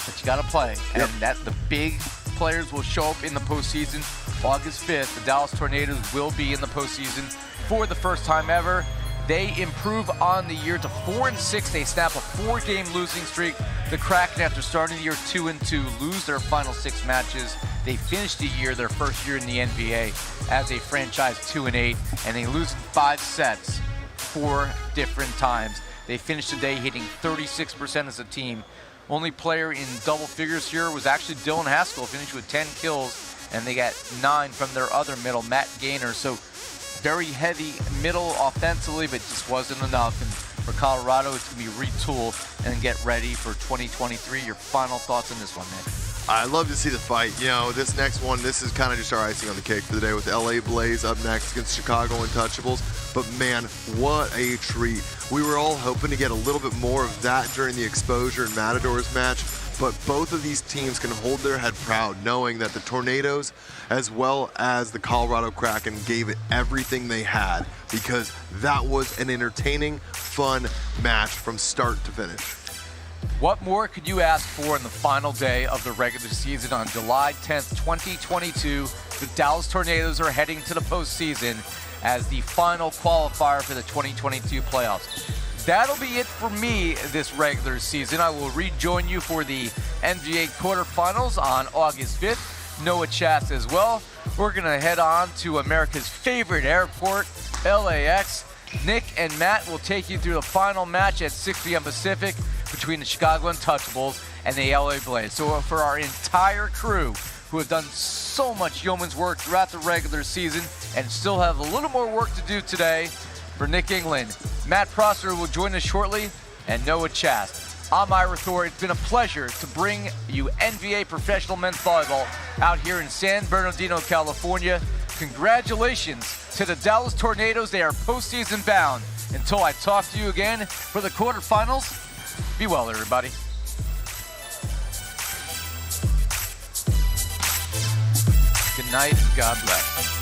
But you got to play. Yep. And that the big players will show up in the postseason. August 5th, the Dallas Tornadoes will be in the postseason for the first time ever. They improve on the year to 4-6. They snap a 4-game losing streak. The Kraken, after starting the year 2-2, lose their final 6 matches. They finished the year, their first year in the NVA, as a franchise 2-8, and they lose in 5 sets 4 different times. They finished today hitting 36% as a team. Only player in double figures here was actually Dylan Haskell, finished with 10 kills, and they got 9 from their other middle, Matt Gaynor. So very heavy middle offensively, but just wasn't enough. And for Colorado, it's going to be retool and get ready for 2023. Your final thoughts on this one, man? I love to see the fight. This next one, this is kind of just our icing on the cake for the day with LA Blaze up next against Chicago Untouchables. But man, what a treat. We were all hoping to get a little bit more of that during the Exposure and Matadors match, but both of these teams can hold their head proud knowing that the Tornadoes as well as the Colorado Kraken gave it everything they had, because that was an entertaining, fun match from start to finish. What more could you ask for in the final day of the regular season on July 10th, 2022? The Dallas Tornadoes are heading to the postseason as the final qualifier for the 2022 playoffs. That'll be it for me this regular season. I will rejoin you for the NVA quarterfinals on August 5th. Noah Chast as well. We're going to head on to America's favorite airport, LAX. Nick and Matt will take you through the final match at 6 p.m. Pacific between the Chicago Untouchables and the LA Blaze. So for our entire crew, who have done so much yeoman's work throughout the regular season and still have a little more work to do today, for Nick England, Matt Prosser will join us shortly, and Noah Chast. I'm Ira Thor. It's been a pleasure to bring you NVA professional men's volleyball out here in San Bernardino, California. Congratulations to the Dallas Tornadoes. They are postseason bound. Until I talk to you again for the quarterfinals, be well, everybody. Good night and God bless.